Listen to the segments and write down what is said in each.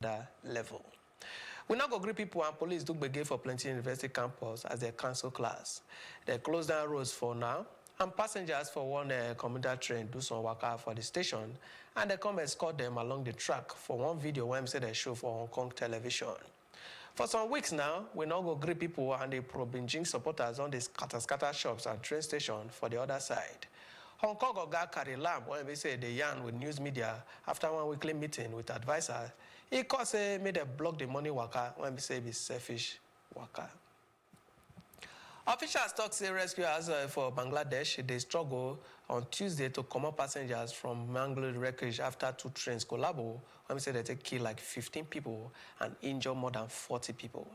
level. We now go greet people and police do gbege for plenty university campus as they cancel class. They close down roads for now, and passengers for one commuter train do some waka for the station, and they come escort them along the track for one video where say they show for Hong Kong television. For some weeks now, we now go greet people and the pro-Beijing supporters on the scatter shops and train station for the other side. Hong Kong Oga Carrie Lam, when we say they yarn with news media after one weekly meeting with advisors, he cause made them block the money waka when we say be selfish waka. Officials talk say rescuers for Bangladesh, they struggle on Tuesday to come up passengers from mangled wreckage after two trains collabo. When we say they take kill like 15 people and injure more than 40 people.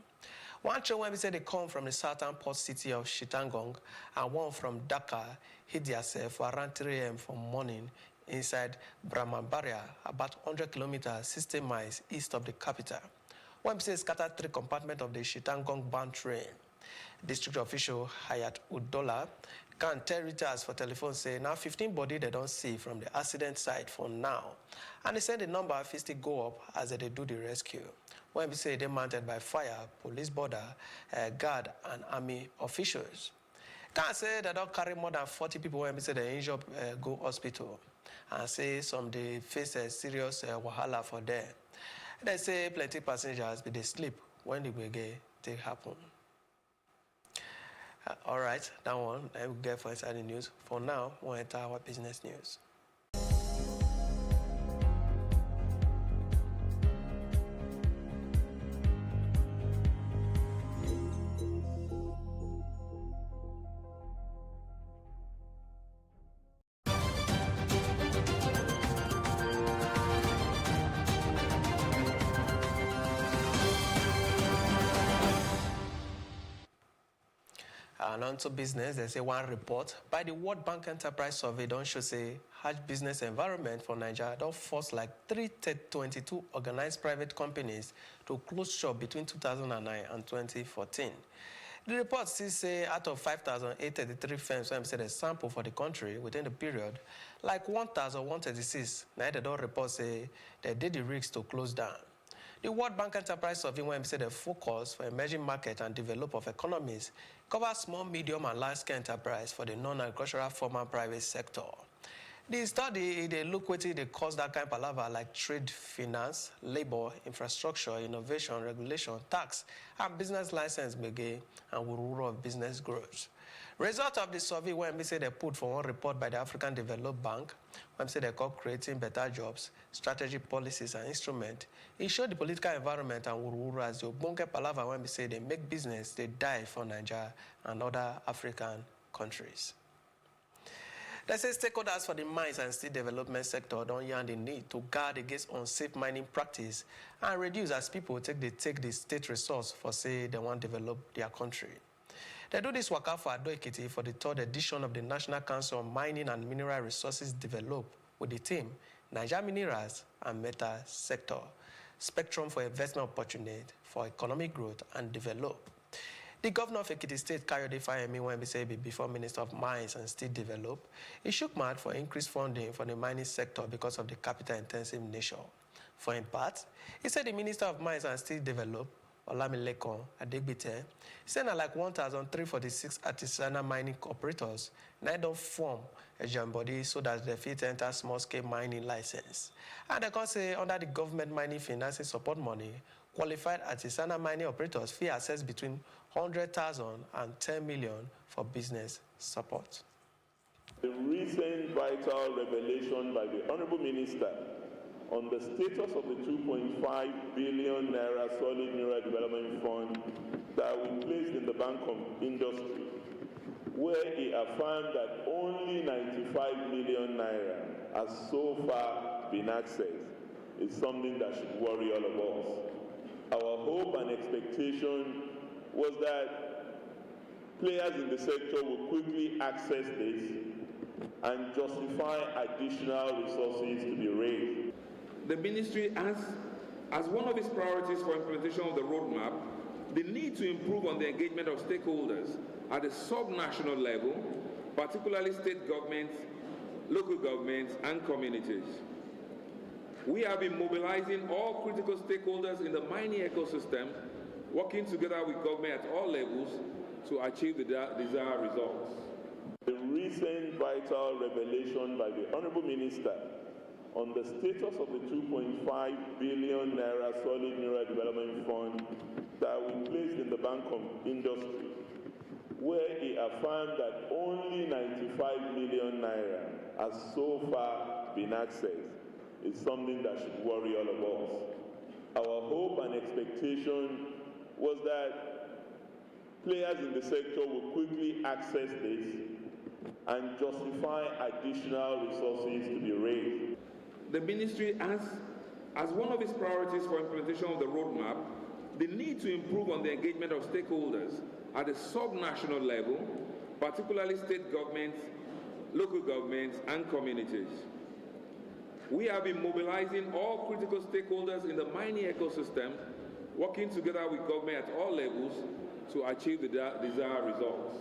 One train when we say they come from the southern port city of Chittagong and one from Dhaka hit themselves around 3 a.m. for morning inside Brahmanbaria, about 100 kilometers, 60 miles east of the capital. When we say scattered 3 compartments of the Chittagong bound train. District official Hayat Udola can tell Reuters for telephone say now 15 body they don't see from the accident site for now. And they said the number will still go up as they do the rescue. When we say they mounted by fire, police border, guard and army officials. Can say they don't carry more than 40 people when we say they injured go hospital. And say some they face a serious wahala for them. They say plenty passengers but they sleep when the gbege take happen. All right, that one I will get for inside the news. For now, we'll enter our business news. And on to business, they say one report by the World Bank Enterprise Survey don't show say harsh business environment for Nigeria don't force like 322 organized private companies to close shop between 2009 and 2014. The report still say out of 5,833 firms when say the sample for the country within the period, like 1,136, now they don't report say they did the risks to close down. The World Bank Enterprise Survey, when we say the focus for emerging market and develop of economies, covers small, medium, and large-scale enterprise for the non-agricultural formal private sector. The study, they look what they cause that kind of palaver like trade, finance, labor, infrastructure, innovation, regulation, tax, and business license begin and rule of business growth. Result of the survey when we say they put for one report by the African Development Bank, when we say they call creating better jobs, strategy policies and instruments, it showed the political environment and Ururu as the Obonke Palava when we say they make business, they die for Nigeria and other African countries. They say stakeholders for the mines and steel development sector don't yarn the need to guard against unsafe mining practice and reduce as people take the state resource for say they want to develop their country. They do this waka for Ado Ekiti for the 3rd edition of the National Council on Mining and Mineral Resources Develop with the team Niger Minerals and Metal Sector, Spectrum for Investment Opportunity for Economic Growth and Develop. The governor of Ekiti State, Kayode Fayemi, when we say before Minister of Mines and Steel Develop, he shook mad for increased funding for the mining sector because of the capital-intensive nature. For in part, he said the Minister of Mines and Steel Develop, Olamilekon Adegbite, said like 1,346 artisanal mining operators now don't form a joint body so that they fit enter small-scale mining license. And they can say under the government mining financing support money, qualified artisanal mining operators fee access between 100,000 and 10 million for business support. The recent vital revelation by the Honorable Minister on the status of the 2.5 billion naira solid mineral development fund that we placed in the Bank of Industry, where he affirmed that only 95 million naira has so far been accessed, is something that should worry all of us. Our hope and expectation was that players in the sector will quickly access this and justify additional resources to be raised. The ministry has, as one of its priorities for implementation of the roadmap, the need to improve on the engagement of stakeholders at the sub-national level, particularly state governments, local governments, and communities. We have been mobilizing all critical stakeholders in the mining ecosystem, working together with government at all levels to achieve the desired results. The recent vital revelation by the Honourable Minister on the status of the 2.5 billion naira solid mineral development fund that we placed in the Bank of Industry, where he affirmed that only 95 million naira has so far been accessed, is something that should worry all of us. Our hope and expectation was that players in the sector will quickly access this and justify additional resources to be raised. The ministry has, as one of its priorities for implementation of the roadmap, the need to improve on the engagement of stakeholders at the sub-national level, particularly state governments, local governments, and communities. We have been mobilizing all critical stakeholders in the mining ecosystem, working together with government at all levels to achieve the desired results.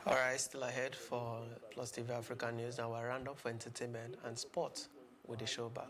All right, still ahead for Plus TV Africa News. Now we're round up for entertainment and sports with the show back.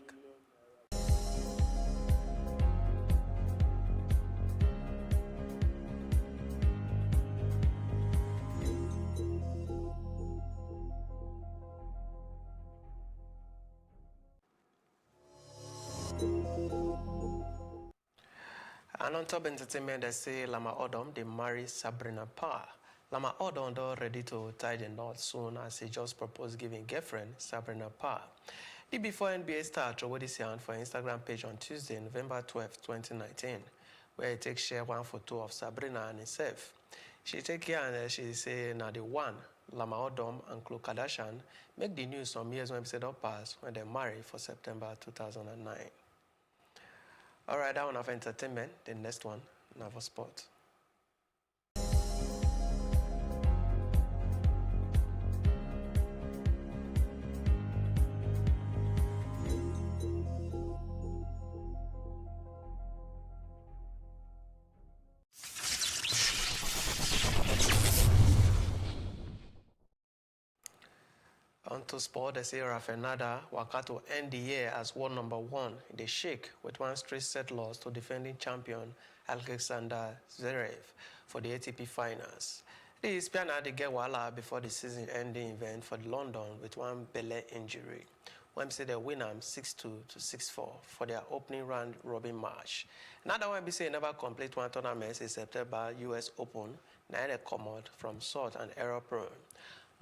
And on top entertainment, they say Lamar Odom, they marry Sabrina Parr. Lamar Odom are ready to tie the knot soon as he just proposed giving girlfriend Sabrina Parr. The before NBA star Trowodi Sian for Instagram page on Tuesday, November 12, 2019, where he takes share one photo of Sabrina and himself. She take care and she say now the one, Lamar Odom and Khloe Kardashian make the news some years when episode of pass when they married for September 2009. All right, that one of entertainment. The next one, now for sport. On to sport, they say Rafael Nadal Wakato end the year as world number 1 in the shake with one straight set loss to defending champion Alexander Zverev for the ATP finals. The Hispanic had to get wahala before the season-ending event for London with one belly injury. When say they win 6-2 to 6-4 for their opening round robin match. Another one say never complete one tournament is September US Open. Now they come out from salt and error prone.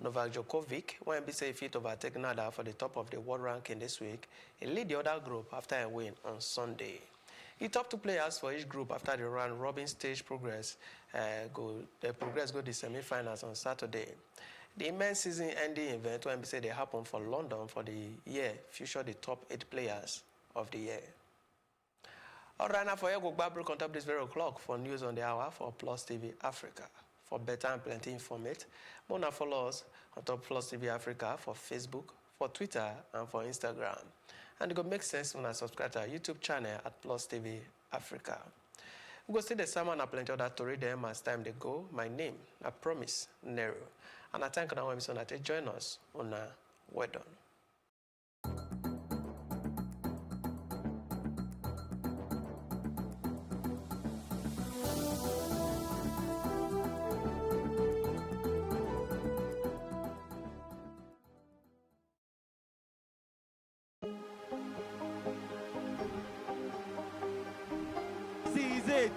Novak Djokovic, when he say fit overtake Nadal for the top of the world ranking this week, he lead the other group after a win on Sunday. The top 2 players for each group after the round robin stage progress go the semi-finals on Saturday. The immense season-ending event when we say they happen for London for the year feature the top 8 players of the year. All right, now for you go back on top this very o'clock for news on the hour for Plus TV Africa. For better and plenty informate, Mona follow us on top Plus TV Africa for Facebook, for Twitter, and for Instagram. And it will make sense when I subscribe to our YouTube channel at Plus TV Africa. We go see the sermon and plenty other to read them as time they go. My name, I promise, Nero. And I thank you now that they join us on a well done. Is it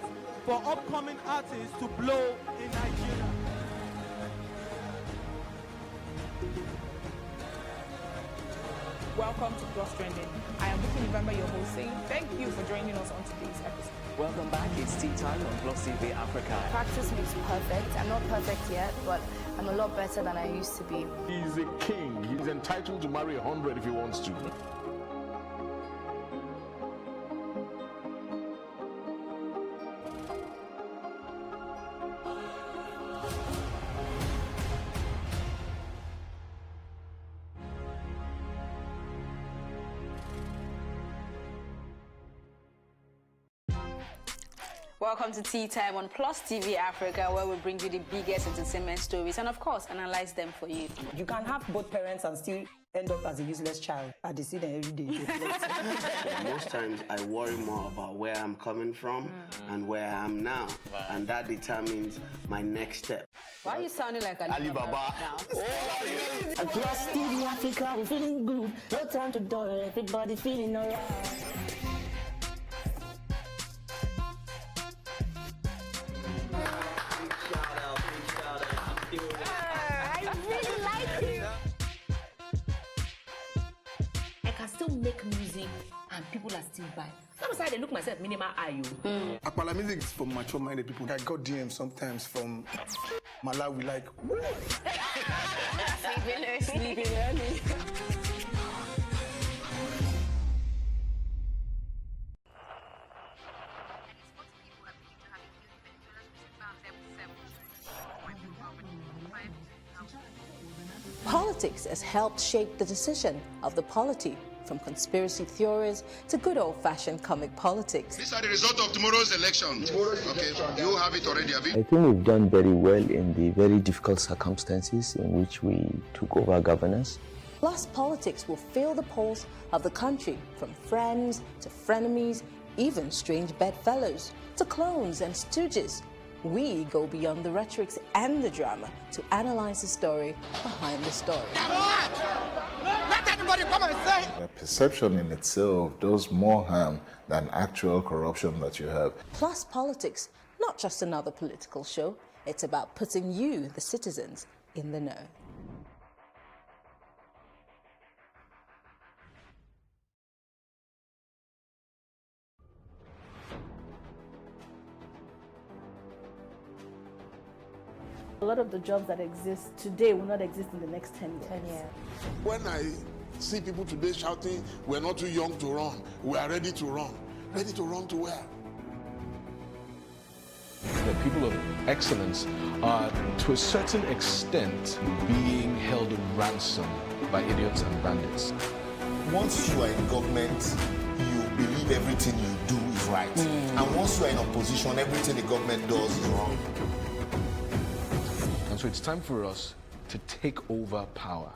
for upcoming artists to blow in Nigeria. Welcome to Plus Trending. I am Vicky November, your host, saying thank you for joining us on today's episode. Welcome back. It's tea time on Plus TV Africa. Practice makes perfect. I'm not perfect yet, but I'm a lot better than I used to be. He's a king. He's entitled to marry 100 if he wants to. Welcome to Tea Time on Plus TV Africa, where we bring you the biggest entertainment stories and, of course, analyze them for you. You can have both parents and still end up as a useless child. I see them every day. Most times I worry more about where I'm coming from and where I am now. And that determines my next step. Why are you sounding like Alibaba now? Plus TV Africa, we're feeling good. No time to dull, everybody feeling alright. Make music and people are still buying. Sometimes I look myself minimal IU. Akpala music is for mature-minded people. I got DMs sometimes from Malawi, like, Sleeping early. Politics has helped shape the decision of the polity, from conspiracy theories to good old-fashioned comic politics. These are the results of tomorrow's election. Okay, you have it already, have you? I think we've done very well in the very difficult circumstances in which we took over governance. Plus, politics will fill the polls of the country, from friends to frenemies, even strange bedfellows, to clones and stooges. We go beyond the rhetorics and the drama to analyze the story behind the story. Let everybody come and say! The perception in itself does more harm than actual corruption that you have. Plus Politics, not just another political show. It's about putting you, the citizens, in the know. A lot of the jobs that exist today will not exist in the next 10 years. When I see people today shouting, we're not too young to run, we are ready to run. Ready to run to where? The people of excellence are, to a certain extent, being held ransom by idiots and bandits. Once you are in government, you believe everything you do is right. And once you are in opposition, everything the government does is wrong. And so it's time for us to take over power.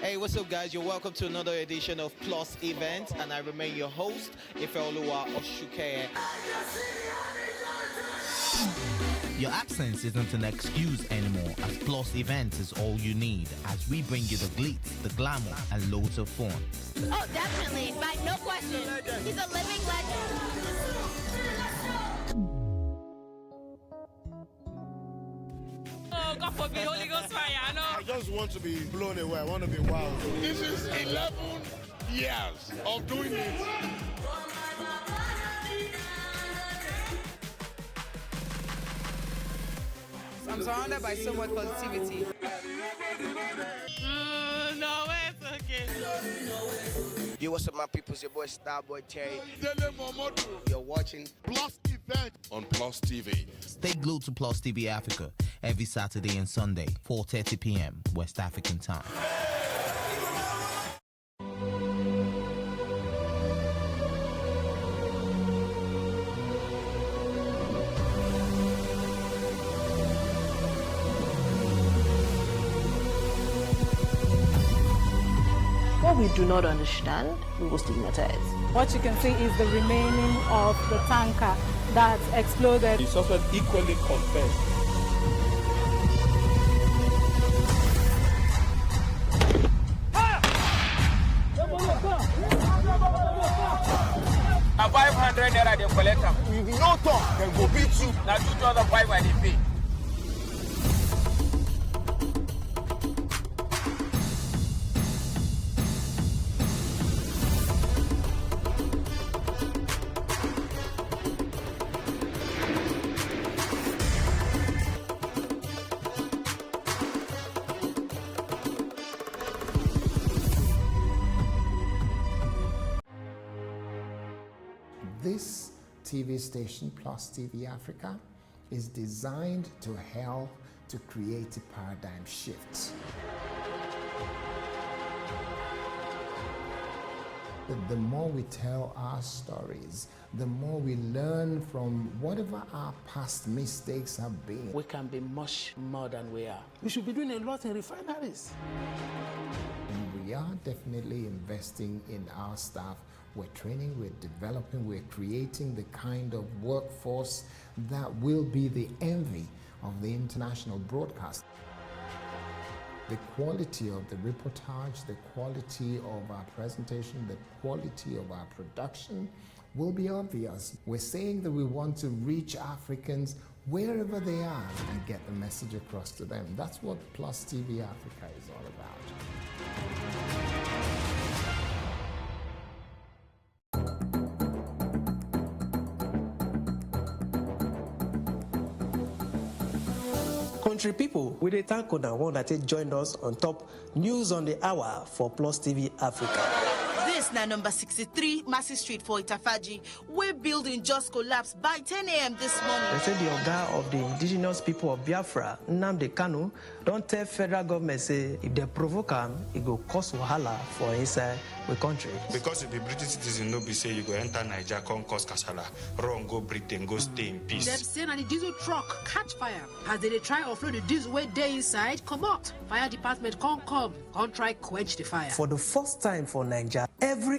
Hey, what's up, guys? You're welcome to another edition of Plus Event, and I remain your host, Ifeoluwa Oshukeye. Your absence isn't an excuse anymore, as Plus Events is all you need, as we bring you the glitz, the glamour, and loads of fun. Oh, definitely, by no question. He's a living legend. Oh, God forbid, Holy Ghost fire, I know. I just want to be blown away. I want to be wild. This is 11 years of doing it. I'm surrounded by so much positivity. No, it's okay. Yo, what's up, my people? It's your boy Starboy Terry. You're watching Plus Event on Plus TV. Stay glued to Plus TV Africa every Saturday and Sunday, 4:30 p.m. West African time. What we do not understand, we will stigmatize. What you can see is the remaining of the tanker that exploded. It's also equally confessed. A 500 naira they collect them. If you no talk, then go beat you. Now 2,500 I dey pay. This TV station, Plus TV Africa, is designed to help to create a paradigm shift. that the more we tell our stories, the more we learn from whatever our past mistakes have been. We can be much more than we are. We should be doing a lot in refineries. And we are definitely investing in our staff. We're training, we're developing, we're creating the kind of workforce that will be the envy of the international broadcast. The quality of the reportage, the quality of our presentation, the quality of our production will be obvious. We're saying that we want to reach Africans wherever they are and get the message across to them. That's what Plus TV Africa is all about. Country people, we dey thank una one that joined us on top News on the Hour for Plus TV Africa. This na number 63 Massey Street for Itafaji, where building just collapsed by 10 a.m. this morning. They say the Oga of the indigenous people of Biafra, Nnamdi Kanu, don't tell federal government say if they provoke him, it go cause wahala for inside the country. Because if you be British citizen, no be say you go enter Niger, come cause kasala, run, go Britain, go stay in peace. Them say na the diesel truck catch fire as they try offload the diesel way they inside. Come out, fire department can't try quench the fire. For the first time for Niger, every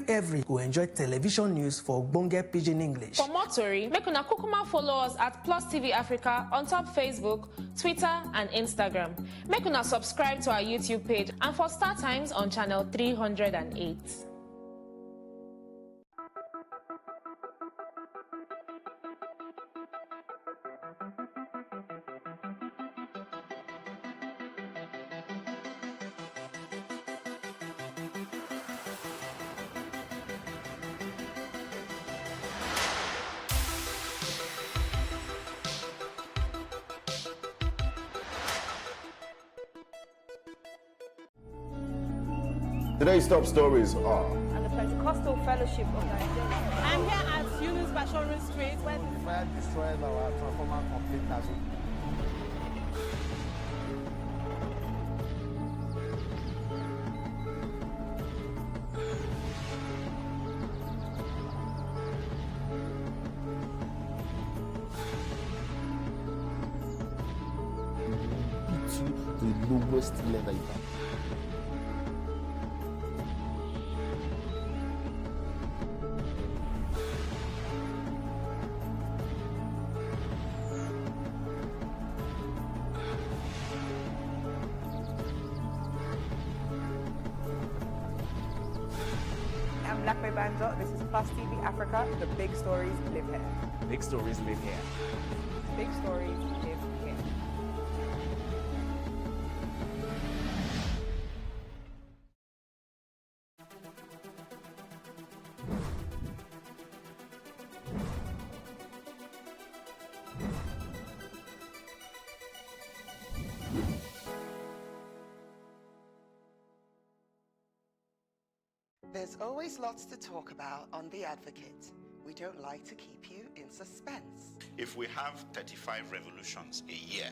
will enjoy television news for Ogbonge Pidgin English. For more story, make una kukuma follow us at Plus TV Africa on top Facebook, Twitter, and Instagram. Make una subscribe to our YouTube page and for Star Times on channel 308. Today's top stories are... And the Pentecostal Fellowship of Nigeria. I'm here at Yunus Bashoru Street where the fire destroyed our transformer complete. The lowest level. I'm Lakme Banjo. This is Plus TV Africa. The big stories live here. Big stories live here. Big stories live here. There's always lots to talk about on The Advocate. We don't like to keep you in suspense. If we have 35 revolutions a year,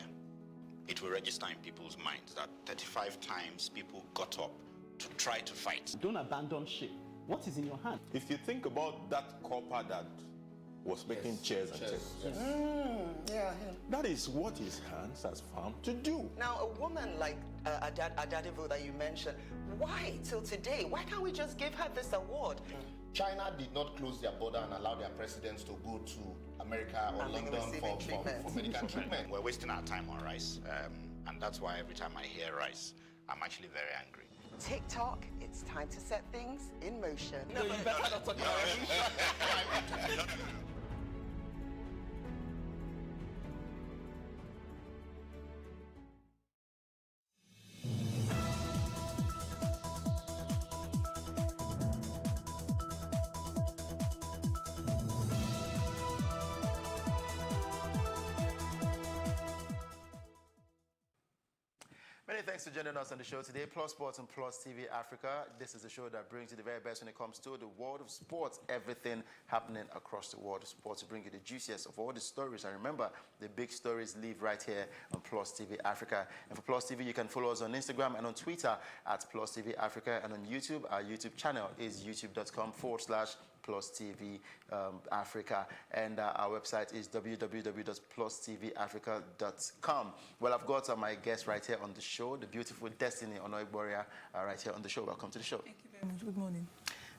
it will register in people's minds that 35 times people got up to try to fight. Don't abandon ship. What is in your hand? If you think about that copper that was making chairs and tables, that is what his hands has found to do. Now, a woman like Adadivo that you mentioned, why till today? Why can't we just give her this award? China did not close their border and allow their presidents to go to America or London for medical treatment. We're wasting our time on rice, and that's why every time I hear rice, I'm actually very angry. TikTok, it's time to set things in motion. No, you better not talk about revolution. Many thanks for joining us on the show today. Plus Sports and Plus TV Africa. This is a show that brings you the very best when it comes to the world of sports. Everything happening across the world of sports to bring you the juiciest of all the stories. And remember, the big stories live right here on Plus TV Africa. And for Plus TV, you can follow us on Instagram and on Twitter at Plus TV Africa. And on YouTube, our YouTube channel is youtube.com/Plus TV Africa, and our website is www.plustvrafrica.com. Well, I've got my guest right here on the show, the beautiful Destiny Onoigboria, right here on the show. Welcome to the show. Thank you very much. Good morning.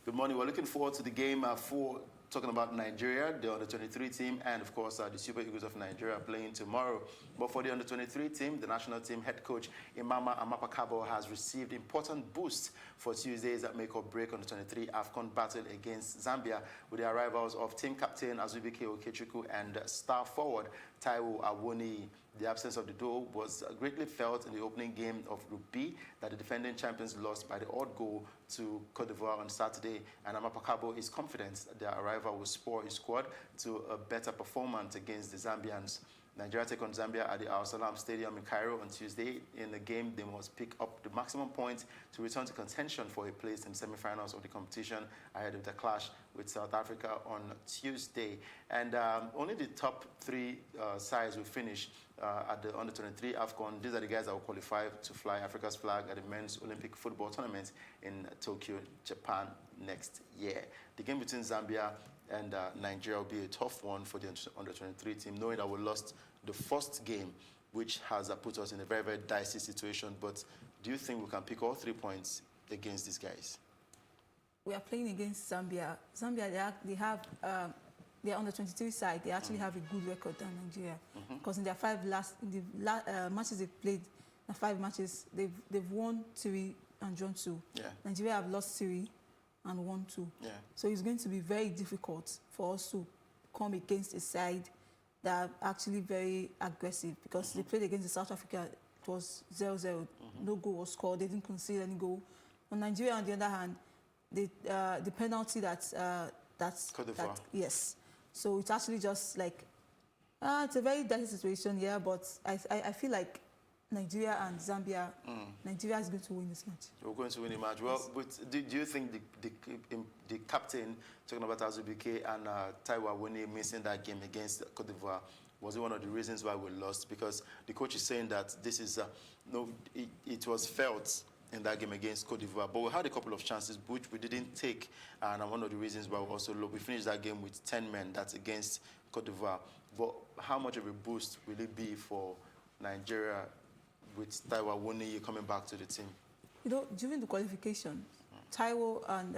Good morning. We're looking forward to the game for talking about Nigeria, the under-23 team, and of course the Super Eagles of Nigeria playing tomorrow. But for the under-23 team, the national team head coach Imama Amapakabo has received important boosts for Tuesday's make or break under-23 AFCON battle against Zambia, with the arrivals of team captain Azubike Okechukwu and star forward Taiwo Awoniyi. The absence of the duo was greatly felt in the opening game of Group B that the defending champions lost by the odd goal to Cote d'Ivoire on Saturday, and Amapakabo is confident their arrival will spur his squad to a better performance against the Zambians. Nigeria take on Zambia at the Al Salam Stadium in Cairo on Tuesday. In the game, they must pick up the maximum points to return to contention for a place in semi-finals of the competition ahead of the clash with South Africa on Tuesday. And only the top three sides will finish at the under-23 AFCON. These are the guys that will qualify to fly Africa's flag at the men's Olympic football tournament in Tokyo, Japan next year. The game between Zambia and Nigeria will be a tough one for the under-23 team, knowing that we lost the first game, which has put us in a very, very dicey situation. But do you think we can pick all 3 points against these guys? We are playing against Zambia. Zambia, they have their under-23 side. They actually have a good record than Nigeria, because in their matches they've played, the 5 matches they've won 3 and drawn 2. Yeah. Nigeria have lost 3 and 1-2. Yeah. So it's going to be very difficult for us to come against a side that are actually very aggressive, because they played against the South Africa. It was 0-0. No goal was scored. They didn't concede any goal. On Nigeria, on the other hand, the penalty that's Cote d'Ivoire. Yes. So it's actually just like it's a very dicey situation, yeah. But I feel like Nigeria and Zambia, Nigeria is going to win this match. We're going to win the match. Well, but do you think the captain, talking about Azubike and Taiwo Awoniyi, missing that game against Cote d'Ivoire, was it one of the reasons why we lost? Because the coach is saying that this is, it was felt in that game against Cote d'Ivoire, but we had a couple of chances which we didn't take, and one of the reasons why we also low. We finished that game with 10 men, that's against Cote d'Ivoire. But how much of a boost will it be for Nigeria with Taiwo Awoniyi coming back to the team? You know, during the qualification, Taiwo and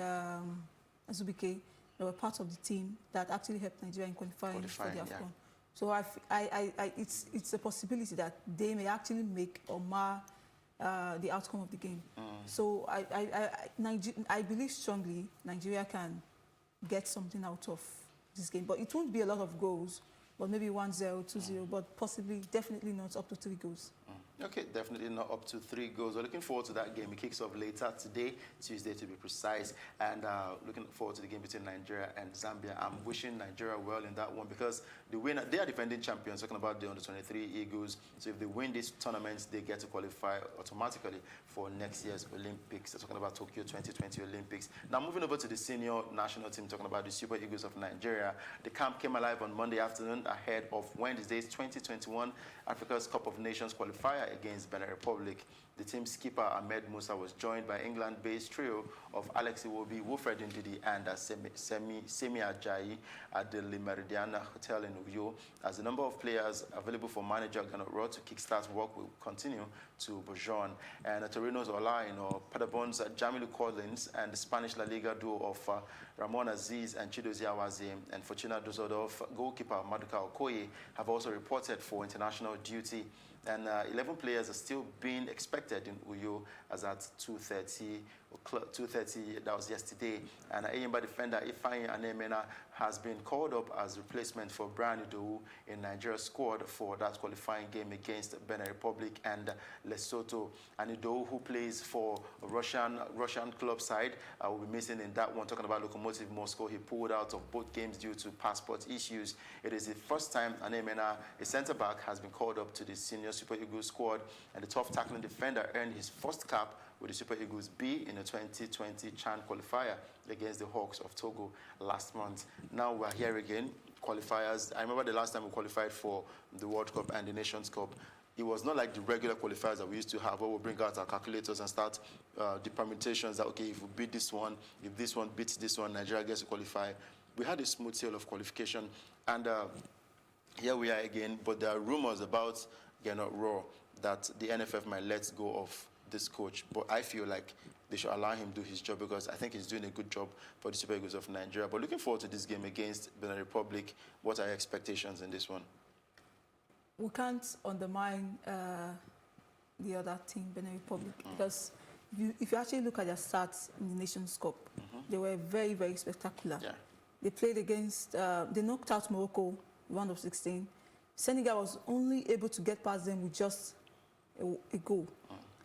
Azubike, they were part of the team that actually helped Nigeria in qualifying for the AFCON. Yeah. So it's a possibility that they may actually make or mar the outcome of the game. So I believe strongly Nigeria can get something out of this game, but it won't be a lot of goals, but maybe 1-0, 2-0, but possibly, definitely not up to 3 goals. Okay, definitely not up to 3 goals. We're looking forward to that game. It kicks off later today, Tuesday to be precise, and looking forward to the game between Nigeria and Zambia. I'm wishing Nigeria well in that one, because the winner, they are defending champions, talking about the under-23 Eagles. So if they win these tournaments, they get to qualify automatically for next year's Olympics. They're talking about Tokyo 2020 Olympics. Now moving over to the senior national team, talking about the Super Eagles of Nigeria. The camp came alive on Monday afternoon ahead of Wednesday's 2021 Africa's Cup of Nations qualifier against Benin Republic. The team's skipper Ahmed Musa was joined by England-based trio of Alex Iwobi, Wilfred Ndidi, and Semi Ajayi at the Le Méridien Hotel in Uyo, as the number of players available for manager Gernot Rohr to kickstart work will continue to burgeon. And Torino's Olaino, Paderborn's Jamilu Collins, and the Spanish La Liga duo of Ramon Aziz and Chidozie Awazi, and Fortuna Düsseldorf goalkeeper Maduka Okoye have also reported for international duty. And 11 players are still being expected in Uyo as at 2:30 2:30, that was yesterday. And Eyimba defender Ifeanyi Anemena has been called up as replacement for Brian Idowu in Nigeria's squad for that qualifying game against Benin Republic and Lesotho. And Idowu, who plays for Russian club side, will be missing in that one. Talking about Lokomotiv Moscow, he pulled out of both games due to passport issues. It is the first time Anemena, a centre-back, has been called up to the senior Super Eagles squad, and the tough tackling defender earned his first cap with the Super Eagles B in the 2020 CHAN qualifier against the Hawks of Togo last month. Now we're here again, qualifiers. I remember the last time we qualified for the World Cup and the Nations Cup. It was not like the regular qualifiers that we used to have, where we'll bring out our calculators and start the permutations that, okay, if we beat this one, if this one beats this one, Nigeria gets to qualify. We had a smooth sail of qualification, and here we are again, but there are rumors about Gernot Rohr that the NFF might let go of this coach, but I feel like they should allow him to do his job because I think he's doing a good job for the Super Eagles of Nigeria. But looking forward to this game against Benin Republic. What are your expectations in this one? We can't undermine the other team, Benin Republic, because if you actually look at their stats in the Nations Cup, they were very, very spectacular. Yeah. They played against, they knocked out Morocco, round of 16. Senegal was only able to get past them with just a goal.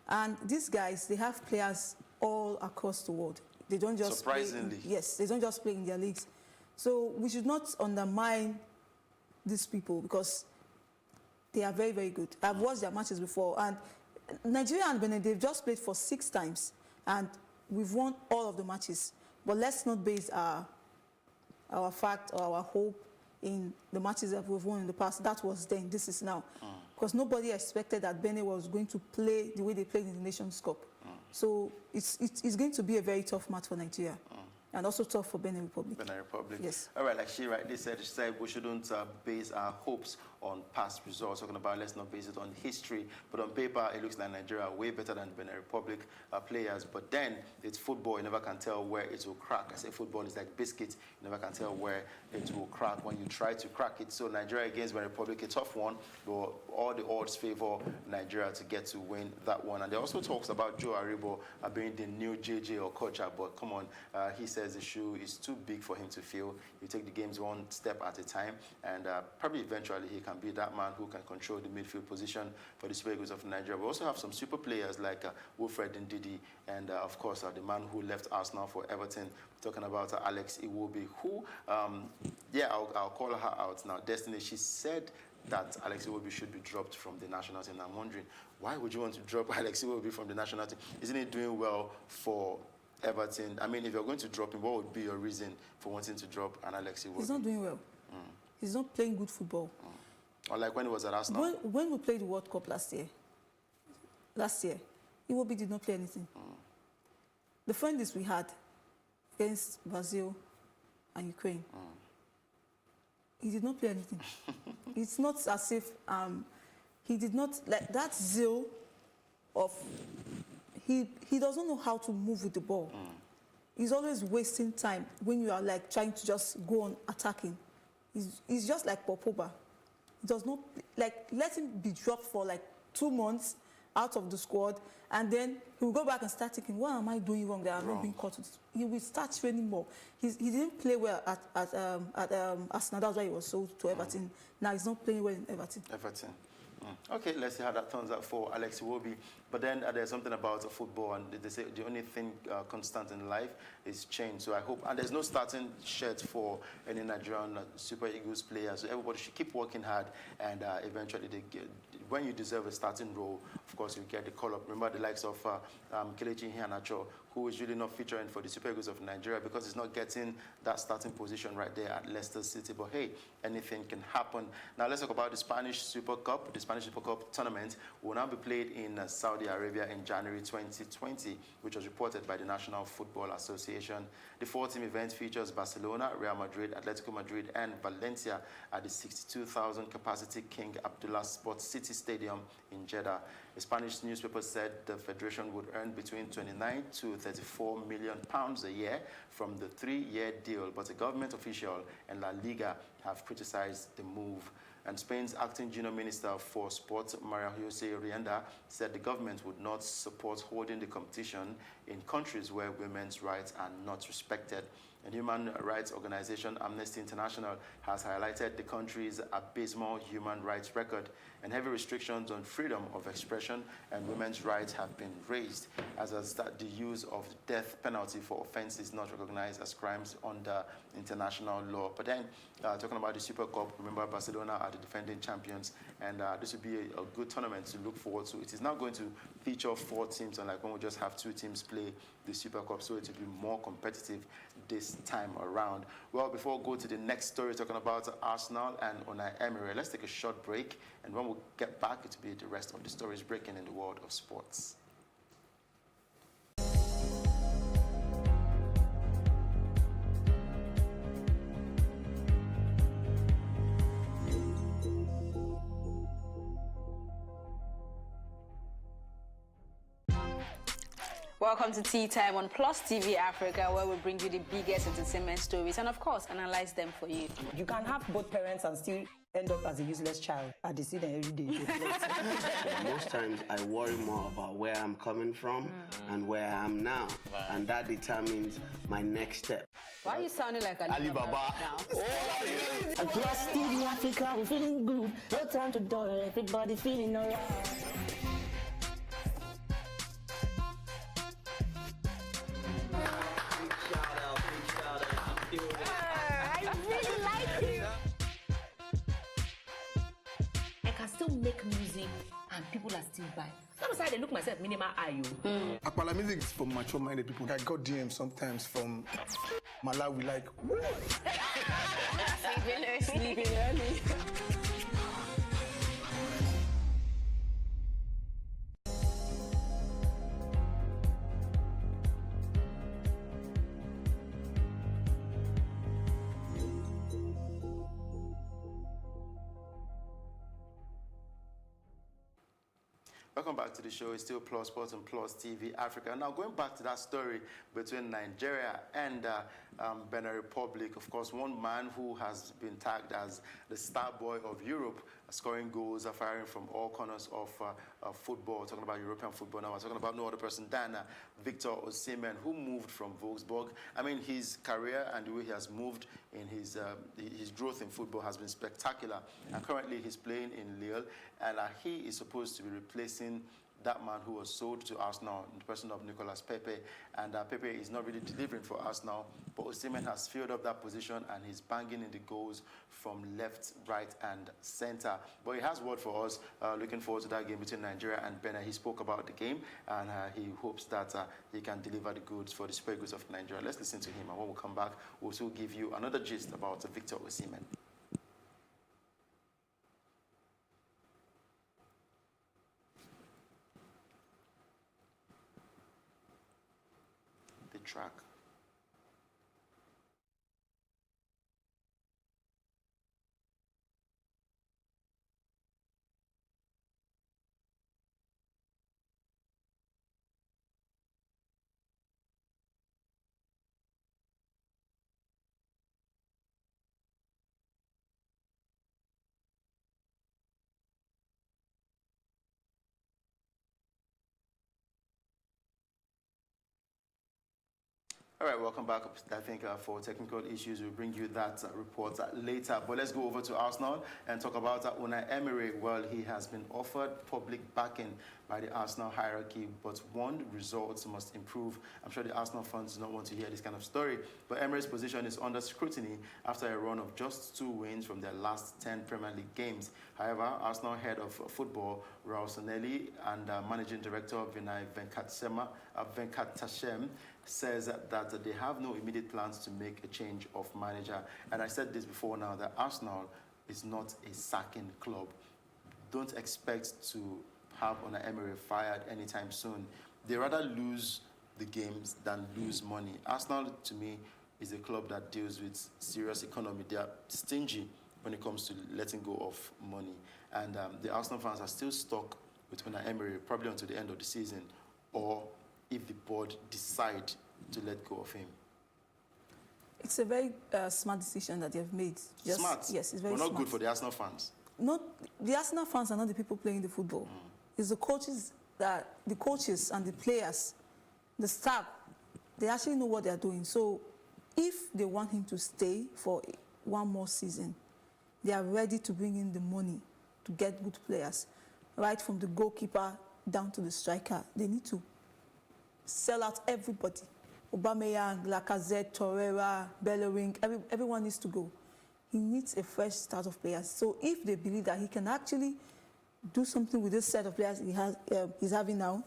And these guys, they have players all across the world. They don't just surprisingly. Yes, they don't just play in their leagues. So we should not undermine these people because they are very, very good. I've watched their matches before, and Nigeria and Benin, they've just played for 6 times, and we've won all of the matches. But let's not base our fact or our hope in the matches that we've won in the past. That was then, this is now. Because nobody expected that Benin was going to play the way they played in the Nations Cup. So it's going to be a very tough match for Nigeria. And also tough for Benin Republic. Benin Republic. Yes. All right, like she rightly said, she said we shouldn't base our hopes on past results. Talking about let's not base it on history. But on paper, it looks like Nigeria are way better than Benin Republic players. But then it's football. You never can tell where it will crack. I say football is like biscuits. You never can tell where it will crack when you try to crack it. So Nigeria against Benin Republic, a tough one. But all the odds favor Nigeria to get to win that one. And there also talks about Joe Aribo being the new JJ Okocha. But come on, he says the shoe is too big for him to fill. You take the games one step at a time, and probably eventually he can be that man who can control the midfield position for the Super Eagles of Nigeria. We also have some super players like Wilfred Ndidi, and of course the man who left Arsenal for Everton. Talking about Alex Iwobi, who, I'll call her out now. Destiny, she said that Alex Iwobi should be dropped from the national team. I'm wondering, why would you want to drop Alex Iwobi from the national team? Isn't he doing well for Everton? I mean, if you're going to drop him, what would be your reason for wanting to drop an Alex Iwobi? He's not doing well. He's not playing good football. Or like when he was at Arsenal? When we played the World Cup last year, Iwobi did not play anything. The friendlies we had against Brazil and Ukraine, he did not play anything. It's not as if he did not, like that zeal of, he doesn't know how to move with the ball. He's always wasting time when you are like trying to just go on attacking. He's just like Popoba. He does not, like, let him be dropped for like 2 months out of the squad, and then he will go back and start thinking, what am I doing wrong that I'm not being caught? He will start training more. He didn't play well at Arsenal. That's why he was sold to Everton. Now he's not playing well in Everton. Okay, let's see how that turns out for Alex Iwobi. But then there's something about football, and they say the only thing constant in life is change. So I hope, and there's no starting shirt for any Nigerian Super Eagles players. So everybody should keep working hard, and eventually when you deserve a starting role, of course, you get the call-up. Remember the likes of Kelechi Iheanacho, who is really not featuring for the Super Eagles of Nigeria because he's not getting that starting position right there at Leicester City. But hey, anything can happen. Now let's talk about the Spanish Super Cup. The Spanish Super Cup tournament will now be played in Saudi Arabia in January 2020, which was reported by the National Football Association. The 4-team event features Barcelona, Real Madrid, Atletico Madrid, and Valencia at the 62,000 capacity King Abdullah Sports City Stadium in Jeddah. A Spanish newspaper said the federation would earn between 29 to 34 million pounds a year from the 3-year deal, but a government official and La Liga have criticized the move. And Spain's acting junior minister for sport, Maria Jose Rienda, said the government would not support holding the competition in countries where women's rights are not respected. And human rights organization Amnesty International has highlighted the country's abysmal human rights record, and heavy restrictions on freedom of expression and women's rights have been raised, as the use of death penalty for offenses not recognized as crimes under international law. But then, talking about the Super Cup, remember Barcelona are the defending champions, and this will be a good tournament to look forward to. It is now going to feature 4 teams, unlike when we just have 2 teams play the Super Cup, so it will be more competitive this time around. Well, before we go to the next story, talking about Arsenal and Unai Emery, let's take a short break, and when we get back, it will be the rest of the stories breaking in the world of sports. Welcome to Tea Time on Plus TV Africa, where we bring you the biggest entertainment stories and, of course, analyze them for you. You can have both parents and still end up as a useless child. I see them every day. Most times I worry more about where I'm coming from and where I am now, and that determines my next step. Why are you sounding like Alibaba now? Plus TV Africa, we're feeling good. No time to dull, everybody feeling alright. Make music and people are still buying. Sometimes I look myself minimal IU. Apala music is for mature-minded people. I got DMs sometimes from Malawi, like, sleeping early. Welcome back to the show. It's still Plus Sports and Plus TV Africa. Now, going back to that story between Nigeria and Benin Republic, of course, one man who has been tagged as the star boy of Europe, scoring goals, firing from all corners of football. Talking about European football now. We're talking about no other person than Victor Osimhen, who moved from Wolfsburg. I mean, his career and the way he has moved in his growth in football has been spectacular. And currently, he's playing in Lille, and he is supposed to be replacing that man who was sold to Arsenal in the person of Nicolas Pepe. And Pepe is not really delivering for Arsenal, but Osimhen has filled up that position and he's banging in the goals from left, right, and center. But he has word for us. Looking forward to that game between Nigeria and Benin. He spoke about the game, and he hopes that he can deliver the goods for the Super Eagles of Nigeria. Let's listen to him, and when we come back, we'll also give you another gist about Victor Osimhen. Track. All right, welcome back. I think for technical issues, we'll bring you that report later. But let's go over to Arsenal and talk about Unai Emery. Well, he has been offered public backing by the Arsenal hierarchy, but one, results must improve. I'm sure the Arsenal fans do not want to hear this kind of story, but Emery's position is under scrutiny after a run of just 2 wins from their last 10 Premier League games. However, Arsenal head of football, Raul Sanelli, and managing director Vinay Venkatashem says that they have no immediate plans to make a change of manager. And I said this before now, that Arsenal is not a sacking club. Don't expect to have Unai Emery fired anytime soon. They rather lose the games than lose money. Arsenal, to me, is a club that deals with serious economy. They are stingy when it comes to letting go of money. And the Arsenal fans are still stuck with Unai Emery probably until the end of the season, or if the board decide to let go of him. It's a very smart decision that they've made. Smart? Yes, it's very smart. Not good for the Arsenal fans. the Arsenal fans are not the people playing the football. It's the coaches and the players, the staff. They actually know what they are doing. So if they want him to stay for one more season, they are ready to bring in the money to get good players, right from the goalkeeper down to the striker. They need to sell out everybody. Aubameyang, Lacazette, Torreira, Bellerin, everyone needs to go. He needs a fresh start of players. So if they believe that he can actually do something with this set of players he's having now,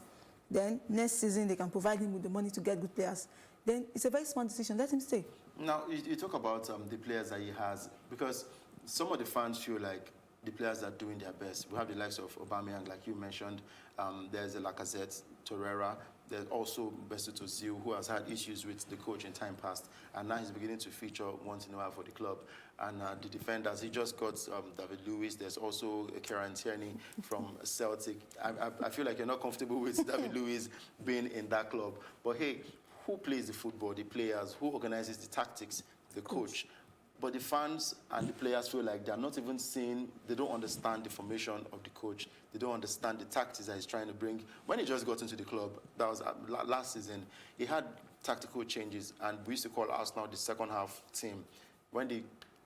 then next season they can provide him with the money to get good players. Then it's a very smart decision. Let him stay. Now, you talk about the players that he has, because some of the fans feel like the players are doing their best. We have the likes of Aubameyang, like you mentioned. There's a Lacazette, Torreira. There's also Mesut Ozil, who has had issues with the coach in time past, and now he's beginning to feature once in a while for the club. And the defenders, he just got David Luiz. There's also Kieran Tierney from Celtic. I feel like you're not comfortable with David Luiz being in that club. But hey, who plays the football? The players. Who organizes the tactics? The coach. But the fans and the players feel like they're not even seeing, they don't understand the formation of the coach. They don't understand the tactics that he's trying to bring. When he just got into the club, that was last season, he had tactical changes, and we used to call Arsenal the second half team. When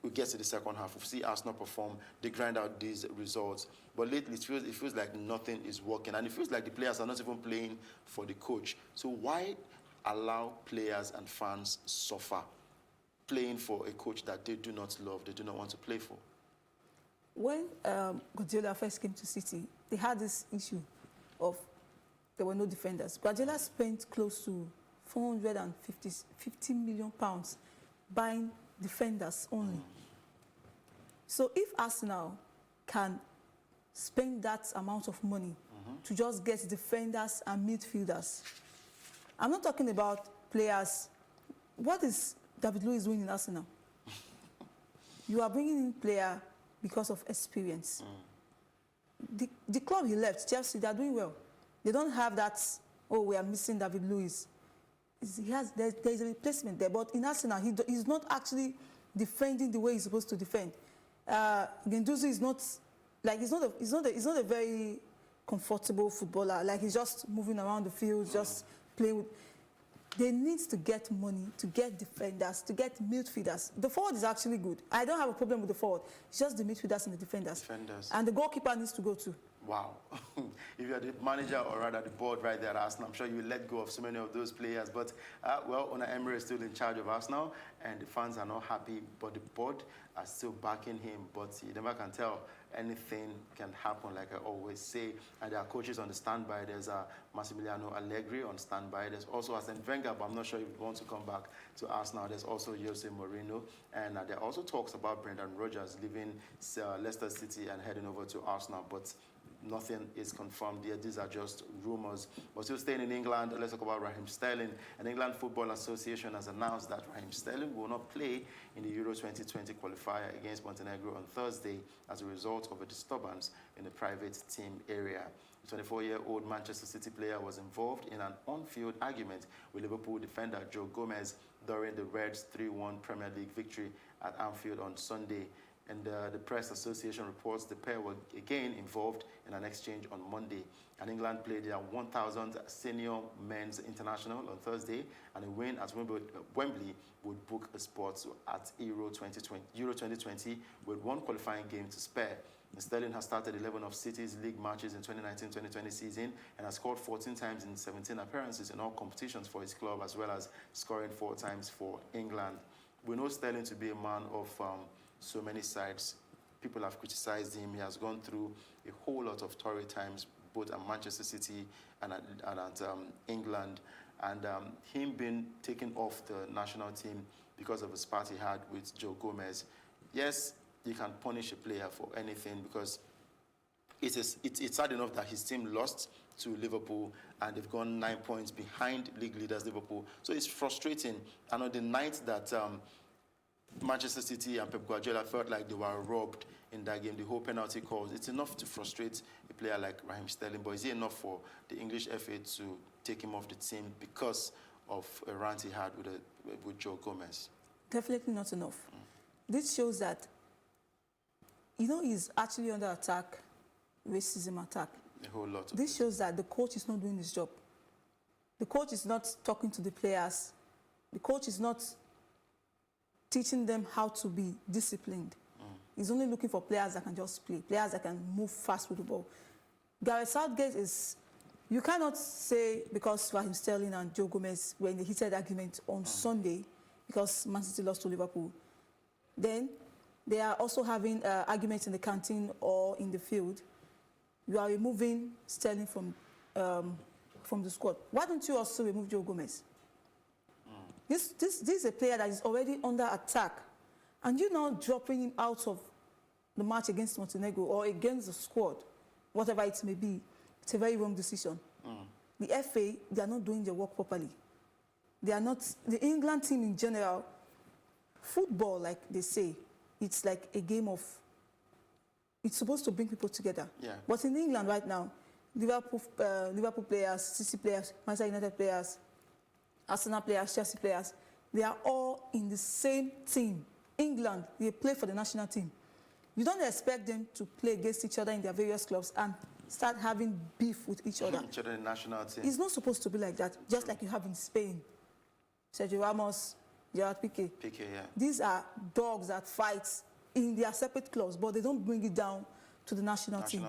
we get to the second half, we see Arsenal perform, they grind out these results. But lately, it feels like nothing is working, and it feels like the players are not even playing for the coach. So why allow players and fans suffer playing for a coach that they do not love, they do not want to play for? When Guardiola first came to City, they had this issue of there were no defenders. Guardiola spent close to £450 million buying defenders only. So if Arsenal can spend that amount of money to just get defenders and midfielders, I'm not talking about players. What is David Luiz doing in Arsenal? You are bringing in player because of experience. The club he left, Chelsea, they are doing well. They don't have that, oh, we are missing David Luiz. There's a replacement there, but in Arsenal, he's not actually defending the way he's supposed to defend. Guendouzi is not, like, he's not a very comfortable footballer. Like, he's just moving around the field, just playing with. They need to get money, to get defenders, to get midfielders. The forward is actually good. I don't have a problem with the forward. It's just the midfielders and the defenders. And the goalkeeper needs to go too. Wow. If you're the manager, or rather the board right there at Arsenal, I'm sure you let go of so many of those players. But, well, Unai Emery is still in charge of Arsenal, and the fans are not happy, but the board are still backing him. But you never can tell. Anything can happen, like I always say. And there are coaches on the standby. There's Massimiliano Allegri on standby. There's also Arsene Wenger, but I'm not sure if he wants to come back to Arsenal. There's also Jose Mourinho. And there are also talks about Brendan Rodgers leaving Leicester City and heading over to Arsenal. But nothing is confirmed here. These are just rumors. But still staying in England, let's talk about Raheem Sterling. And England Football Association has announced that Raheem Sterling will not play in the Euro 2020 qualifier against Montenegro on Thursday as a result of a disturbance in the private team area. The 24-year-old Manchester City player was involved in an on-field argument with Liverpool defender Joe Gomez during the Reds' 3-1 Premier League victory at Anfield on Sunday. And the Press Association reports the pair were again involved in an exchange on Monday. And England played their 1,000th senior men's international on Thursday, and a win at Wembley would book a spot at Euro 2020 with one qualifying game to spare. And Sterling has started 11 of City's league matches in 2019-2020 season and has scored 14 times in 17 appearances in all competitions for his club, as well as scoring 4 times for England. We know Sterling to be a man of so many sides. People have criticized him. He has gone through a whole lot of torrid times, both at Manchester City and at England. And him being taken off the national team because of a spat he had with Joe Gomez. Yes, you can punish a player for anything, because it's sad enough that his team lost to Liverpool and they've gone 9 points behind league leaders Liverpool. So it's frustrating. And on the night that Manchester City and Pep Guardiola felt like they were robbed in that game, the whole penalty calls, it's enough to frustrate a player like Raheem Sterling. But is it enough for the English FA to take him off the team because of a rant he had with Joe Gomez? Definitely not enough. This shows that he's actually under attack, racism attack. A whole lot. This shows that the coach is not doing his job. The coach is not talking to the players. The coach is not teaching them how to be disciplined. He's only looking for players that can just play, players that can move fast with the ball. Gareth Southgate is, you cannot say because Raheem Sterling and Joe Gomez were in the heated argument on Sunday because Man City lost to Liverpool. Then they are also having arguments in the canteen or in the field. You are removing Sterling from the squad. Why don't you also remove Joe Gomez? This is a player that is already under attack, and you're now dropping him out of the match against Montenegro or against the squad, whatever it may be. It's a very wrong decision. The FA, they are not doing their work properly. They are not, the England team in general, football, like they say, it's like a game of, it's supposed to bring people together. Yeah. But in England right now, Liverpool players, City players, Manchester United players, Arsenal players, Chelsea players, they are all in the same team. England, they play for the national team. You don't expect them to play against each other in their various clubs and start having beef with each other. Each other in the national team. It's not supposed to be like that, just like you have in Spain. Sergio Ramos, Gerard Piqué. Piqué, yeah. These are dogs that fight in their separate clubs, but they don't bring it down to the national team.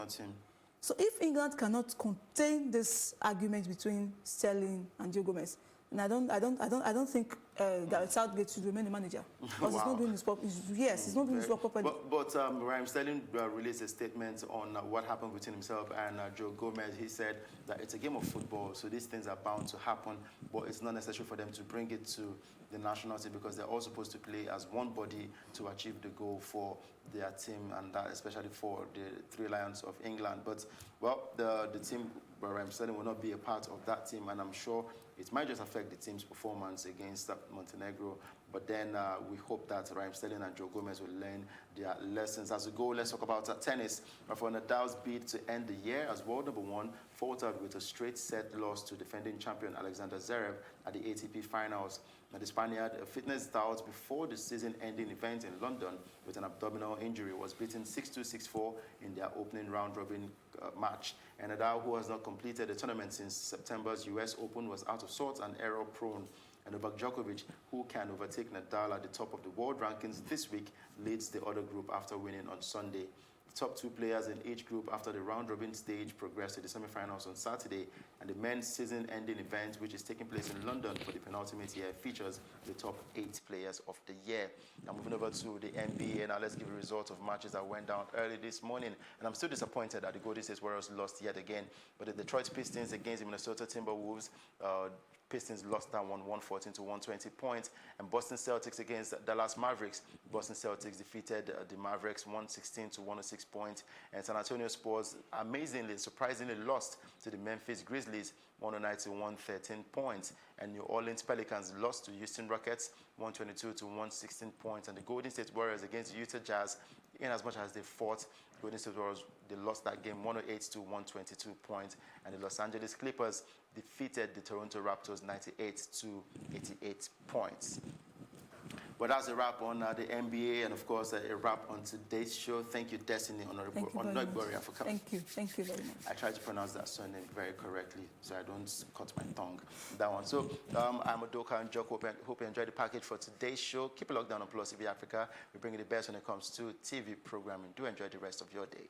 So if England cannot contain this argument between Sterling and Joe Gomez, and I don't think Gareth Southgate should remain the manager because he's not doing his work. He's not doing his work properly. But Raheem Sterling released a statement on what happened between himself and Joe Gomez. He said that it's a game of football, so these things are bound to happen, but it's not necessary for them to bring it to the national team because they're all supposed to play as one body to achieve the goal for their team, and that especially for the Three Lions of England. But, well, the team, Raheem Sterling will not be a part of that team, and I'm sure it might just affect the team's performance against Montenegro. But then we hope that Raheem Sterling and Joe Gomez will learn their lessons. As we go, let's talk about tennis. Rafael Nadal's bid to end the year as world #1 faltered with a straight set loss to defending champion Alexander Zverev at the ATP finals. Now, the Spaniard, a fitness doubt before the season-ending event in London with an abdominal injury, was beaten 6-2, 6-4 in their opening round-robin match. And Nadal, who has not completed the tournament since September's US Open, was out of sorts and error-prone. And Novak Djokovic, who can overtake Nadal at the top of the world rankings this week, leads the other group after winning on Sunday. The top 2 players in each group after the round-robin stage progressed to the semi-finals on Saturday, and the men's season-ending event, which is taking place in London for the penultimate year, features the top 8 players of the year. Now, moving over to the NBA, now let's give a result of matches that went down early this morning. And I'm still disappointed that the Golden State Warriors lost yet again, but the Detroit Pistons against the Minnesota Timberwolves, Pistons lost that one 114 to 120 points. And Boston Celtics against Dallas Mavericks. Boston Celtics defeated the Mavericks 116 to 106 points. And San Antonio Spurs amazingly, surprisingly lost to the Memphis Grizzlies 109 to 113 points. And New Orleans Pelicans lost to Houston Rockets 122 to 116 points. And the Golden State Warriors against Utah Jazz, in as much as they fought, Golden State Warriors, they lost that game 108 to 122 points. And the Los Angeles Clippers defeated the Toronto Raptors 98 to 88 points. But that's a wrap on the NBA, and of course a wrap on today's show. Thank you, Destiny Honorable Onogboria, for coming. Thank you very much. I tried to pronounce that surname very correctly, so I don't cut my tongue. That one. So I'm Udoka and Jock. Hope you enjoyed the package for today's show. Keep a look down on Plus TV Africa. We bring you the best when it comes to TV programming. Do enjoy the rest of your day.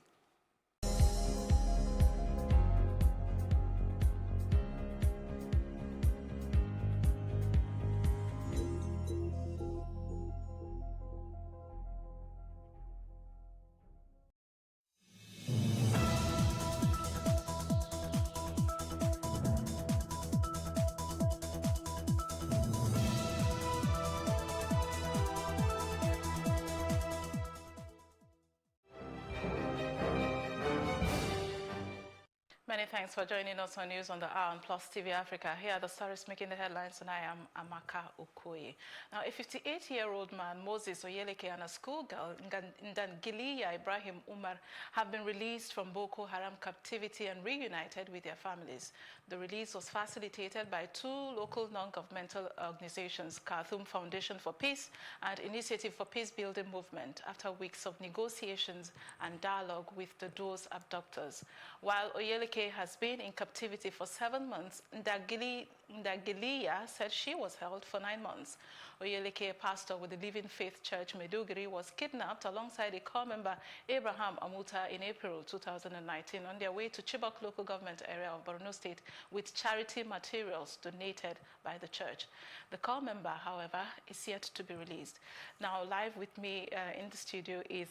Many thanks for joining us on News on the Hour on Plus TV Africa. Here are the stories making the headlines, and I am Amaka Okoye. Now, a 58-year-old man, Moses Oyeleke, and a schoolgirl, Ndangiliya Ibrahim Umar, have been released from Boko Haram captivity and reunited with their families. The release was facilitated by two local non-governmental organizations, Khartoum Foundation for Peace and Initiative for Peace Building Movement, after weeks of negotiations and dialogue with the Doe's abductors. While Oyeleke has been in captivity for 7 months, Ndagiliya said she was held for 9 months. Oyeleke, a pastor with the Living Faith Church Meduguri, was kidnapped alongside a corps member, Abraham Amuta, in April 2019 on their way to Chibok local government area of Borno State with charity materials donated by the church. The corps member, however, is yet to be released. Now, live with me in the studio is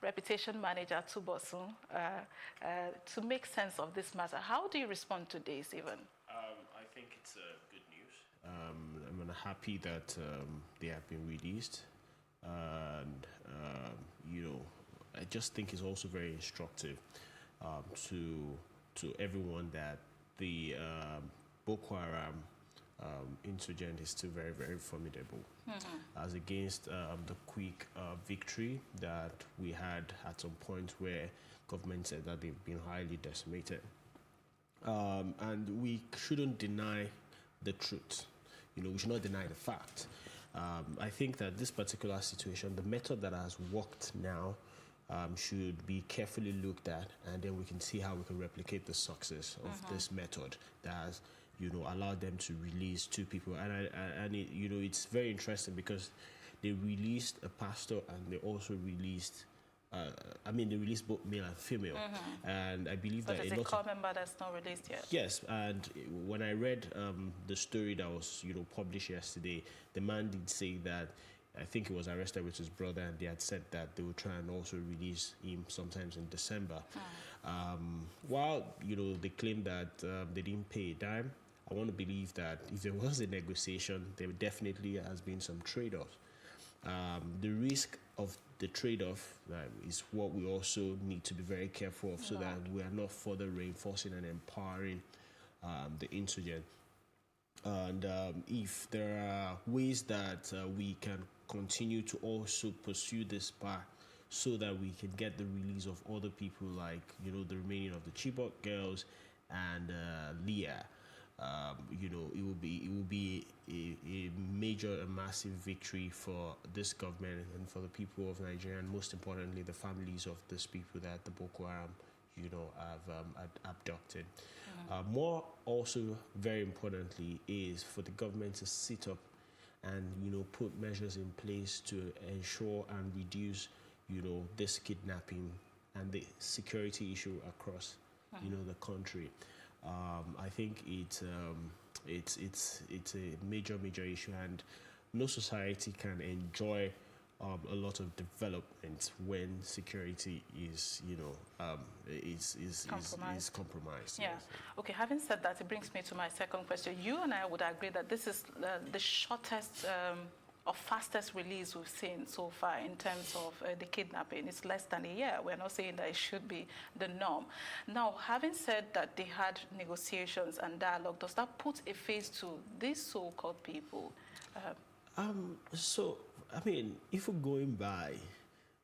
Reputation Manager Tubosun to make sense of this matter. How do you respond to this, even? I think it's good news. I'm happy that they have been released, and you know, I just think it's also very instructive to everyone that the Boko Haram insurgent is still very, very formidable, as against the quick victory that we had at some point where government said that they've been highly decimated. And we shouldn't deny the truth. You know, we should not deny the fact. I think that this particular situation, the method that has worked now, should be carefully looked at, and then we can see how we can replicate the success of this method that has, you know, allowed them to release two people. And it, you know, it's very interesting because they released a pastor and they also released. They released both male and female, and I believe that there's a corps member that's not released yet. Yes, and when I read the story that was, you know, published yesterday, the man did say that I think he was arrested with his brother, and they had said that they would try and also release him sometimes in December. While, you know, they claim that they didn't pay a dime, I want to believe that if there was a negotiation, there definitely has been some trade-offs. The risk of the trade-off is what we also need to be very careful of, so that we are not further reinforcing and empowering the insurgent. And if there are ways that we can continue to also pursue this path, so that we can get the release of other people, like, you know, the remaining of the Chibok girls and Leah. You know, it will be a major, a massive victory for this government and for the people of Nigeria, and most importantly, the families of these people that the Boko Haram, you know, have abducted. More also, very importantly, is for the government to sit up and, you know, put measures in place to ensure and reduce, you know, this kidnapping and the security issue across, you know, the country. I think it's a major issue, and no society can enjoy a lot of development when security is, you know, is compromised. Yeah. Yes. Okay. Having said that, it brings me to my second question. You and I would agree that this is the shortest or fastest release we've seen so far in terms of the kidnapping. It's less than a year. We're not saying that it should be the norm. Now, having said that they had negotiations and dialogue, does that put a face to these so-called people? So, I mean, if we're going by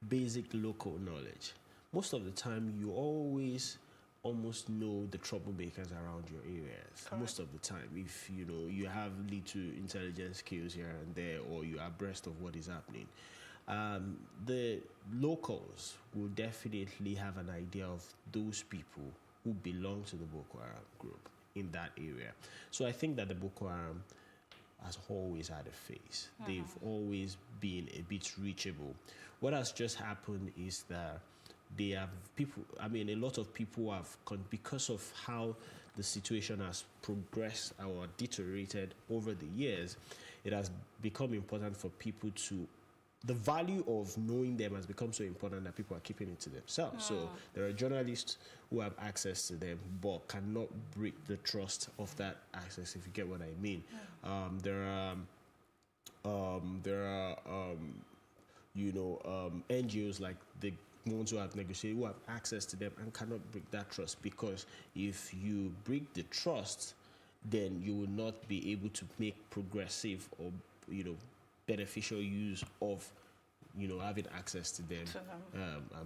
basic local knowledge, most of the time you always almost know the troublemakers around your areas. Correct. Most of the time, if you know you have little intelligence skills here and there, or you are abreast of what is happening, the locals will definitely have an idea of those people who belong to the Boko Haram group in that area. So I think that the Boko Haram has always had a face. They've always been a bit reachable. What has just happened is that they have people, I mean, a lot of people have, because of how the situation has progressed or deteriorated over the years, it has become important for people to, the value of knowing them has become so important that people are keeping it to themselves. So there are journalists who have access to them but cannot break the trust of that access, if you get what I mean. There are you know, NGOs like the ones who have negotiated, who have access to them and cannot break that trust, because if you break the trust, then you will not be able to make progressive or, you know, beneficial use of having access to them,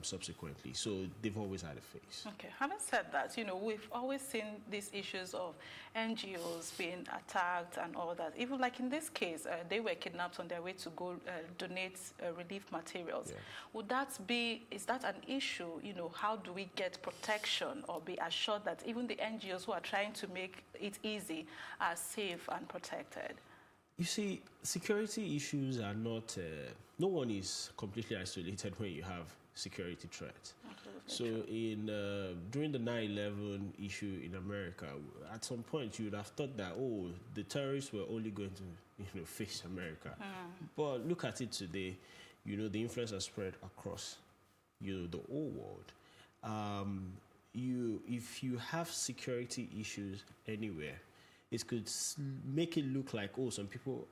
subsequently. So they've always had a face. Okay. Having said that, we've always seen these issues of NGOs being attacked and all that. Even like in this case, they were kidnapped on their way to go donate relief materials. Yeah. Is that an issue? How do we get protection or be assured that even the NGOs who are trying to make it easy are safe and protected? You see, security issues are not, no one is completely isolated when you have security threats. So during the 9/11 issue in America, at some point you would have thought that, the terrorists were only going to face America. But look at it today, the influence has spread across, the whole world. If you have security issues anywhere, it could make it look like, some people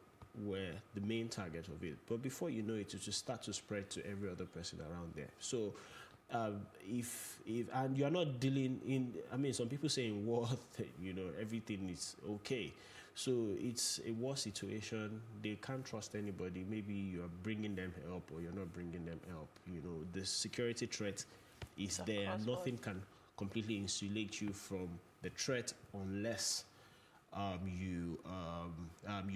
were the main target of it. But before you know it, it will start to spread to every other person around there. So and you're not dealing in, some people say in war, everything is okay. So it's a war situation. They can't trust anybody. Maybe you're bringing them help or you're not bringing them help. The security threat is there. Nothing can completely insulate you from the threat unless you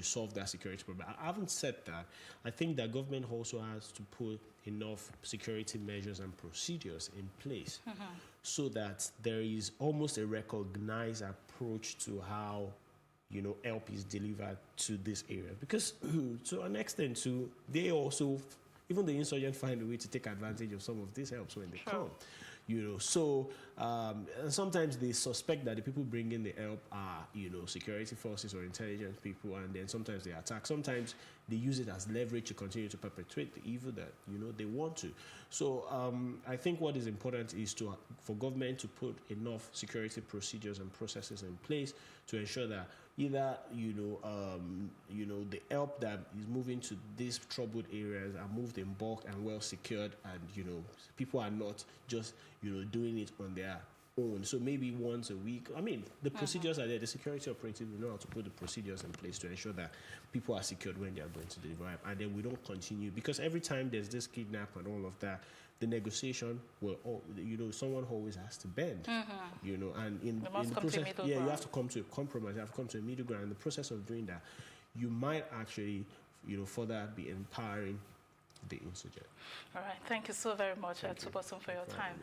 solve that security problem. I haven't said that. I think that government also has to put enough security measures and procedures in place so that there is almost a recognized approach to how help is delivered to this area. Because to an extent too, they also, even the insurgents, find a way to take advantage of some of these helps when they come. So sometimes they suspect that the people bringing the help are, security forces or intelligence people, and then sometimes they attack. Sometimes they use it as leverage to continue to perpetrate the evil that, they want to. So I think what is important is for government to put enough security procedures and processes in place to ensure that either, the help that is moving to these troubled areas are moved in bulk and well secured, and, people are not just, doing it on their own. So maybe once a week. The procedures are there. The security operatives will know how to put the procedures in place to ensure that people are secured when they are going to deliver. And then we don't continue, because every time there's this kidnap and all of that, the negotiation will, someone always has to bend, and in the process, you have to come to a compromise, you have to come to a middle ground. In the process of doing that, you might actually, further be empowering the insurgent. All right, thank you so very much, Tubosun, for your time.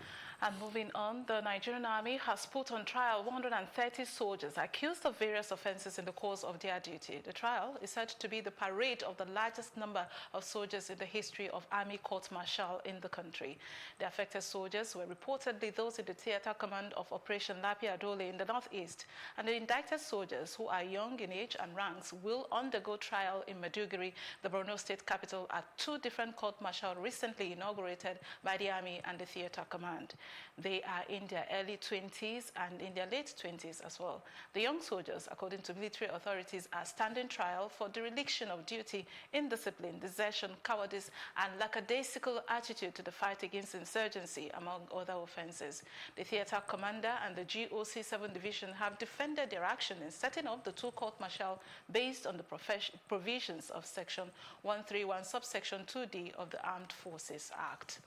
And moving on, the Nigerian Army has put on trial 130 soldiers accused of various offenses in the course of their duty. The trial is said to be the parade of the largest number of soldiers in the history of Army court-martial in the country. The affected soldiers were reportedly those in the Theatre Command of Operation Lapi Adole in the northeast, and the indicted soldiers, who are young in age and ranks, will undergo trial in Maiduguri, the Borno state capital, at two different court-martial recently inaugurated by the Army and the Theatre Command. They are in their early 20s and in their late 20s as well. The young soldiers, according to military authorities, are standing trial for dereliction of duty, indiscipline, desertion, cowardice, and lackadaisical attitude to the fight against insurgency, among other offenses. The theatre commander and the GOC 7 Division have defended their action in setting up the two court-martial based on the provisions of Section 131, subsection 2D of the Armed Forces Act.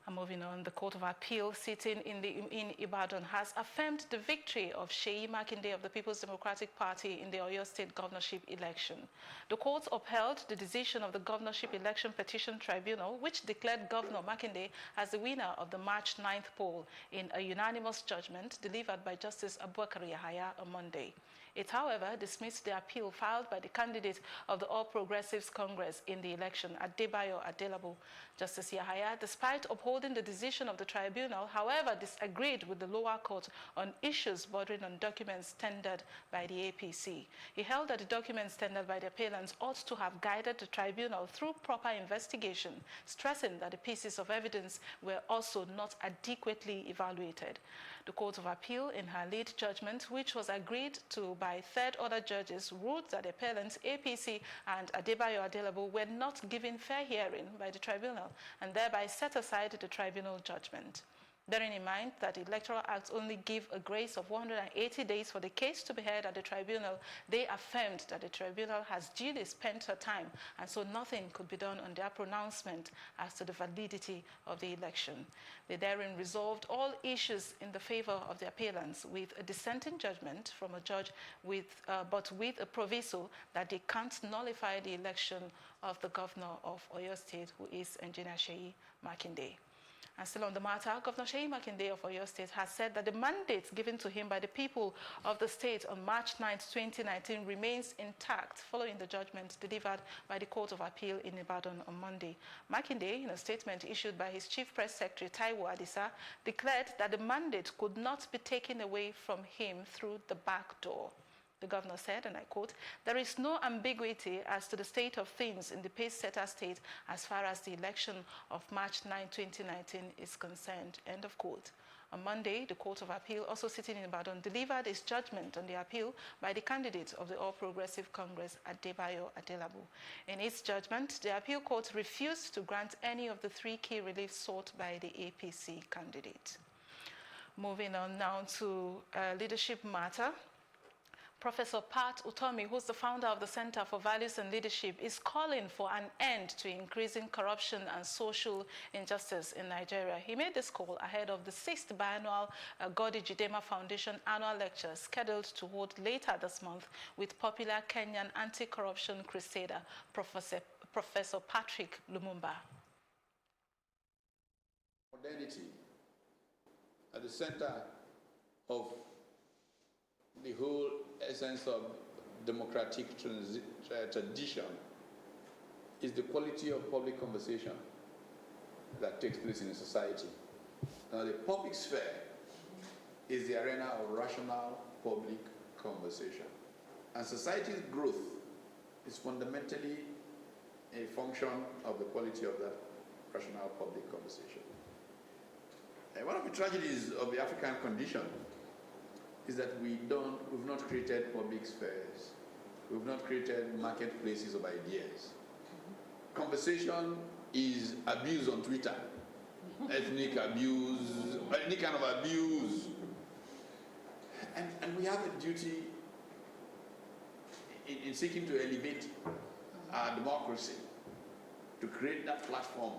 And moving on, the Court of Appeal sitting in Ibadan has affirmed the victory of Seyi Makinde of the People's Democratic Party in the Oyo State governorship election. The court upheld the decision of the Governorship Election Petition Tribunal, which declared Governor Makinde as the winner of the March 9th poll in a unanimous judgment delivered by Justice Abubakar Yahaya on Monday. It, however, dismissed the appeal filed by the candidate of the All Progressives Congress in the election, Adebayo Adelabu. Justice Yahaya, despite upholding the decision of the tribunal, however, disagreed with the lower court on issues bordering on documents tendered by the APC. He held that the documents tendered by the appellants ought to have guided the tribunal through proper investigation, stressing that the pieces of evidence were also not adequately evaluated. The Court of Appeal, in her lead judgment, which was agreed to by third-order judges, ruled that the appellants APC and Adebayo Adelabu were not given fair hearing by the tribunal and thereby set aside the tribunal judgment. Bearing in mind that the Electoral Act only give a grace of 180 days for the case to be heard at the tribunal, they affirmed that the tribunal has duly spent her time, and so nothing could be done on their pronouncement as to the validity of the election. They therein resolved all issues in the favor of the appellants with a dissenting judgment from a judge but with a proviso that they can't nullify the election of the governor of Oyo State, who is Engineer Seyi Makinde. And still on the matter, Governor Seyi Makinde of Oyo State has said that the mandate given to him by the people of the state on March 9, 2019 remains intact following the judgment delivered by the Court of Appeal in Ibadan on Monday. Makinde, in a statement issued by his Chief Press Secretary Taiwo Adisa, declared that the mandate could not be taken away from him through the back door. The governor said, and I quote, "There is no ambiguity as to the state of things in the pace-setter state as far as the election of March 9, 2019 is concerned," end of quote. On Monday, the Court of Appeal, also sitting in Ibadan, delivered its judgment on the appeal by the candidate of the All Progressive Congress, Adebayo Adelabu. In its judgment, the appeal court refused to grant any of the 3 key reliefs sought by the APC candidate. Moving on now to leadership matter. Professor Pat Utomi, who's the founder of the Center for Values and Leadership, is calling for an end to increasing corruption and social injustice in Nigeria. He made this call ahead of the 6th biannual Godi Jidema Foundation annual lecture scheduled to hold later this month with popular Kenyan anti-corruption crusader, Professor Patrick Lumumba. Modernity at the center of the whole essence of democratic tradition is the quality of public conversation that takes place in a society. Now, the public sphere is the arena of rational public conversation. And society's growth is fundamentally a function of the quality of that rational public conversation. And one of the tragedies of the African condition is that we've not created public spheres. We've not created marketplaces of ideas. Conversation is abuse on Twitter, ethnic abuse, any kind of abuse. And we have a duty in seeking to elevate our democracy, to create that platform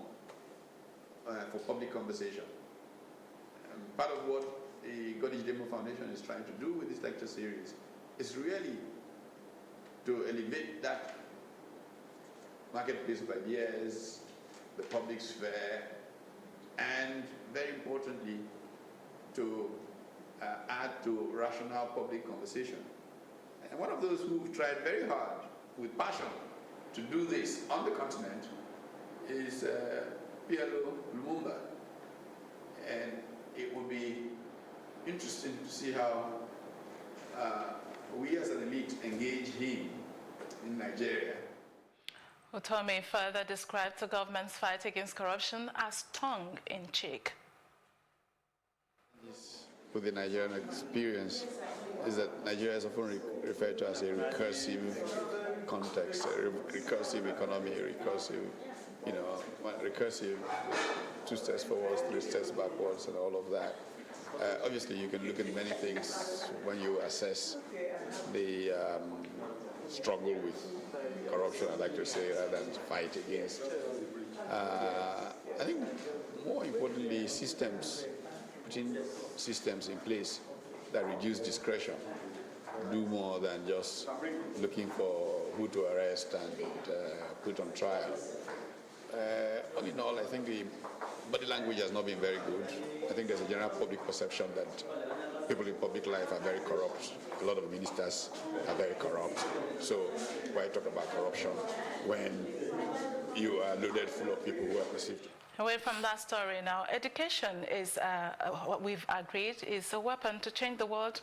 for public conversation. Part of what the Godi Jidema Foundation is trying to do with this lecture series is really to elevate that marketplace of ideas, the public sphere, and very importantly, to add to rational public conversation. And one of those who've tried very hard, with passion, to do this on the continent is PLO Lumumba. And it will be interesting to see how we as an elite engage him in Nigeria. Utomi further described the government's fight against corruption as tongue-in-cheek. With the Nigerian experience is that Nigeria is often referred to as a recursive context, a recursive economy, recursive, recursive, 2 steps forwards, 3 steps backwards, and all of that. Obviously, you can look at many things when you assess the struggle with corruption, I'd like to say, rather than fight against. I think more importantly, putting systems in place that reduce discretion, do more than just looking for who to arrest and put on trial. All in all, I think the body language has not been very good. I think there's a general public perception that people in public life are very corrupt. A lot of ministers are very corrupt. So why talk about corruption when you are loaded full of people who are perceived? Away from that story now, education is what we've agreed is a weapon to change the world,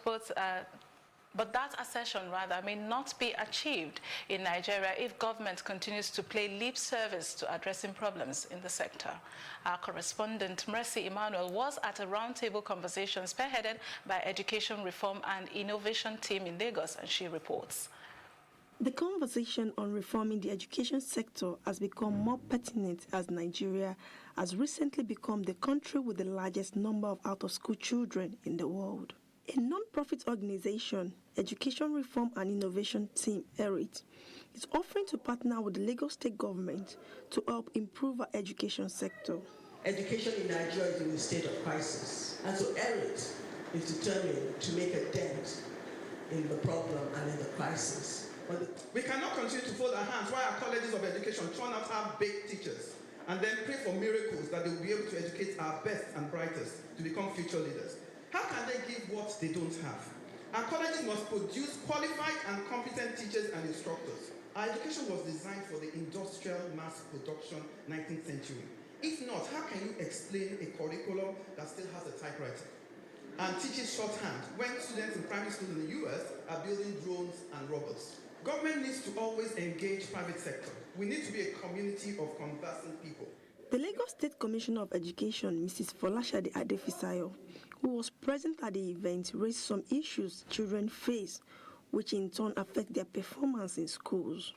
but that assertion, rather, may not be achieved in Nigeria if government continues to play lip service to addressing problems in the sector. Our correspondent, Mercy Emmanuel, was at a roundtable conversation spearheaded by Education Reform and Innovation Team in Lagos, and she reports. The conversation on reforming the education sector has become more pertinent as Nigeria has recently become the country with the largest number of out-of-school children in the world. A non-profit organization, Education Reform and Innovation Team, ERIT, is offering to partner with the Lagos State government to help improve our education sector. Education in Nigeria is in a state of crisis, and so ERIT is determined to make a dent in the problem and in the crisis. We cannot continue to fold our hands while our colleges of education turn out half-baked teachers and then pray for miracles that they will be able to educate our best and brightest to become future leaders. How can they give what they don't have? Our colleges must produce qualified and competent teachers and instructors. Our education was designed for the industrial mass production 19th century. If not, how can you explain a curriculum that still has a typewriter and teaches shorthand when students in primary schools in the US are building drones and robots? Government needs to always engage private sector. We need to be a community of conversant people. The Lagos State Commissioner of Education, Mrs. Folashade Adefisayo, who was present at the event, raised some issues children face, which in turn affect their performance in schools.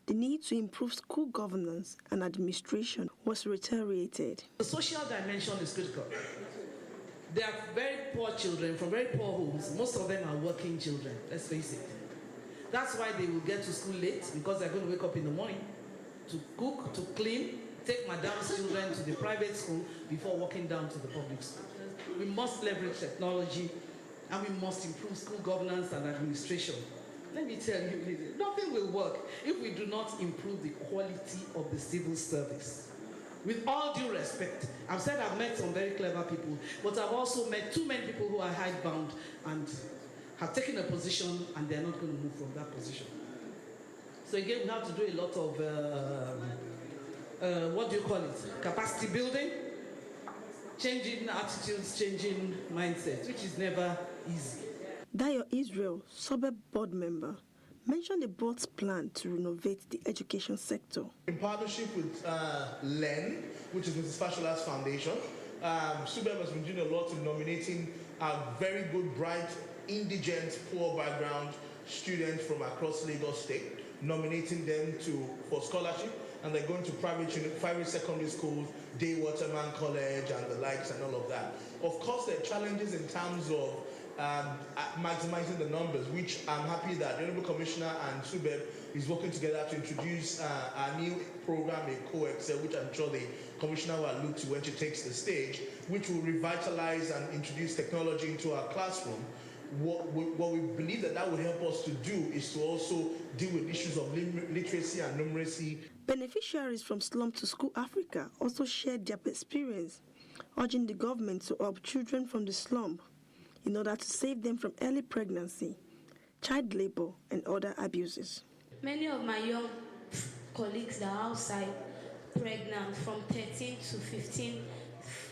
The need to improve school governance and administration was reiterated. The social dimension is critical. There are very poor children from very poor homes. Most of them are working children, let's face it. That's why they will get to school late, because they're going to wake up in the morning to cook, to clean, take madam's children to the private school before walking down to the public school. We must leverage technology, and we must improve school governance and administration. Let me tell you, nothing will work if we do not improve the quality of the civil service. With all due respect, I've said I've met some very clever people, but I've also met too many people who are hidebound and have taken a position and they're not going to move from that position. So again, we have to do a lot of, what do you call it? Capacity building, changing attitudes, changing mindsets, which is never easy. Dayo Israel, suburb board member, mentioned the board's plan to renovate the education sector. In partnership with LEN, which is Mrs. Fashola's foundation, SUBEB has been doing a lot in nominating very good, bright, indigent, poor background students from across Lagos State, nominating them for scholarship, and they're going to private secondary schools, Day Waterman College and the likes and all of that. Of course, there are challenges in terms of maximizing the numbers, which I'm happy that the Honorable Commissioner and SUBEB is working together to introduce a new program, a co-excel, which I'm sure the Commissioner will allude to when she takes the stage, which will revitalize and introduce technology into our classroom. What we believe that would help us to do is to also deal with issues of literacy and numeracy. Beneficiaries from Slum to School Africa also shared their experience, urging the government to help children from the slum in order to save them from early pregnancy, child labor, and other abuses. Many of my young colleagues that are outside pregnant from 13 to 15,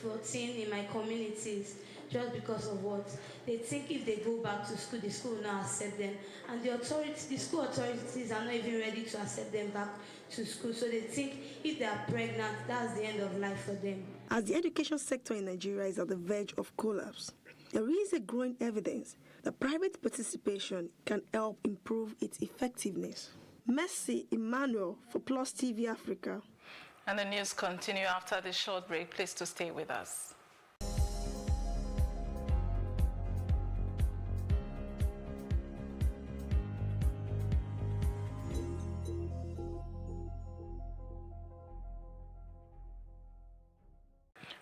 14 in my communities, just because of what? They think if they go back to school, the school will not accept them. And the school authorities are not even ready to accept them back to school. So they think if they are pregnant, that's the end of life for them. As the education sector in Nigeria is at the verge of collapse, there is a growing evidence that private participation can help improve its effectiveness. Mercy Emmanuel for Plus TV Africa. And the news continue after this short break. Please to stay with us.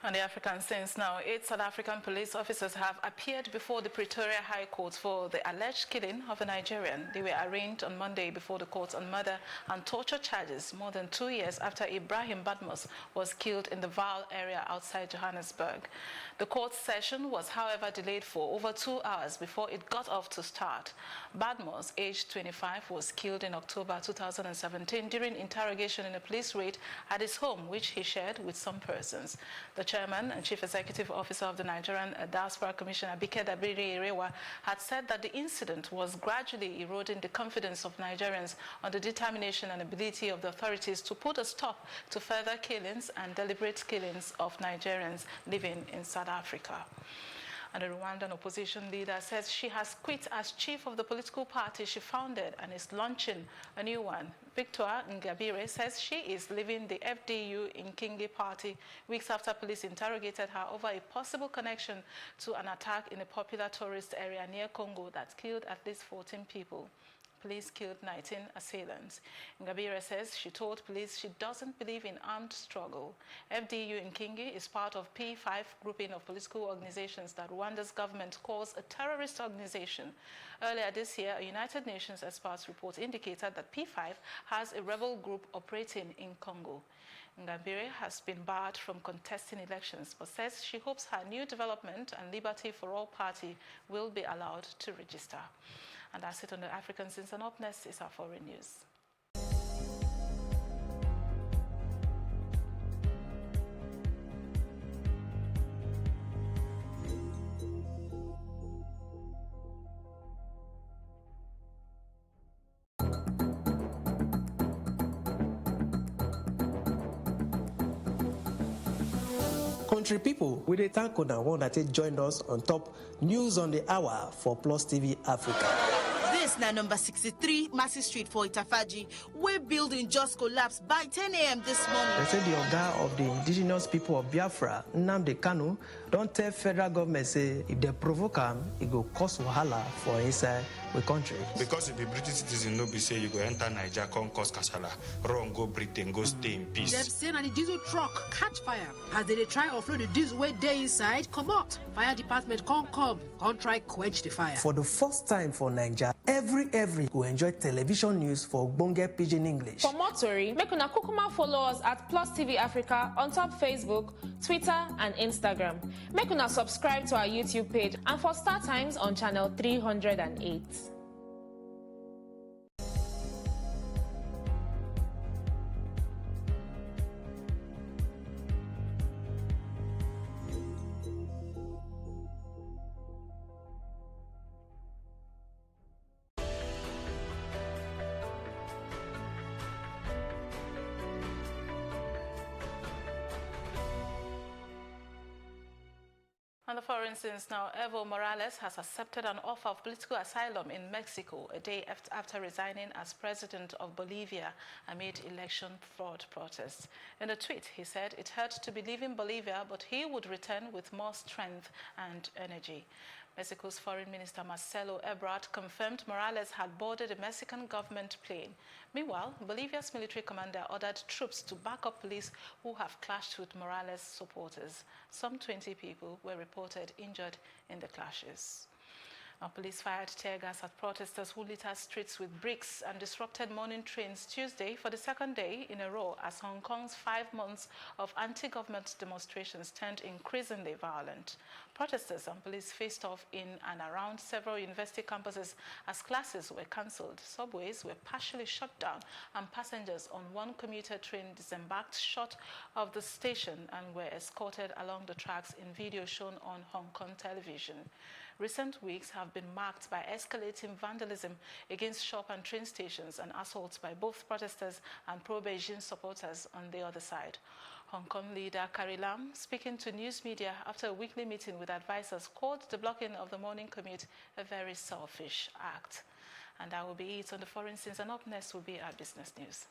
On the African scenes now, 8 South African police officers have appeared before the Pretoria High Court for the alleged killing of a Nigerian. They were arraigned on Monday before the court on murder and torture charges more than 2 years after Ibrahim Badmus was killed in the Vaal area outside Johannesburg. The court session was, however, delayed for over 2 hours before it got off to start. Badmus, aged 25, was killed in October 2017 during interrogation in a police raid at his home, which he shared with some persons. The chairman and chief executive officer of the Nigerian Diaspora Commission, Abike Dabiri-Irewa, had said that the incident was gradually eroding the confidence of Nigerians on the determination and ability of the authorities to put a stop to further killings and deliberate killings of Nigerians living in South Africa. And the Rwandan opposition leader says she has quit as chief of the political party she founded and is launching a new one. Victoire Ingabire says she is leaving the FDU Inkingi party weeks after police interrogated her over a possible connection to an attack in a popular tourist area near Congo that killed at least 14 people. Police killed 19 assailants. Ngabire says she told police she doesn't believe in armed struggle. FDU Inkingi is part of P5 grouping of political organizations that Rwanda's government calls a terrorist organization. Earlier this year, a United Nations experts report indicated that P5 has a rebel group operating in Congo. Ngabire has been barred from contesting elections, but says she hopes her new Development and Liberty for All party will be allowed to register. And that's it on the African Scenes, and up next is our foreign news. Country people, we dey thank una one that joined us on top News on the Hour for Plus TV Africa. This na number 63 Massey Street for Itafaji, where building just collapsed by 10 a.m. this morning. They say the Oga of the indigenous people of Biafra, Nnamdi Kanu, don't tell federal government say if they provoke him, it go cause wahala for inside the country. Because if the British citizen no be say you go enter Nigeria, come cause kasala, run go Britain, go stay in peace. Them say na the diesel truck catch fire as they try offload the diesel way day inside. Come out, fire department come try quench the fire. For the first time for Nigeria, every will enjoy television news for Ogbonge Pidgin English. For more tori, make una kukuma follow us at Plus TV Africa on top Facebook, Twitter, and Instagram. Make una subscribe to our YouTube page and for Star Times on channel 308. On the foreign scenes now, Evo Morales has accepted an offer of political asylum in Mexico a day after resigning as president of Bolivia amid election fraud protests. In a tweet, he said it hurt to be leaving Bolivia, but he would return with more strength and energy. Mexico's Foreign Minister Marcelo Ebrard confirmed Morales had boarded a Mexican government plane. Meanwhile, Bolivia's military commander ordered troops to back up police who have clashed with Morales' supporters. Some 20 people were reported injured in the clashes. Now, police fired tear gas at protesters who littered streets with bricks and disrupted morning trains Tuesday for the second day in a row as Hong Kong's 5 months of anti-government demonstrations turned increasingly violent. Protesters and police faced off in and around several university campuses as classes were cancelled, subways were partially shut down, and passengers on one commuter train disembarked short of the station and were escorted along the tracks in video shown on Hong Kong television. Recent weeks have been marked by escalating vandalism against shop and train stations and assaults by both protesters and pro-Beijing supporters on the other side. Hong Kong leader Carrie Lam, speaking to news media after a weekly meeting with advisors, called the blocking of the morning commute a very selfish act. And that will be it on the foreign scenes, and up next will be our business news.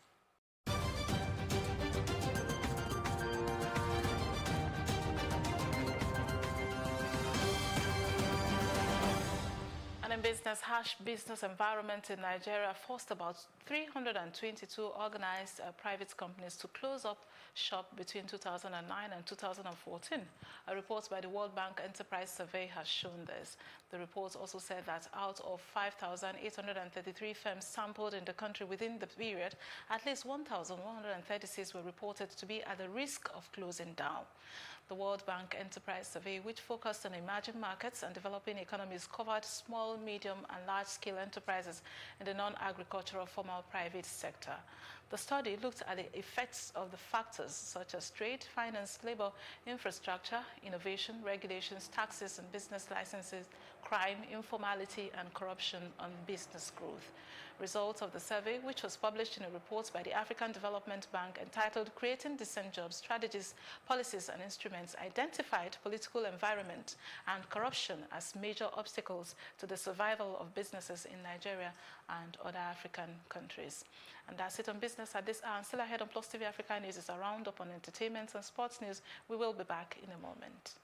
In business, harsh business environment in Nigeria forced about 322 organized private companies to close up shop between 2009 and 2014. A report by the World Bank Enterprise Survey has shown this. The report also said that out of 5,833 firms sampled in the country within the period, at least 1,136 were reported to be at the risk of closing down. The World Bank Enterprise Survey, which focused on emerging markets and developing economies, covered small, medium, and large-scale enterprises in the non-agricultural formal private sector. The study looked at the effects of the factors such as trade, finance, labor, infrastructure, innovation, regulations, taxes and business licenses, crime, informality, and corruption on business growth. Results of the survey, which was published in a report by the African Development Bank entitled Creating Decent Jobs, Strategies, Policies and Instruments, identified political environment and corruption as major obstacles to the survival of businesses in Nigeria and other African countries. And that's it on business at this hour. And still ahead on Plus TV Africa News is a roundup on entertainment and sports news. We will be back in a moment.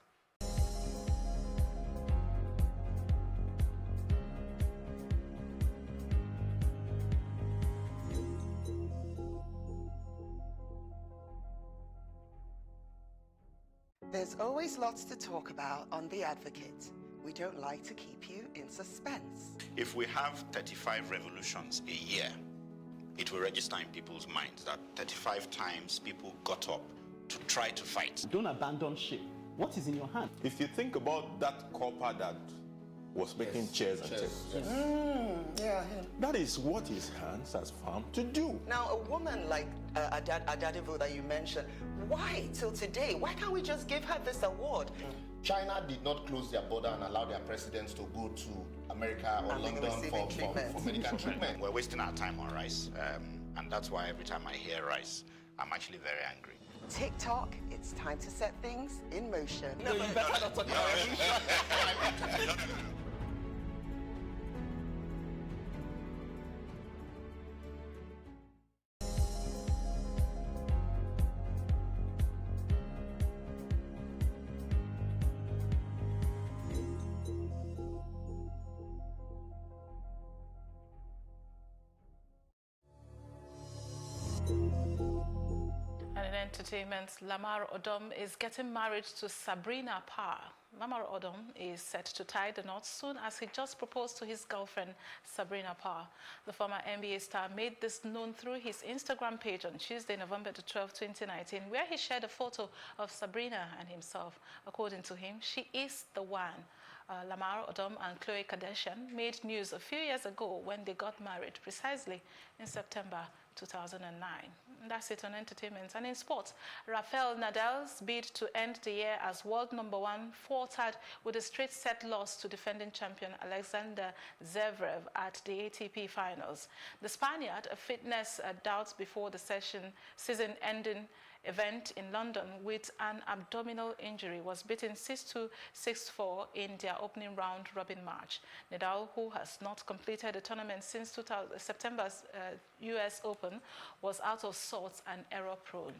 There's always lots to talk about on The Advocate. We don't like to keep you in suspense. If we have 35 revolutions a year, it will register in people's minds that 35 times people got up to try to fight. Don't abandon ship. What is in your hand? If you think about that copper that was making chairs and tables, Yeah. that is what his hands has found to do. Now, a woman like Adadivo that you mentioned, why till today? Why can't we just give her this award? China did not close their border and allow their presidents to go to America or London for medical treatment. We're wasting our time on rice, and that's why every time I hear rice, I'm actually very angry. TikTok, it's time to set things in motion. No, you better not talk about revolution. Entertainment, Lamar Odom is getting married to Sabrina Parr. Lamar Odom is set to tie the knot soon as he just proposed to his girlfriend, Sabrina Parr. The former NBA star made this known through his Instagram page on Tuesday, November 12, 2019, where he shared a photo of Sabrina and himself. According to him, she is the one. Lamar Odom and Khloe Kardashian made news a few years ago when they got married, precisely in September 2009. And that's it on entertainment. And in sports, Rafael Nadal's bid to end the year as world #1 faltered with a straight set loss to defending champion Alexander Zverev at the ATP finals. The Spaniard, a fitness doubt before the season-ending event in London with an abdominal injury, was beaten 6-2, 6-4 in their opening round-robin match. Nadal, who has not completed the tournament since September's US Open, was out of sorts and error-prone.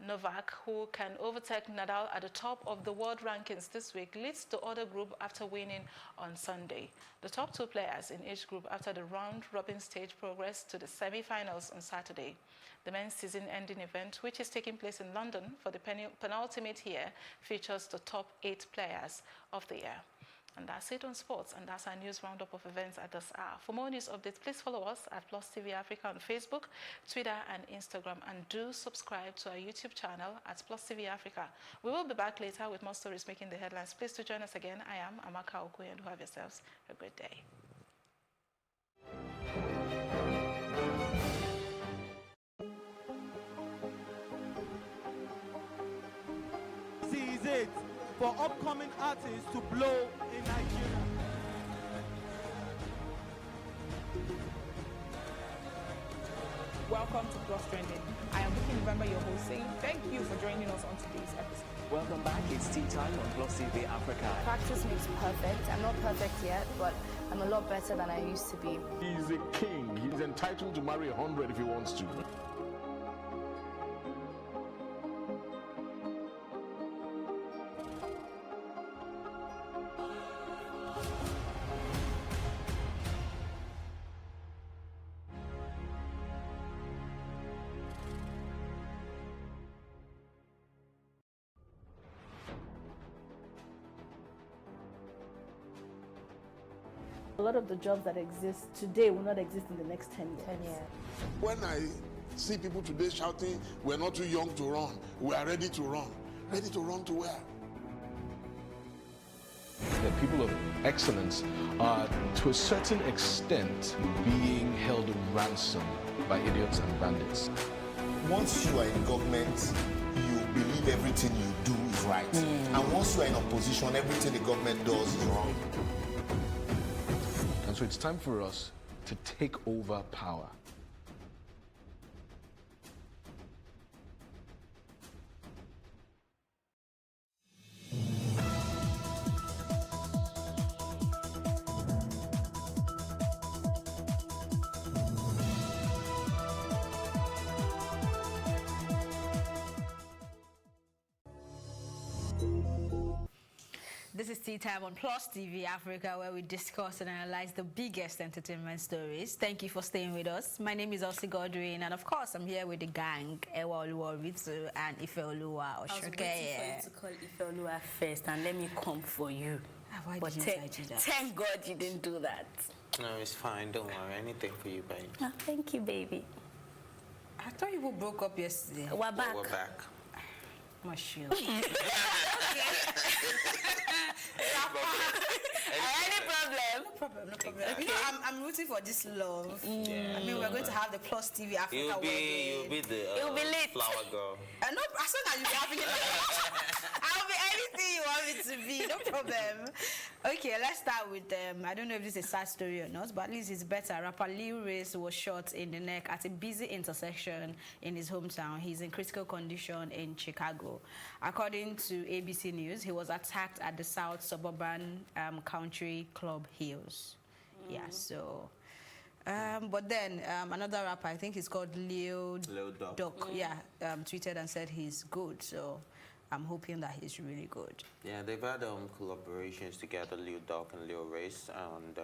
Novak, who can overtake Nadal at the top of the world rankings this week, leads the other group after winning on Sunday. The top two players in each group after the round-robin stage progressed to the semi-finals on Saturday. The men's season-ending event, which is taking place in London for the penultimate year, features the top 8 players of the year. And that's it on sports, and that's our news roundup of events at this hour. For more news updates, please follow us at Plus TV Africa on Facebook, Twitter, and Instagram, and do subscribe to our YouTube channel at Plus TV Africa. We will be back later with more stories making the headlines. Please do join us again. I am Amaka Okoye, and have yourselves a great day. This is it for upcoming artists to blow in Nigeria. Welcome to Plus Trending. I am Vicky November, your host, saying thank you for joining us on today's episode. Welcome back. It's tea time on Plus TV Africa. Practice makes perfect. I'm not perfect yet, but I'm a lot better than I used to be. He's a king. He's entitled to marry 100 if he wants to. A lot of the jobs that exist today will not exist in the next 10 years. When I see people today shouting, we're not too young to run, we are ready to run. Ready to run to where? The people of excellence are, to a certain extent, being held ransom by idiots and bandits. Once you are in government, you believe everything you do is right. And once you are in opposition, everything the government does is wrong. And so it's time for us to take over power. This is Tea Time on Plus TV Africa, where we discuss and analyze the biggest entertainment stories. Thank you for staying with us. My name is Elsie Godwin, and of course, I'm here with the gang, Ewa Oluwa-Ritu and Ifeoluwa Oshoke. I was waiting for you to call Ifeoluwa first, and let me come for you. Why but didn't I do that? Thank God you didn't do that. No, it's fine. Don't worry. Anything for you, baby. Oh, thank you, baby. I thought you broke up yesterday. We're back. We're back. My shoe. Any problem? No problem. Exactly. You know, I'm rooting for this love. Yeah. I mean, we're going to have the Plus TV Africa You'll be the lit. flower girl. No, as long as you be having it, I'll be anything you want me to be. No problem. Okay, let's start with I don't know if this is a sad story or not, but at least it's better. Rapper Lil Reese was shot in the neck at a busy intersection in his hometown. He's in critical condition in Chicago. According to ABC News, he was attacked at the South Suburban Country Club Hills. Yeah, so... but then another rapper, I think he's called Lil Duck. Yeah, tweeted and said he's good. So I'm hoping that he's really good. Yeah, they've had collaborations together, Lil Duck and Lil Reese, and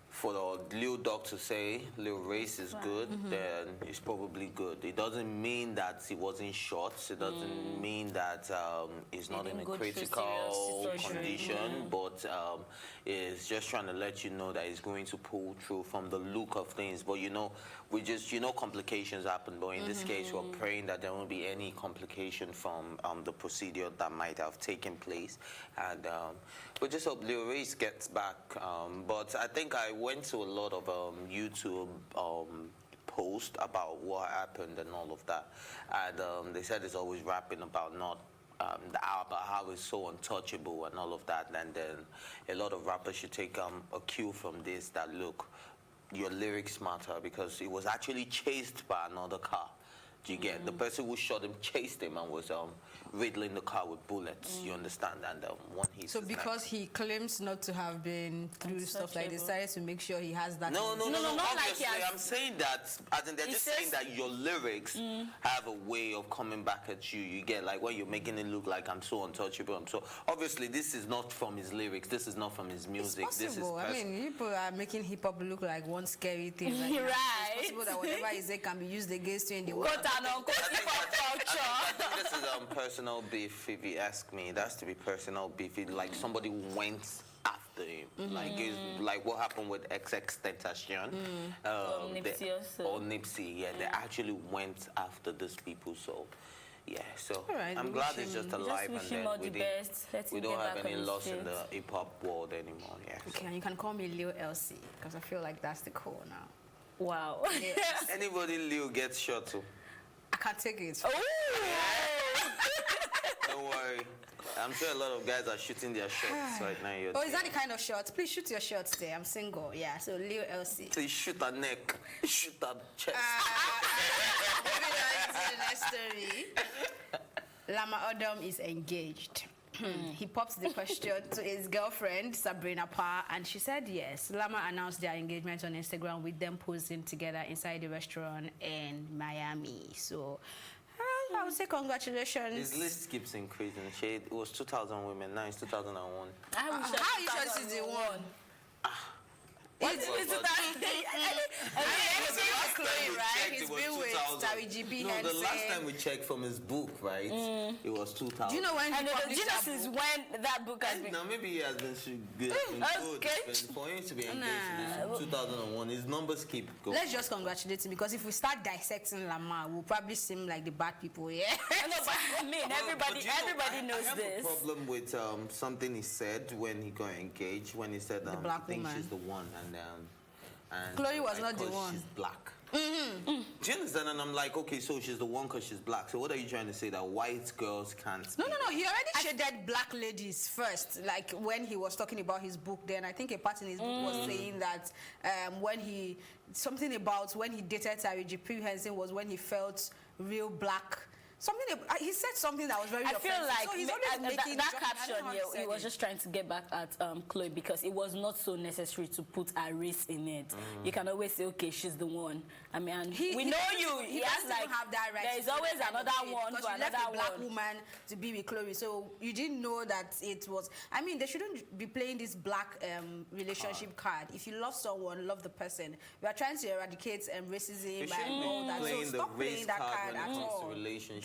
for the Lil Duck to say Lil Reese is good, then it's probably good. It doesn't mean that he wasn't shot. It doesn't mean that he's not in a critical condition, but it's just trying to let you know that he's going to pull through from the look of things. But you know, complications happen. But in this case, we're praying that there won't be any complication from the procedure that might have taken place, and we just hope Lil Reese gets back. But I think I went to a lot of YouTube posts about what happened and all of that, and they said it's always rapping about not about how it's so untouchable and all of that, and then a lot of rappers should take a cue from this, that look, your lyrics matter, because he was actually chased by another car. Do you get? The person who shot him chased him and was riddling the car with bullets. You understand? And one hit. So because he claims not to have been through stuff like this, decided to make sure he has that. No. Not obviously, like I'm saying that, as in they're just saying that your lyrics have a way of coming back at you. You get, like, when you're making it look like I'm so untouchable. So obviously this is not from his lyrics. This is not from his music. It's possible. This is. I mean, people are making hip hop look like one scary thing. Right? Right. It's possible that whatever he say can be used against you in the world. I think this is personal beef, if you ask me. It has to be personal beef. Like somebody went after him. Like what happened with XXXTentacion. Or Nipsey. Yeah, they actually went after these people. So, yeah. So I'm glad he's just alive, and then we don't have any loss in the hip hop world anymore. Yeah. Okay, and you can call me Lil Elsie, because I feel like that's the call now. Wow. Anybody Lil gets shot to. I can't take it. Don't worry. I'm sure a lot of guys are shooting their shots right now. Oh, is that the kind of shots? Please shoot your shots there. I'm single. Yeah, so Lil Elsie. So you shoot her neck, shoot her chest. Moving on to the next story. Lama Odom is engaged. He popped the question to his girlfriend, Sabrina Parr, and she said yes. Lama announced their engagement on Instagram with them posing together inside the restaurant in Miami. So, I would say congratulations. His list keeps increasing. It was 2,000 women, now it's 2001. How are you sure she's the one? He's been with Tari GB. No, the last time we checked from his book, right, it was 2000. Do you know when he published that book? Since when that book has been... Now, maybe he has been good. For him to be engaged in 2001, his numbers keep going. Let's just congratulate him, because if we start dissecting Lama, we'll probably seem like the bad people, yeah? No, but I mean, everybody knows this. I have a problem with something he said when he got engaged, when he said, I think she's the one. And Chloe was not the one. She's black. Do you understand? And I'm like, okay, so she's the one because she's black. So what are you trying to say, that white girls can't speak? No. He already shaded black ladies first. Like when he was talking about his book then, I think a part in his book was saying that when he dated Taraji P. Henson was when he felt real black. He said something that was very offensive. I feel like so he's always making that caption here, he was just trying to get back at Chloe, because it was not so necessary to put a race in it. You can always say, okay, she's the one. I mean, we know you. He has like have that right. There is always another one for another left a black woman to be with Chloe, so you didn't know that it was. I mean, they shouldn't be playing this black relationship card. If you love someone, love the person. We are trying to eradicate racism and all that. So stop playing that card at all.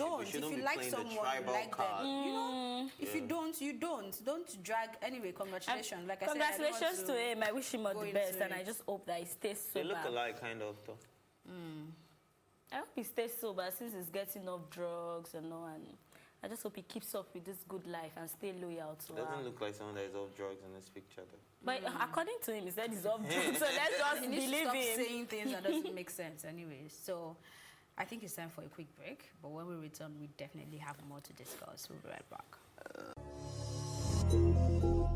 Don't. If you like someone, you like them. You know, if you don't, you don't. Don't drag. Anyway, congratulations. Like I said, congratulations to him. I wish him all the best, and I just hope that he stays sober. They look alike, kind of, though. I hope he stays sober since he's getting off drugs and all, and I just hope he keeps up with this good life and stay loyal to her. Doesn't look like someone that is off drugs in this picture, though. But according to him, he said he's off drugs, so let's just believe stop him. Saying things that doesn't make sense, anyways. So I think it's time for a quick break, but when we return, we definitely have more to discuss. We'll be right back.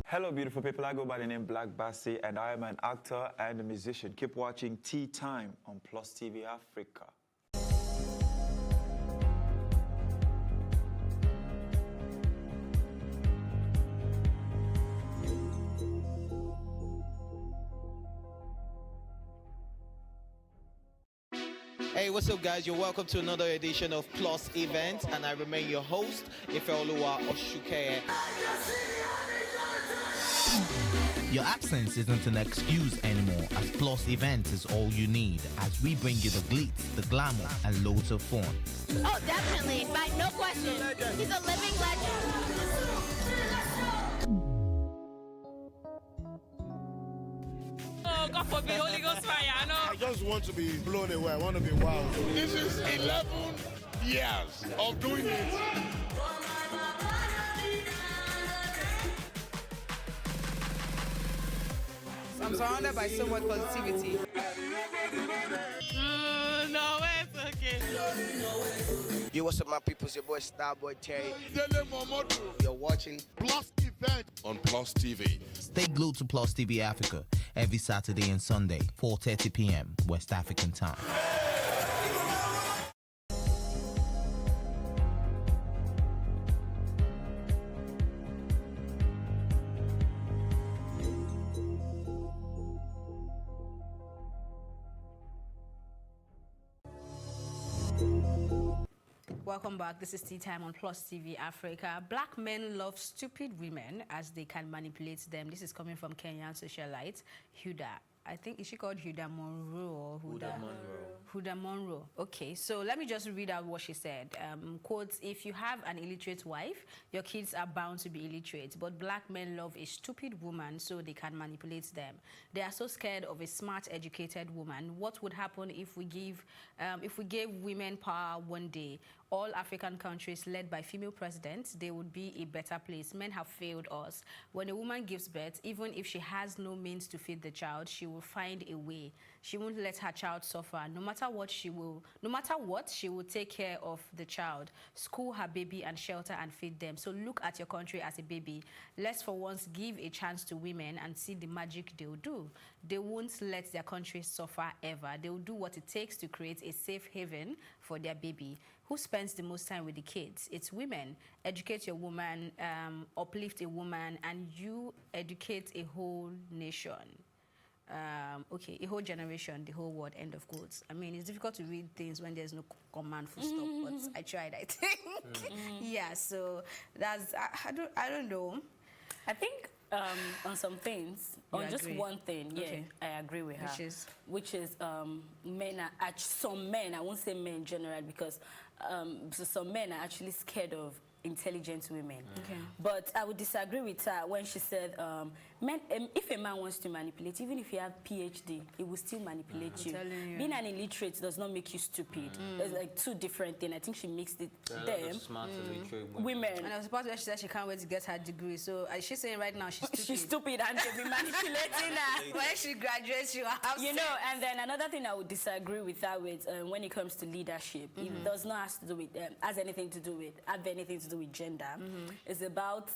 Hello, beautiful people. I go by the name Black Bassi, and I am an actor and a musician. Keep watching Tea Time on Plus TV Africa. Hey, what's up, guys? You're welcome to another edition of Plus Event, and I remain your host, Ifeoluwa Oshukeye. Your absence isn't an excuse anymore, as Plus Events is all you need, as we bring you the glitz, the glamour, and loads of fun. Oh, definitely, by no question. He's a living legend. Oh, God forbid, Holy Ghost fire, I know. I just want to be blown away. I want to be wild. This is 11 years of doing it. I'm surrounded by so much positivity. No, it's okay. Yo, what's up, my people? It's your boy Starboy Terry. You're watching Plus Event on Plus TV. Stay glued to Plus TV Africa every Saturday and Sunday, 4:30 p.m. West African time. Welcome back. This is Tea Time on Plus TV Africa. Black men love stupid women as they can manipulate them. This is coming from Kenyan socialite Huda. I think, is she called Huda Monroe? Or Huda Monroe. Huda Monroe. Okay, so let me just read out what she said. Quotes, if you have an illiterate wife, your kids are bound to be illiterate. But black men love a stupid woman so they can manipulate them. They are so scared of a smart, educated woman. What would happen if we gave women power one day? All African countries led by female presidents, they would be a better place. Men have failed us. When a woman gives birth, even if she has no means to feed the child, she will find a way. She won't let her child suffer. No matter what, she will take care of the child, school her baby and shelter and feed them. So look at your country as a baby. Let's for once give a chance to women and see the magic they'll do. They won't let their country suffer ever. They will do what it takes to create a safe haven for their baby. Who spends the most time with the kids? It's women. Educate your woman, uplift a woman, and you educate a whole nation. Okay, a whole generation, the whole world, end of quotes. I mean, it's difficult to read things when there's no command full stop, but I tried, I think. Yeah, so that's, I don't know. I think on some things, on just one thing, yeah, okay. I agree with her. Which is men are, some men, I won't say men in general, because some men are actually scared of intelligent women. Okay. But I would disagree with her when she said Men, if a man wants to manipulate, even if you have PhD, he will still manipulate you. Being an illiterate does not make you stupid. It's like two different things. I think she mixed it. Them, women. And I was supposed to she said she can't wait to get her degree. So she's saying right now she's stupid. She's stupid and they'll be manipulating her. When she graduates, she will have You know, and then another thing I would disagree with her with when it comes to leadership, it does not have to do with, have anything to do with gender. It's about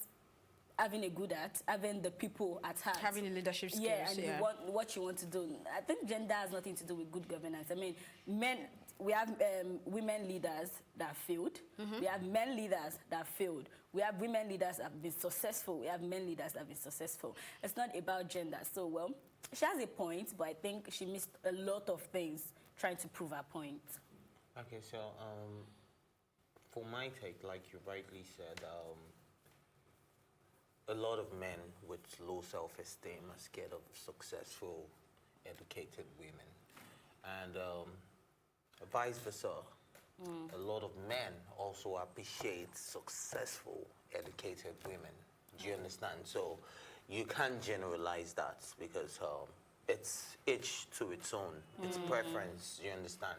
having a good heart, having the people at heart. Having the leadership skills. Yeah, and what you want to do. I think gender has nothing to do with good governance. I mean, we have women leaders that failed. We have men leaders that failed. We have women leaders that have been successful. We have men leaders that have been successful. It's not about gender. So, well, she has a point, but I think she missed a lot of things trying to prove her point. Okay, so for my take, like you rightly said, a lot of men with low self-esteem are scared of successful, educated women. And vice versa. A lot of men also appreciate successful, educated women. Do you understand? So you can't generalize that because it's each to its own. It's preference, you understand?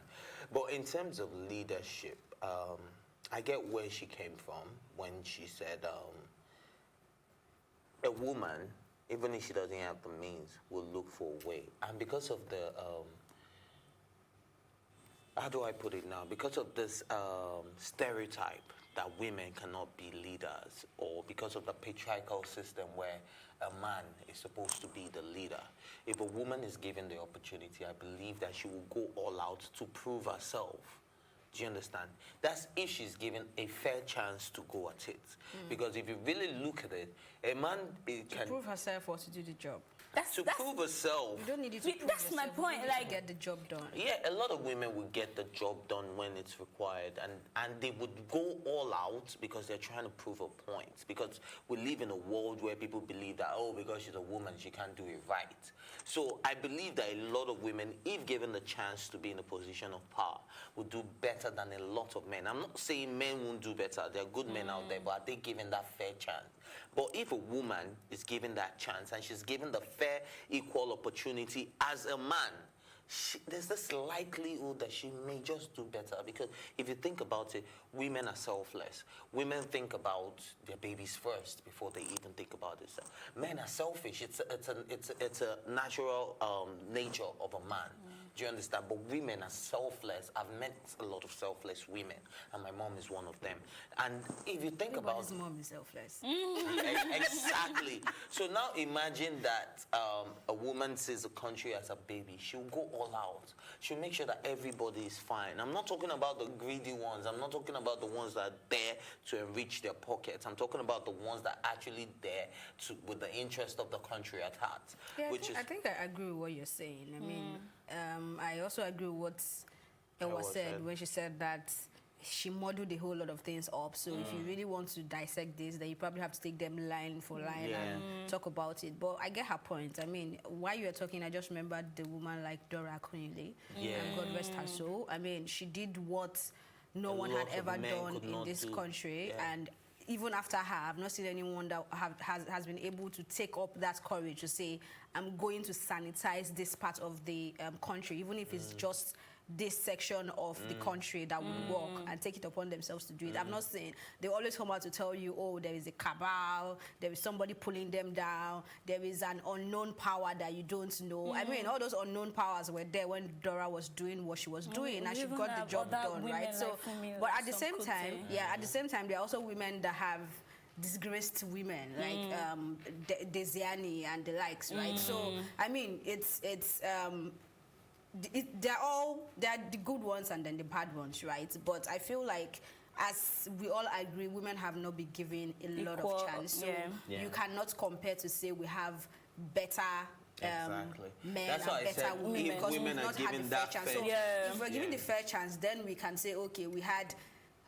But in terms of leadership, I get where she came from when she said, a woman, even if she doesn't have the means, will look for a way. And because of the, how do I put it now? Because of this stereotype that women cannot be leaders, or because of the patriarchal system where a man is supposed to be the leader, if a woman is given the opportunity, I believe that she will go all out to prove herself. Do you understand? That's if she's given a fair chance to go at it. Because if you really look at it, a man can prove herself or to do the job. Prove herself. You don't need it to prove That's my point. Like, get the job done. Yeah, a lot of women will get the job done when it's required, and they would go all out because they're trying to prove a point. Because we live in a world where people believe that, oh, because she's a woman, she can't do it right. So I believe that a lot of women, if given the chance to be in a position of power, will do better than a lot of men. I'm not saying men won't do better. There are good men out there, but are they given that fair chance? But if a woman is given that chance and she's given the fair, equal opportunity as a man, there's this likelihood that she may just do better. Because if you think about it, women are selfless. Women think about their babies first before they even think about themselves. Men are selfish. It's a natural nature of a man. Do you understand? But women are selfless. I've met a lot of selfless women, and my mom is one of them. And if you think about his mom is selfless. Exactly. So now imagine that a woman sees a country as a baby. She'll go all out. She'll make sure that everybody is fine. I'm not talking about the greedy ones. I'm not talking about the ones that are there to enrich their pockets. I'm talking about the ones that are actually there with the interest of the country at heart. Yeah, I think I agree with what you're saying. I mean, I also agree with what Ewa said when she said that she modeled a whole lot of things up. So if you really want to dissect this, then you probably have to take them line for line and talk about it. But I get her point. I mean, while you were talking, I just remembered the woman like Dora Akunyili. God rest her soul. I mean, she did what no one had ever done in this country. And even after her, I've not seen anyone that has been able to take up that courage to say, I'm going to sanitize this part of the country, even if it's just this section of the country that would work, and take it upon themselves to do it. I'm not saying they always come out to tell you, oh, there is a cabal, there is somebody pulling them down, there is an unknown power that you don't know. I mean, all those unknown powers were there when Dora was doing what she was doing, and she got the job done, right? So, but at the same time, at the same time, there are also women that have disgraced women like Desiani and the likes, right? So, I mean, they're the good ones and then the bad ones, right? But I feel like, as we all agree, women have not been given a lot of chance. So you cannot compare to say we have better men That's and better women because we've women not had the fair chance. So if we're given the fair chance, then we can say, okay, we had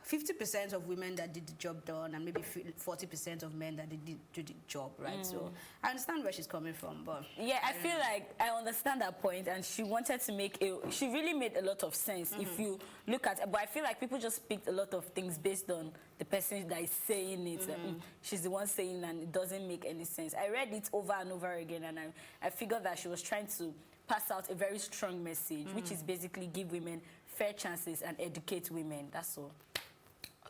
50% of women that did the job done, and maybe 40% of men that did do the job, right? So I understand where she's coming from, but yeah, I feel like I understand that point, and she wanted to make she really made a lot of sense if you look at it. But I feel like people just picked a lot of things based on the person that is saying it. She's the one saying, and it doesn't make any sense. I read it over and over again, and I figured that she was trying to pass out a very strong message, which is basically give women fair chances and educate women. That's all.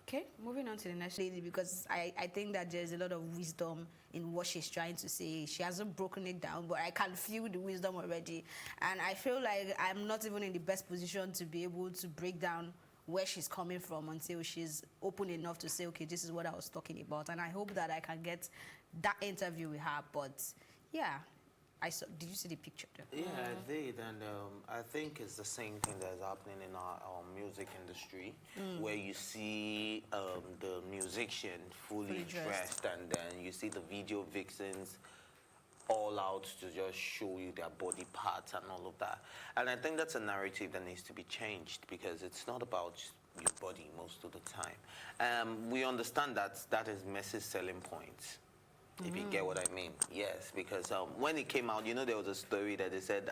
Okay, moving on to the next lady, because I think that there's a lot of wisdom in what she's trying to say. She hasn't broken it down, but I can feel the wisdom already. And I feel like I'm not even in the best position to be able to break down where she's coming from until she's open enough to say, okay, this is what I was talking about. And I hope that I can get that interview with her. But yeah, did you see the picture there? Yeah, I did, and I think it's the same thing that's happening in our music industry, where you see the musician fully dressed, and then you see the video vixens all out to just show you their body parts and all of that. And I think that's a narrative that needs to be changed, because it's not about just your body most of the time. We understand that that is Messi's selling point. If you get what I mean. Yes, because when it came out, you know, there was a story that they said,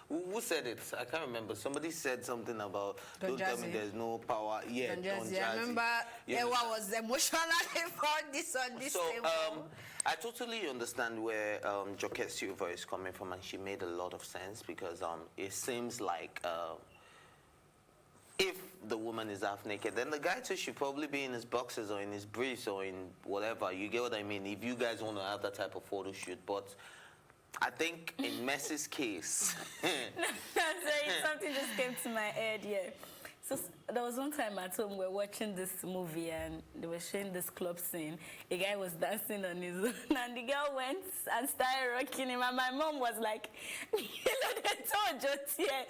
who said it? I can't remember. Somebody said something about, don't tell me there's no power. Yeah, Don Jazzy. I remember Ewa was emotional about this on this table. I totally understand where Joket Silva is coming from, and she made a lot of sense, because it seems like if the woman is half naked, then the guy too should probably be in his boxers or in his briefs or in whatever. You get what I mean? If you guys want to have that type of photo shoot. But I think in Messi's case... something just came to my head, yeah. So there was one time at home we were watching this movie, and they were showing this club scene. A guy was dancing on his own, and the girl went and started rocking him, and my mom was like, you know, they told you here.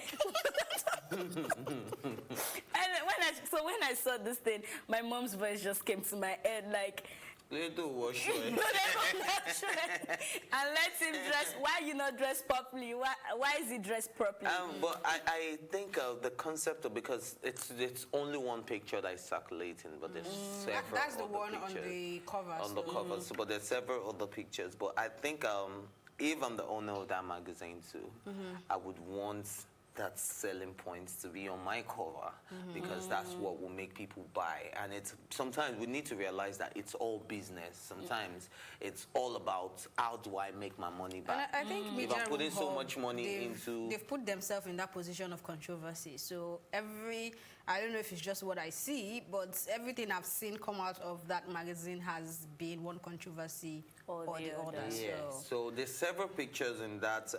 And when I saw this thing, my mom's voice just came to my head, like, they do wash it. No, they don't wash it. And let him dress. Why you not dress properly? Why is he dressed properly? But I think the concept of, because it's only one picture that is circulating, but there's several. That's the other one pictures on the cover. On the covers, but there's several other pictures. But I think if I'm the owner of that magazine too, I would want that selling points to be on my cover, because that's what will make people buy. And it's sometimes we need to realize that it's all business. Sometimes it's all about, how do I make my money back? And I think if I'm putting so much money they've put themselves in that position of controversy. So I don't know if it's just what I see, but everything I've seen come out of that magazine has been one controversy or the other. Yeah. So there's several pictures in that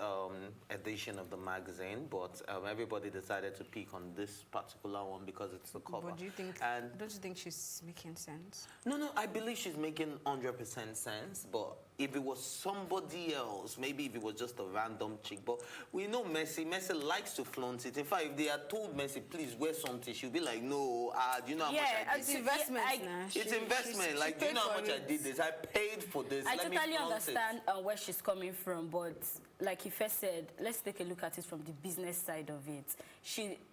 edition of the magazine, but everybody decided to pick on this particular one because it's the cover. But don't you think she's making sense? No, I believe she's making 100% sense, but if it was somebody else, maybe if it was just a random chick, but we know Messi likes to flaunt it. In fact, if they had told Messi, please wear something, she'll be like, no, do you know how much I did? It's investment. It's investment. Like, do you know how much I did this? I paid for this. I totally understand where she's coming from, but like you first said, let's take a look at it from the business side of it.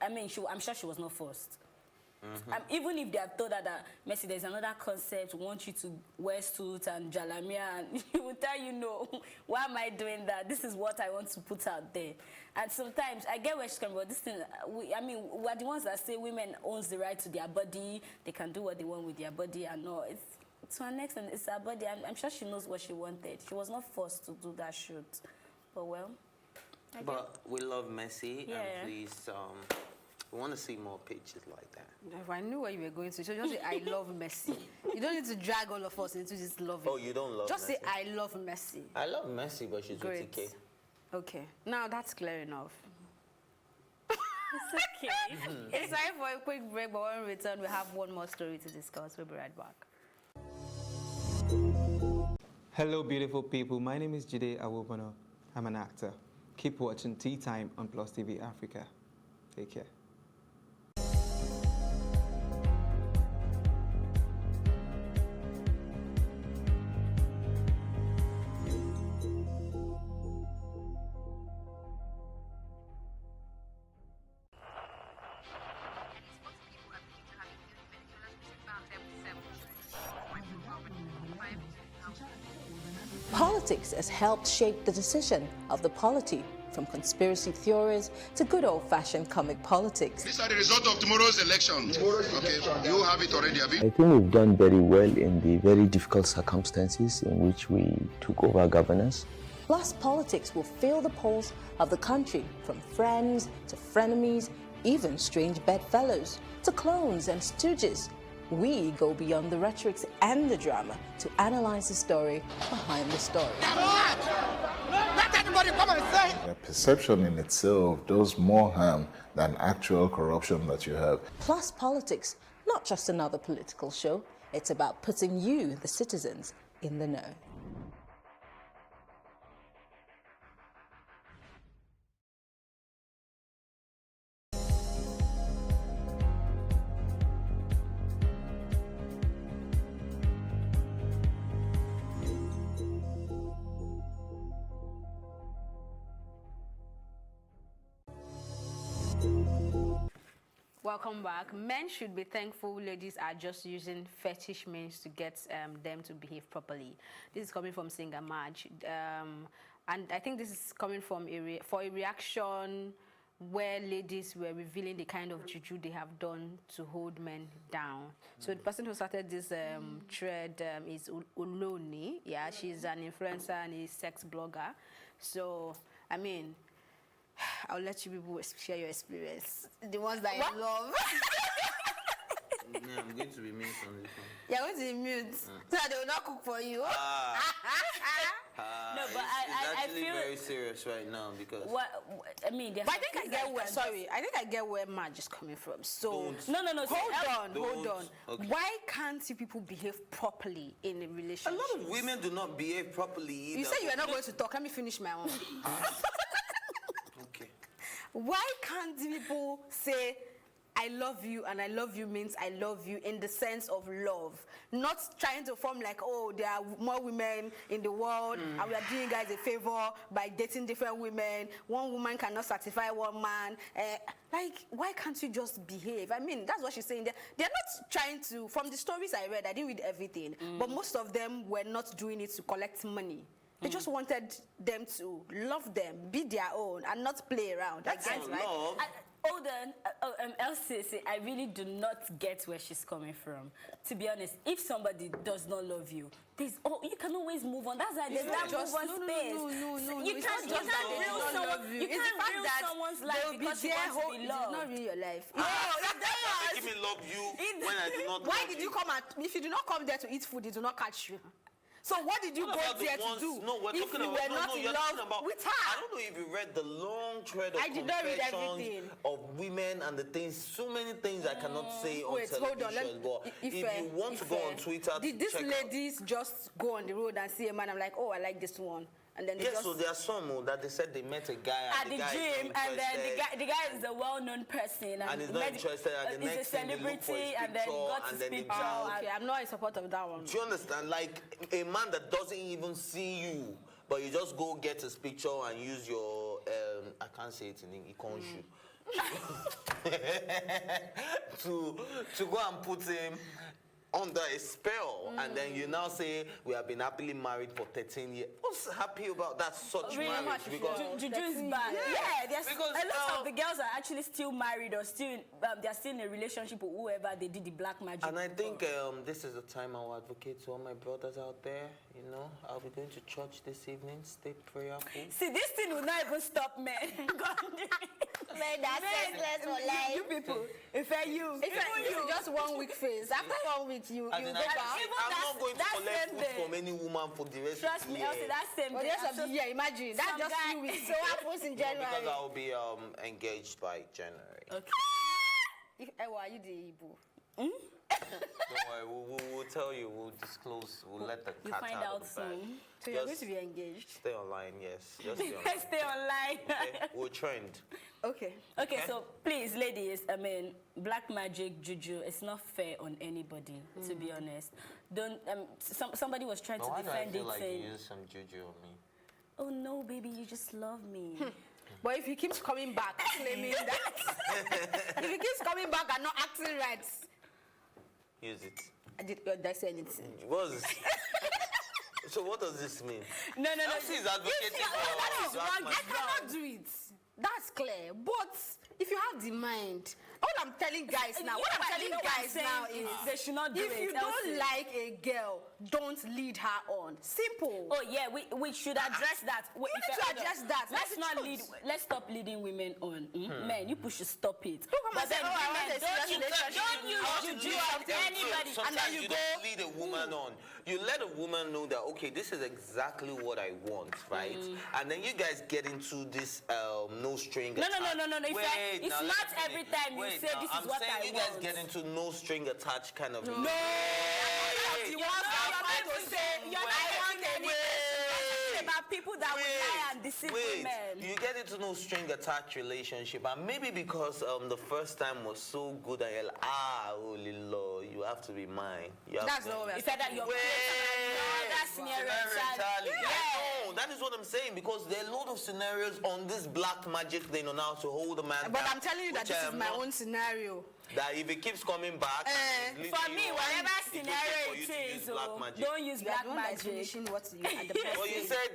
I'm sure she was not forced. Even if they have told her that, Messi, there's another concept, we want you to wear suits and jalamia, and he will tell you, no, why am I doing that? This is what I want to put out there. And sometimes, I get where she's coming, but this thing, we're the ones that say women owns the right to their body, they can do what they want with their body, and no, it's to an extent, it's her body. I'm sure she knows what she wanted. She was not forced to do that shoot. But well, but we love Messi, and please, we want to see more pictures like that. If I knew what you were going to, so just say, I love Messi. You don't need to drag all of us into this loving. Oh, you don't love just Messi? Say, I love Messi. I love Messi, but she's with TK. Okay, now that's clear enough. It's okay. It's time for a quick break, but when we return, we have one more story to discuss. We'll be right back. Hello, beautiful people. My name is Jide Awobono. I'm an actor. Keep watching Tea Time on Plus TV Africa. Take care. politics has helped shape the decision of the polity, from conspiracy theories to good old-fashioned comic politics. These are the results of tomorrow's election. Okay, you have it already, have you? I think we've done very well in the very difficult circumstances in which we took over governance. Plus, politics will fill the polls of the country, from friends to frenemies, even strange bedfellows, to clones and stooges. We go beyond the rhetorics and the drama to analyze the story behind the story. Let anybody come and say! The perception in itself does more harm than actual corruption that you have. Plus Politics, not just another political show. It's about putting you, the citizens, in the know. Welcome back. Men should be thankful ladies are just using fetish means to get them to behave properly. This is coming from Singer Marge. And I think this is coming from a reaction where ladies were revealing the kind of juju they have done to hold men down. So the person who started this thread is Uloni. Yeah, she's an influencer and a sex blogger. So, I mean, I'll let you people share your experience. The ones that you love. Yeah, I'm going to be mute on this one. You're going to be mute. So that they will not cook for you. No, but I feel very serious right now because. What I mean, but I think I get where. Sorry, I think I get where Marge is coming from. So no. Hold on. Okay. Why can't you people behave properly in a relationship? A lot of women do not behave properly either. You said you are not going to talk. Let me finish my own. Okay. Why can't people say, I love you, and I love you means I love you in the sense of love? Not trying to form like, oh, there are more women in the world, and we are doing guys a favor by dating different women. One woman cannot satisfy one man. Like, why can't you just behave? I mean, that's what she's saying there. They're not trying to, from the stories I read, I didn't read everything, but most of them were not doing it to collect money. They just wanted them to love them, be their own, and not play around. That's right. Hold on, LCC, I really do not get where she's coming from. To be honest, if somebody does not love you, you can always move on. That's why there's that move on space. No. You can't ruin someone's life because you want to be loved. It's not really your life. Give me love you when I do not. Why did you come if you do not come there to eat food, it do not catch you? So what did you go there to do? No, we're if talking you about, were not in love with her? I don't know if you read the long thread of confessions of women and the things, so many things I cannot say on television. But if you want to go on Twitter, did these ladies just go on the road and see a man? I'm like, oh, I like this one. And then so there are some that they said they met a guy at the gym, and then the guy is a well-known person, and he's not interested. And the next he's a celebrity, and then got his picture. Okay, I'm not in support of that one. Do you understand? Like a man that doesn't even see you, but you just go get his picture and use your I can't say it in English. to go and put him under a spell, and then you now say we have been happily married for 13 years. What's happy about that such marriage? Because Juju is bad. Yeah, a lot of the girls are actually still married or still they're still in a relationship with whoever they did the black magic. And I think this is the time I will advocate to all my brothers out there. You know, I'll be going to church this evening. Stay prayerful. See, this thing will not even stop men. Man, that's senseless for life. You people, if you just 1 week phase. After 1 week, you go back. I'm not going to collect food from any woman for the rest of the year. Trust me, that same day. For the rest of the year, imagine. That's just 2 weeks. So what happens in January? Because I'll be engaged by January. Okay. Are you the Igbo? Don't worry, we'll tell you, we'll disclose, we'll let the cat out of the bag. So you're going to be engaged? Stay online, yes. Just stay online. Stay online. Okay? We'll trend. Okay, so please, ladies, I mean, black magic, juju, it's not fair on anybody, to be honest. Don't, somebody was trying to defend it, saying... saying... you use some juju on me? Oh, no, baby, you just love me. But if he keeps coming back, claiming that... if he keeps coming back and not acting right... Use it. Did I say anything? What was So what does this mean? No. She's advocating that is for black wrong. I magic. cannot do it. That's clear. But if you have the mind, all I'm telling guys now, what I'm telling guys now is they should not do it. If you don't like a girl, don't lead her on. Simple. Oh yeah, we should address that. We need to address that. Let's not lead. Let's stop leading women on. Men, you should stop it. But then women, don't use juju on anybody. Sometimes you don't lead a woman on. You let a woman know that, okay, this is exactly what I want, right? And then you guys get into this no string attached. No. It's not every time you say this is what I want. You guys get into no string attached kind of. No. You're about people that will lie and deceive women. You get into no string attached relationship, and maybe because the first time was so good, and you're like, holy Lord, you have to be mine. That's not what you said that you're that's scenario. No, that is what I'm saying, because there are a lot of scenarios on this black magic thing on how to hold a man. But I'm telling you that this is my own scenario. That if it keeps coming back, for me, whatever scenario it is, don't use black magic. What you at the Oh, you said.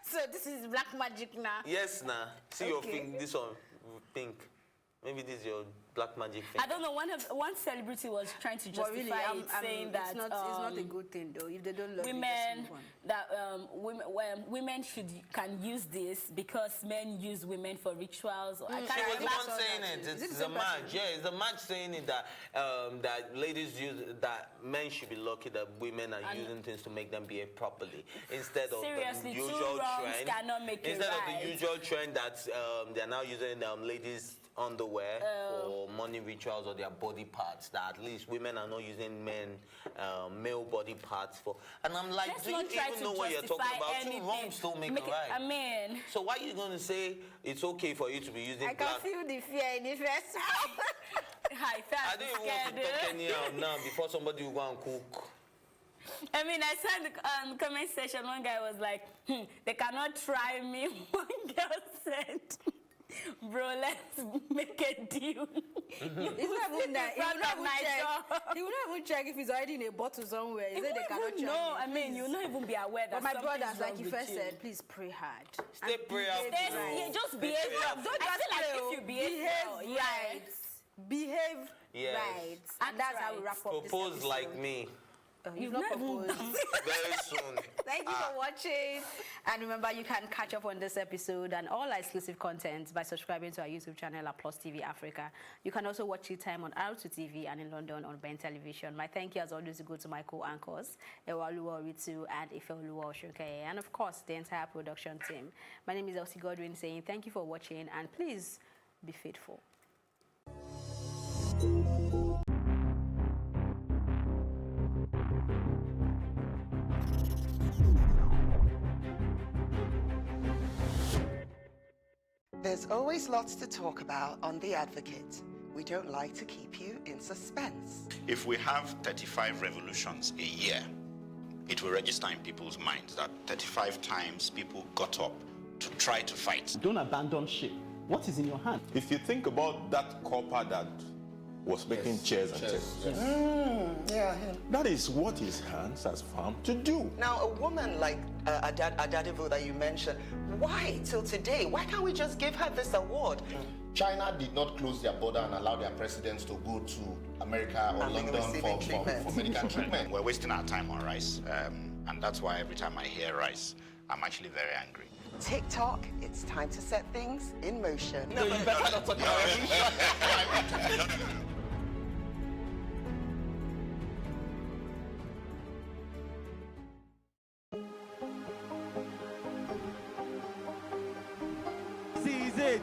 So this is black magic now. Yes, nah. See your thing. This one, pink. Maybe this is your black magic thing. I don't know. One celebrity was trying to justify it, saying that it's not a good thing though. If they don't love women, women can use this because men use women for rituals. She was the one saying it. It's a match. Yeah, it's a match saying it that that ladies use that men should be lucky that women are using things to make them behave properly instead of the usual trend. Instead of the usual trend that they're now using ladies' underwear for money rituals or their body parts, that at least women are not using male body parts for. And I'm like, do you even know what you're talking about? Two wrongs don't make a right. I mean, so why are you going to say it's okay for you to be using I can feel the fear in the face. I don't even want to talk anyhow now before somebody will go and cook. I mean, I saw in the comment section, one guy was like, they cannot try me. One girl said, bro, let's make a deal. He will not even check if he's already in a bottle somewhere. He said they cannot check. No, I mean, you'll not even be aware that. But my brothers, like you first said, please pray hard. Stay prayerful. Just behave well. Don't just like if you behave right. Behave right. And that's how we wrap up this episode. Propose like me. You've not proposed. Very soon. Thank you for watching. And remember, you can catch up on this episode and all our exclusive content by subscribing to our YouTube channel at Plus TV Africa. You can also watch Tea Time on R2 TV and in London on Ben Television. My thank you as always go to my co-anchors, Ewaluwa Ritu and Ifeoluwa Oshokaye, and of course, the entire production team. My name is Elsie Godwin saying thank you for watching and please be faithful. There's always lots to talk about on The Advocate. We don't like to keep you in suspense. If we have 35 revolutions a year, it will register in people's minds that 35 times people got up to try to fight. Don't abandon ship. What is in your hand? If you think about that copper that was making chairs and chairs. Yeah, him. That is what his hands has found to do. Now, a woman like Adadivo that you mentioned, why till today? Why can't we just give her this award? China did not close their border and allow their presidents to go to America or London for medical treatment. We're wasting our time on rice, and that's why every time I hear rice, I'm actually very angry. TikTok, it's time to set things in motion. No, you better not talk about revolution. Is it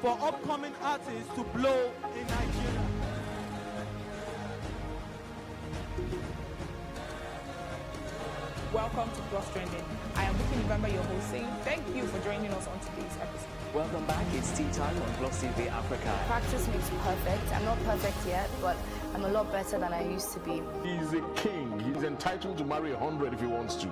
for upcoming artists to blow in Nigeria. Welcome to Plus Trending. I am Buki November, your host, saying thank you for joining us on today's episode. Welcome back. It's Tea Time on Plus TV Africa. Practice makes perfect. I'm not perfect yet, but I'm a lot better than I used to be. He's a king. He's entitled to marry 100 if he wants to.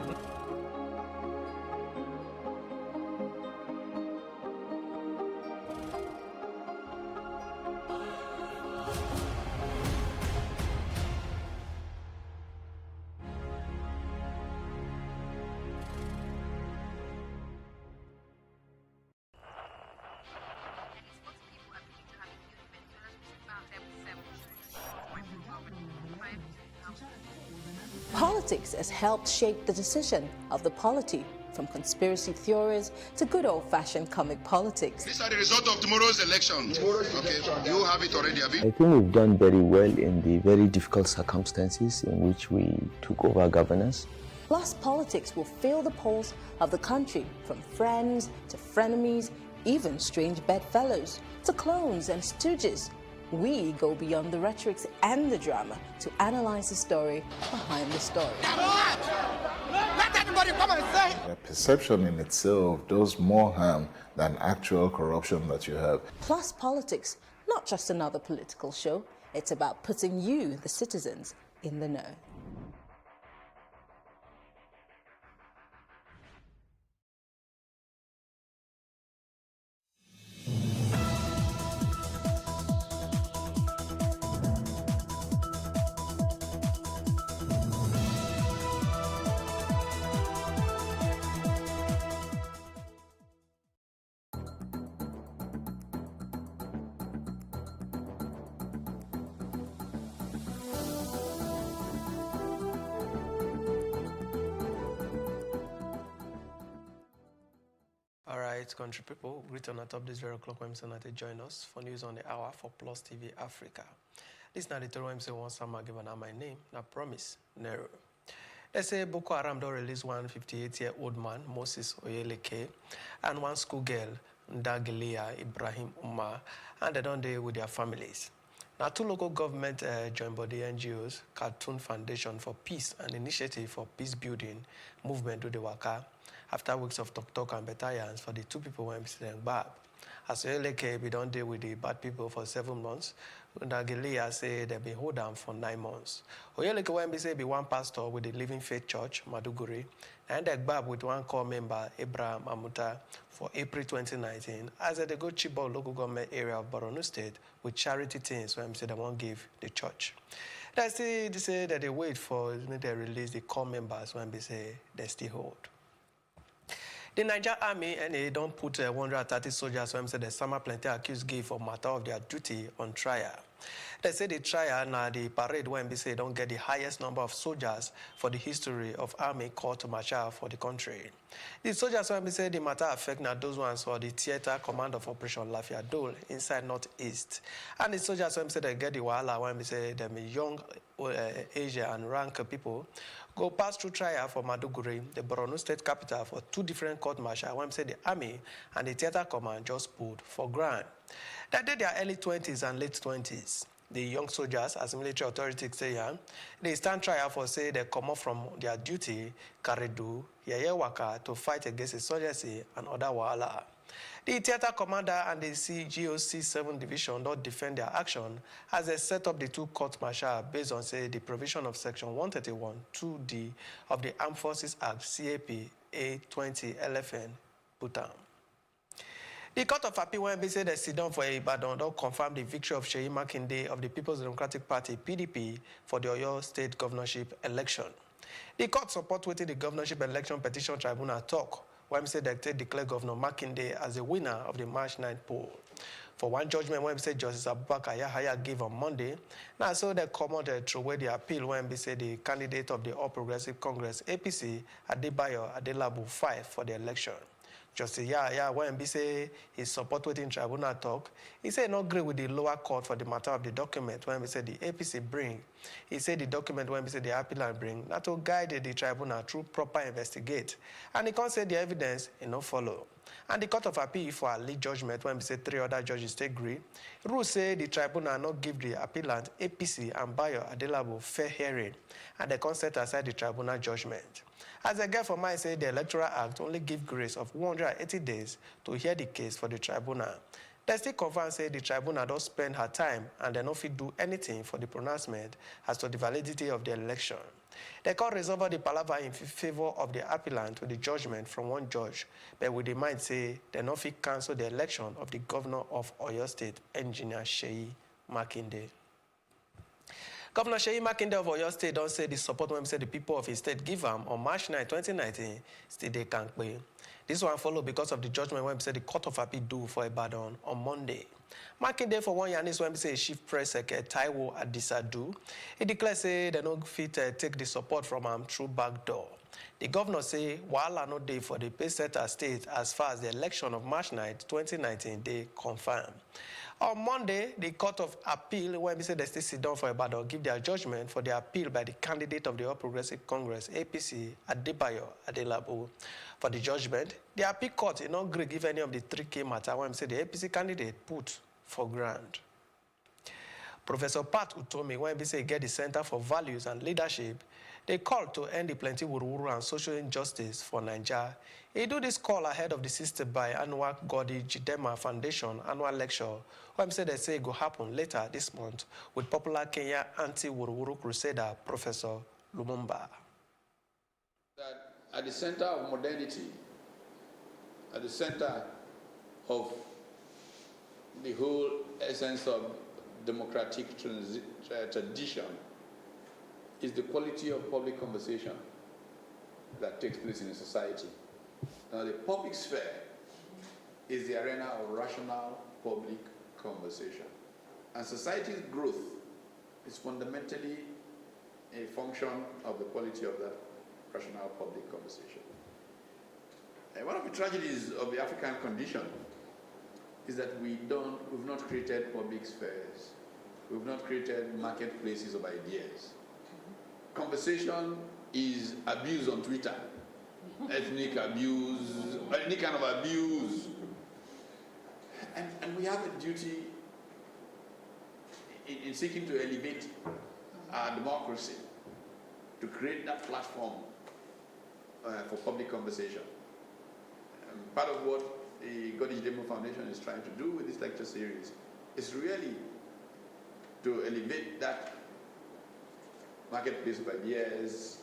Politics has helped shape the decision of the polity, from conspiracy theories to good old-fashioned comic politics. These are the result of tomorrow's election. Okay, you have it already, have you? I think we've done very well in the very difficult circumstances in which we took over governance. Plus, politics will fill the polls of the country, from friends to frenemies, even strange bedfellows to clones and stooges. We go beyond the rhetorics and the drama to analyze the story behind the story. Let everybody come and say. The perception in itself does more harm than actual corruption that you have. Plus, politics, not just another political show. It's about putting you, the citizens, in the know. Alright, country people, return at top this very o'clock when to join us for news on the hour for Plus TV Africa. This is not the Toro MC one summer given out my name, na promise, Nero. They say Boko Haram don't release one 58-year-old man, Moses Oyeleke, and one schoolgirl, Ndagilia Ibrahim Umar, and they don't deal with their families. Now, two local government joint body NGOs, Cartoon Foundation for Peace and Initiative for Peace Building movement do the waka after weeks of talk and battalions for the two people who are bad. As Oyeleke, we don't deal with the bad people for 7 months. Ndagilia say they be hold down for 9 months. Oyeleke when say be one pastor with the Living Faith Church, Maduguri, and they bab with one core member, Abraham Amuta, for April 2019, as they go Chibok local government area of Borno State with charity things when say they won't give the church. They say that they wait for they release the core members when they say they still hold. The Niger Army and they don't put 130 soldiers when say the summer plenty accused give for matter of their duty on trial. They say the trial now the parade when they say don't get the highest number of soldiers for the history of army court martial for the country. The soldiers when they say the matter affect now those ones for the theater command of Operation Lafia Dole inside Northeast. And the soldiers when they say they get the wahala when they say them young Asia and rank people go pass through trial for Maduguri, the Borno State capital, for 2 different court martial when say the army and the theater command just put for ground. That did their early 20s and late 20s. The young soldiers, as military authorities say, they stand trial for say they come off from their duty, Karedu, Yayewaka, to fight against insurgency and other wahala. The theater commander and the CGOC 7 Division don't defend their action as they set up the 2 court martial based on say the provision of Section 131 2D of the Armed Forces Act CAP A20 LFN Bhutan. The Court of Appeal when they say they sit down for Ibadan don't confirm the victory of Seyi Makinde of the People's Democratic Party PDP for the Oyo State governorship election. The court support waiting the governorship election petition tribunal talk when say they declare Governor Makinde as the winner of the March 9th poll. For one judgment when say Justice Abubakar Yahaya gave on Monday, now so they come out through away the appeal when they say the candidate of the All Progressive Congress APC Adebayo Adelabu 5 for the election. Justice Yahaya when he say he support waiting tribunal talk, he said not agree with the lower court for the matter of the document when we say the APC bring. He said the document when we say the appellant bring, not to guide the tribunal through proper investigate. And he can't say the evidence no follow. And the Court of Appeal for a lead judgment when we say 3 other judges agree. Rule say the tribunal not give the appellant APC and Bayo Adelabu fair hearing, and they can't set aside the tribunal judgment. As a guy for mine say the Electoral Act only give grace of 180 days to hear the case for the tribunal. They still confirm say the tribunal don't spend her time and they not fit do anything for the pronouncement as to the validity of the election. They can't resolve the palaver in favor of the appellant with the judgment from one judge, but with the mind say they not fit cancel the election of the governor of Oyo State, Engineer Seyi Makinde. Governor Seyi Makinde of Oyo State don't say the support when say the people of his state give him on March 9, 2019, still they can't pay. This one followed because of the judgment when said the Court of Appeal do for Ibadan on Monday. Makinde for 1 year, this when we say Chief Press Secretary Taiwo Adisadu, he declares say they don't fit take the support from him through back door. The governor say while I no day for the pay center state as far as the election of March 9, 2019, they confirm. On Monday, the Court of Appeal, when we say they still sit down for Ibadan, give their judgment for the appeal by the candidate of the All Progressive Congress, APC, Adebayo Adelabu. For the judgment, the appeal court did not agree give any of the 3K matter when we say the APC candidate put for grant. Professor Pat Utomi, when we say get the Center for Values and Leadership, they called to end the plenty wuruwuru and social injustice for Nigeria. He do this call ahead of the Sister by annual Godi Jidema Foundation annual lecture, where they say it will happen later this month with popular Kenya anti-wuruwuru crusader, Professor Lumumba. That at the center of modernity, at the center of the whole essence of democratic tradition is the quality of public conversation that takes place in a society. Now, the public sphere is the arena of rational public conversation. And society's growth is fundamentally a function of the quality of that rational public conversation. And one of the tragedies of the African condition is that we've not created public spheres. We've not created marketplaces of ideas. Conversation is abuse on Twitter, ethnic abuse, any kind of abuse. And we have a duty in seeking to elevate our democracy, to create that platform for public conversation. Part of what the Godi Jidema Foundation is trying to do with this lecture series is really to elevate that marketplace of ideas,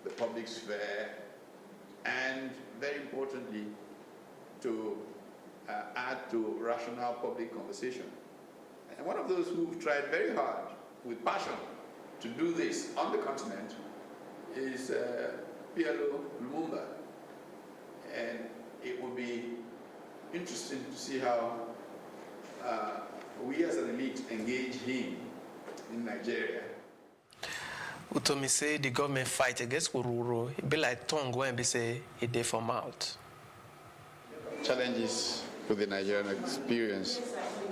the public sphere, and very importantly, to add to rational public conversation. And one of those who've tried very hard, with passion, to do this on the continent is PLO Lumumba. And it will be interesting to see how we as an elite engage him in Nigeria. Utomi say the government fight against wuruwuru. It be like tongue when we say it dey for mouth. Challenges with the Nigerian experience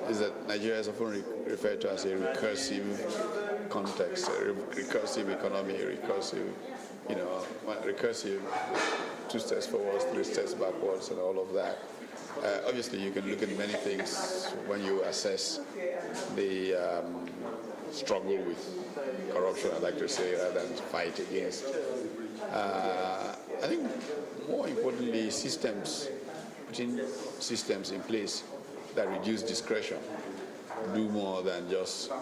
is that Nigeria is often referred to as a recursive context, a recursive economy, recursive, recursive 2 steps forwards, 3 steps backwards, and all of that. Obviously, you can look at many things when you assess the struggle with corruption, I'd like to say, rather than fight against. I think more importantly, putting systems in place that reduce discretion, do more than just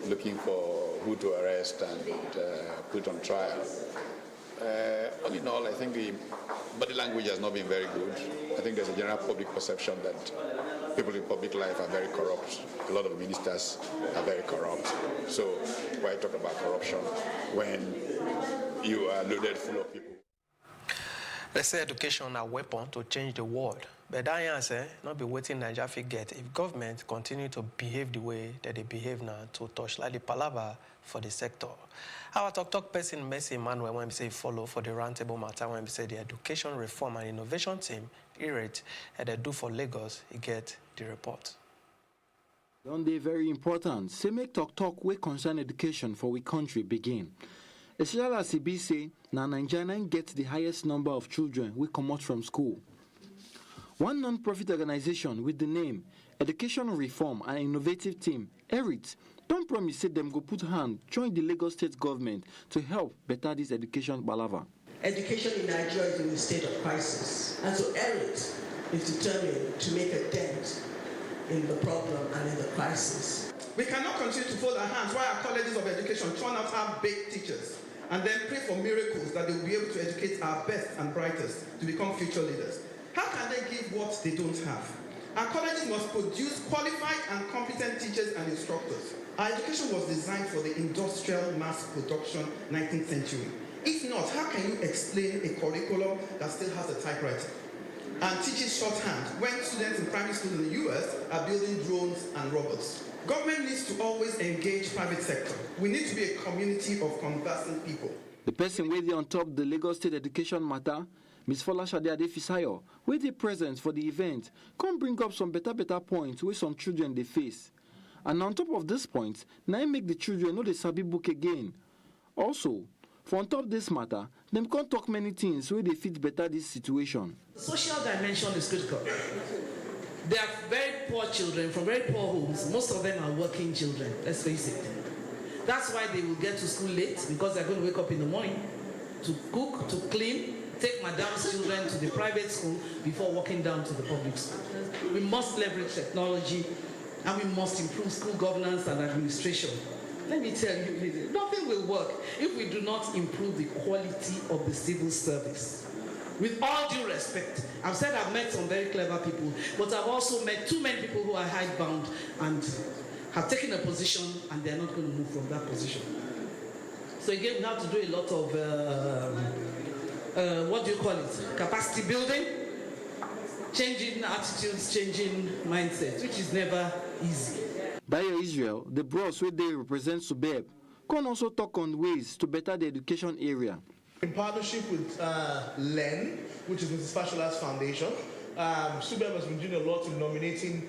looking for who to arrest and put on trial. All in all, I think the body language has not been very good. I think there's a general public perception that people in public life are very corrupt. A lot of ministers are very corrupt. So why talk about corruption when you are loaded full of people? They say education a weapon to change the world. But that answer, not be waiting Nigeria forget if government continue to behave the way that they behave now to touch like the palaver for the sector. Our talk person, Messi Emmanuel, when we say follow for the roundtable matter, when we say the education reform and innovation team, IRET, and they do for Lagos, he get the report. Don't they very important? Say make talk we concern education for we country begin. Especially as CB say, now Nigeria gets the highest number of children we come out from school. One non-profit organization with the name Education Reform and Innovative Team, ERIT, don't promise say them go put hand, join the Lagos state government to help better this education balava. Education in Nigeria is in a state of crisis, and so ERIT is determined to make a dent in the problem and in the crisis. We cannot continue to fold our hands while our colleges of education turn out half-baked teachers and then pray for miracles that they will be able to educate our best and brightest to become future leaders. How can they give what they don't have? Our colleges must produce qualified and competent teachers and instructors. Our education was designed for the industrial mass production 19th century. If not, how can you explain a curriculum that still has a typewriter? and teaches shorthand when students in primary schools in the US are building drones and robots. Government needs to always engage private sector. We need to be a community of conversant people. The person waiting on top the Lagos State education matter, Ms. Folashade Adefisayo, wey dey present for the event, come bring up some better points wey some children they face. And on top of this point, now it make the children know they sabi book again. Also, for on top this matter, them can't talk many things where they fit better this situation. Social dimension is critical. They are very poor children from very poor homes. Most of them are working children, let's face it. That's why they will get to school late, because they're going to wake up in the morning to cook, to clean, take madam's children to the private school before walking down to the public school. We must leverage technology, and we must improve school governance and administration. Let me tell you, nothing will work if we do not improve the quality of the civil service. With all due respect, I've said I've met some very clever people, but I've also met too many people who are hidebound and have taken a position and they're not going to move from that position. So again, we have to do a lot of, what do you call it? Capacity building, changing attitudes, changing mindsets, which is never easy. Dayo Israel, the bros where they represent SUBEB, can also talk on ways to better the education area. In partnership with LEN, which is Mrs. Fashola's foundation, SUBEB has been doing a lot in nominating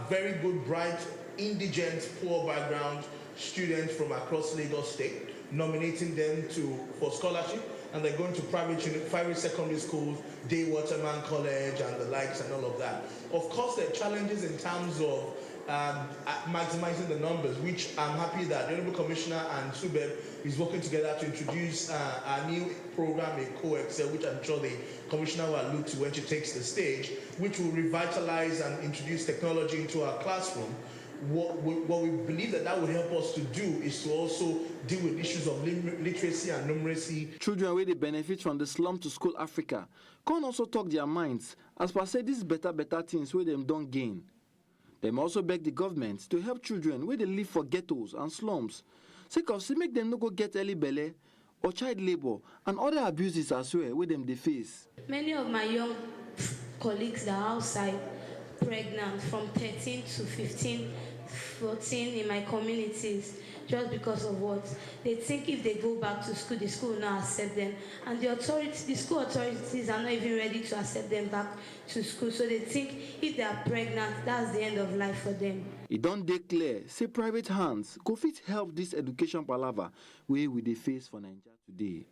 very good, bright, indigent, poor background students from across Lagos State, nominating them for scholarship, and they're going to private secondary schools, Day Waterman College, and the likes, and all of that. Of course, there are challenges in terms of maximizing the numbers, which I'm happy that the Honorable Commissioner and SUBEB is working together to introduce a new program, a co-excel, which I'm sure the Commissioner will allude to when she takes the stage, which will revitalize and introduce technology into our classroom. What we believe that will help us to do is to also deal with issues of literacy and numeracy. Children where they benefit from the Slum to School Africa can also talk their minds as per say these better things where them don't gain. They also beg the government to help children where they live for ghettos and slums, sake of make them not go get early belly or child labor and other abuses as well where them they face. Many of my young colleagues that are outside pregnant from 13 to 15, 14 in my communities, just because of what they think if they go back to school, the school will not accept them, and the school authorities are not even ready to accept them back to school. So they think if they are pregnant, that's the end of life for them. It don't declare say private hands could fit help this education palaver where we they face for Nigeria today.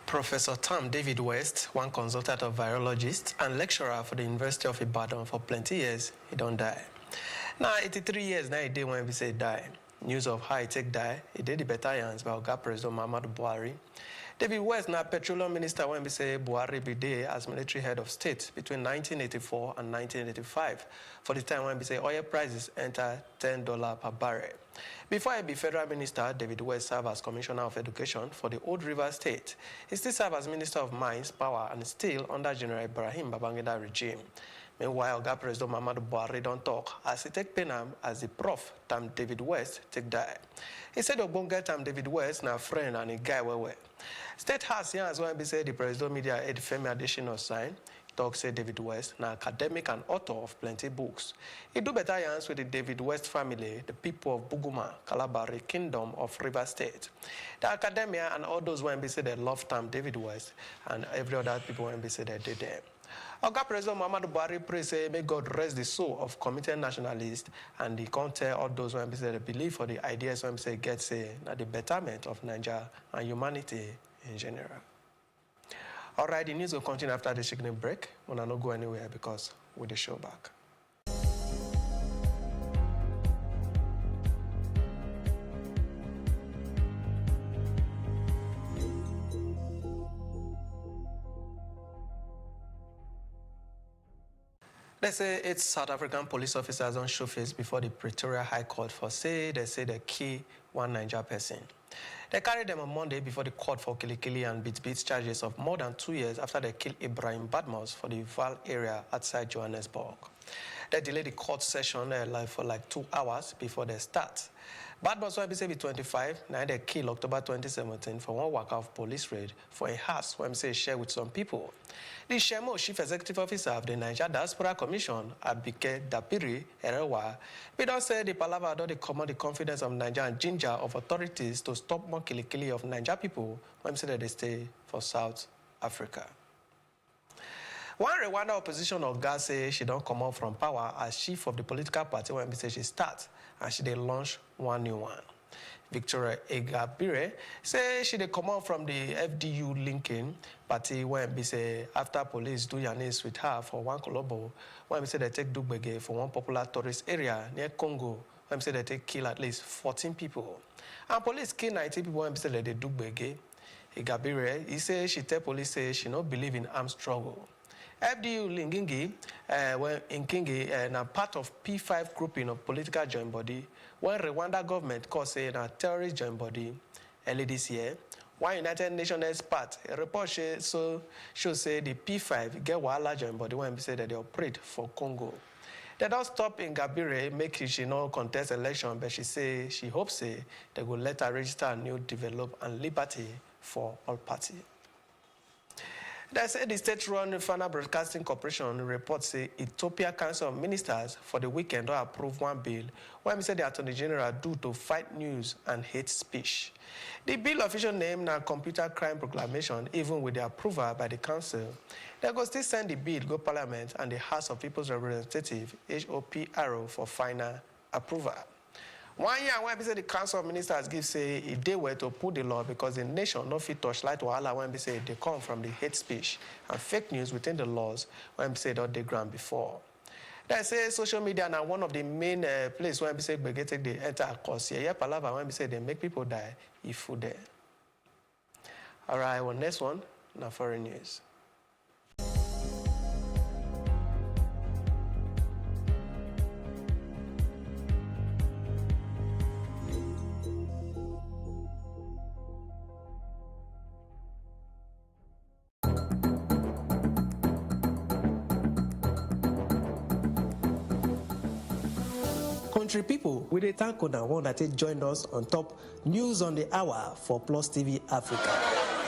Professor Tam David West, one consultant of virologist and lecturer for the University of Ibadan for plenty years, he don't die. Now, 83 years now, he did when we say die. News of how he take die, he did the battalions by Oga President Muhammadu Buhari. David West, now petroleum minister when we say Buhari be there as military head of state between 1984 and 1985, for the time when we say oil prices enter $10 per barrel. Before he be federal minister, David West served as commissioner of education for the Old River State. He still served as minister of mines, power, and steel under General Ibrahim Babangida regime. Meanwhile, Oga President Muhammadu Buhari don't talk as he take penam as the prof Tam David West take die. He said Ogbonge Tam David West na friend and a guy well. State House here as well be said the president media aide Femi Adesina sign. Talk say David West, an academic and author of plenty books. He do better hands with the David West family, the people of Buguma, Kalabari, Kingdom of River State. The academia and all those when be say they love Tam David West and every other people when be say they did them. Oga President Muhammadu Buhari pray say may God rest the soul of committed nationalists and the counter all those when be say they believe for the ideas when be say get say na the betterment of Nigeria and humanity in general. All right, the news will continue after the signal break. We'll not go anywhere because we'll the show back. They say 8 South African police officers on show face before the Pretoria High Court for they say they kill one Niger person. They carried them on Monday before the court for Kilikili and beat charges of more than 2 years after they killed Ibrahim Badmus for the Val area outside Johannesburg. They delayed the court session for like 2 hours before they start. Bad boss wey be say be 25, now they kill October 2017 for one waka of police raid for a house where say share with some people. The Shemo Chief Executive Officer of the Nigeria Diaspora Commission, Abike Dapiri Erewa, we don't say the palaver don't command the confidence of Nigeria and ginger of authorities to stop more killy of Nigeria people when say that they stay for South Africa. One Rwanda opposition of Gas say she don't come out from power as chief of the political party when say she start and she they launch one new one. Victoria Egabire say she dey come out from the FDU Lincoln party when be say after police do yanis with her for one kolobo when be say they take Dugbege for one popular tourist area near Congo when be say they take kill at least 14 people. And police kill 90 people when be say they Dugbege. Egabire, he say she tell police say she no believe in armed struggle. FDU Lingingi, when in Kingi, na part of P5 grouping of political joint body, when Rwanda government call say na terrorist joint body early this year. One United Nations expert a report show say the P5 get wahala joint body when be say that they operate for Congo. They don't stop in Gabire, make she no contest election, but she say she hopes say they will let her register a new develop and liberty for all parties. They say the state-run Fana Broadcasting Corporation reports say Ethiopia Council of Ministers for the weekend don't approve one bill where we say the Attorney General do to fight news and hate speech. The bill official name now Computer Crime Proclamation, even with the approval by the council. They go still send the bill go Parliament and the House of People's Representative HOPRO for final approval. 1 year when the Council of Ministers give say if they were to put the law because the nation no fit touchlight wahala when they say they come from the hate speech and fake news within the laws when they say that they grant before. They say social media now one of the main place when we say they take the enter course here. Palava when we say they make people die if food there. All right, well, next one now foreign news. Country people, we dey thank una one that joined us on top News on the Hour for Plus TV Africa.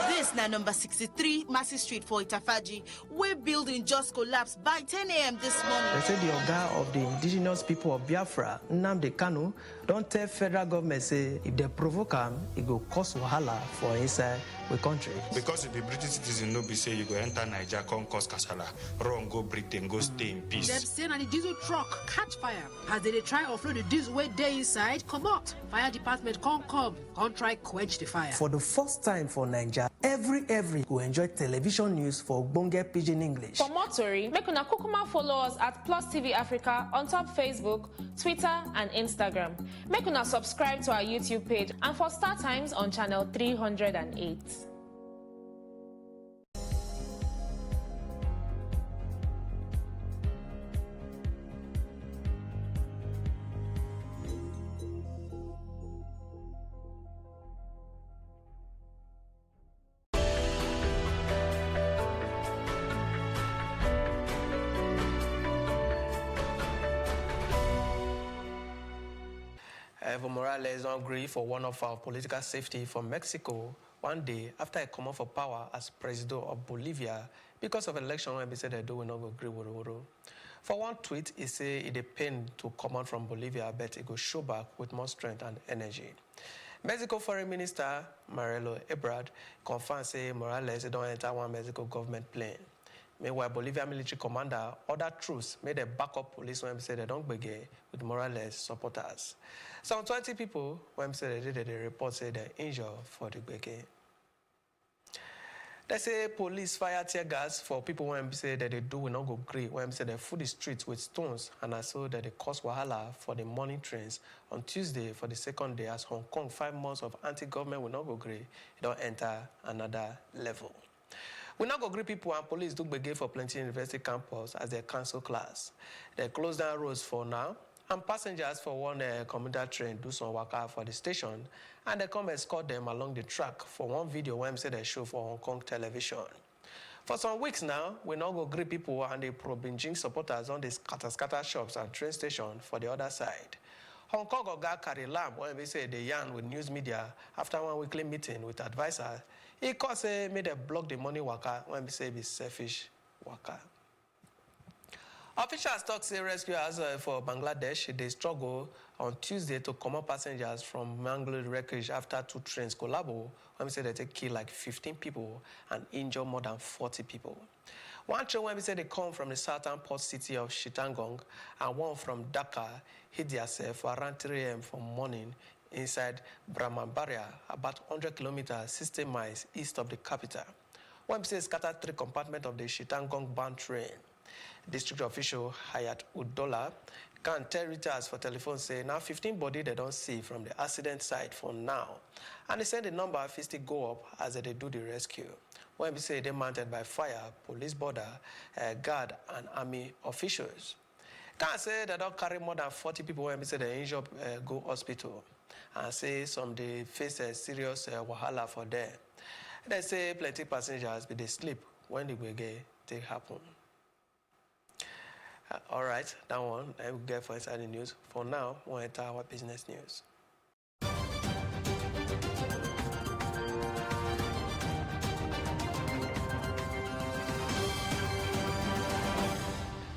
This na number 63 Massey Street for Itafaji, where building just collapsed by 10 a.m. this morning. They say the Oga of the indigenous people of Biafra, Nnamdi Kanu, don't tell federal government say if they provoke him, it go cause wahala for inside the country. Because if the British citizen no be say you go enter Nigeria, come cause kasala, run go Britain, go stay in peace. Them say na the diesel truck catch fire. As they try offload the diesel way they inside, come out. Fire department come, try quench the fire. For the first time for Nigeria, every will enjoy television news for Ogbonge Pidgin English. For more tori, make una kukuma follow us at Plus TV Africa on top Facebook, Twitter, and Instagram. Make una subscribe to our YouTube page and for Star Times on channel 308. Evo Morales don't agree for one of our political safety from Mexico one day after he come off of power as president of Bolivia because of election when he said they do not agree with Oro. For one tweet, he said it depends to come out from Bolivia, but it go show back with more strength and energy. Mexico Foreign Minister Marcelo Ebrard confirmed say Morales don't enter one Mexico government plane. Meanwhile, Bolivia military commander ordered troops made a backup police when say they don't begin with Morales supporters. Some 20 people when say they did the report say they're injured for the begin. They say police fire tear gas for people when say that they do will not go great when say they fill the streets with stones and also that they cause wahala for the morning trains on Tuesday for the second day as Hong Kong 5 months of anti-government will not go great. It don't enter another level. We now go greet people and police do begin for plenty university campus as they cancel class. They close down roads for now, and passengers for one commuter train do some waka for the station, and they come escort them along the track for one video when say they show for Hong Kong television. For some weeks now, we now go greet people and the pro-Beijing supporters on the scatter shops and train station for the other side. Hong Kong Oga Carrie Lam, when we say they yarn with news media after one weekly meeting with advisors, he cause made a block the money worker when we say be selfish worker. Officials talk say rescuers for Bangladesh, they struggle on Tuesday to come up passengers from Mangalore wreckage after 2 trains collabo. When we say they kill like 15 people and injure more than 40 people. One train when we say they come from the southern port city of Chittagong and one from Dhaka hit themselves around 3 a.m. from morning inside Brahmanbaria, about 100 kilometers, 60 miles east of the capital. When we say scattered 3 compartments of the Chittagong bound train. District official Hayat Udola can tell Reuters for telephone say now 15 body they don't see from the accident site for now. And they said the number will still go up as they do the rescue. When we say they mounted by fire, police border, guard and army officials. Can say they don't carry more than 40 people when we say they injured go hospital. And say some they face a serious wahala for them. They say plenty passengers but they sleep when the wege they happen. All right, that one I will get for inside the news. For now, we'll enter our business news.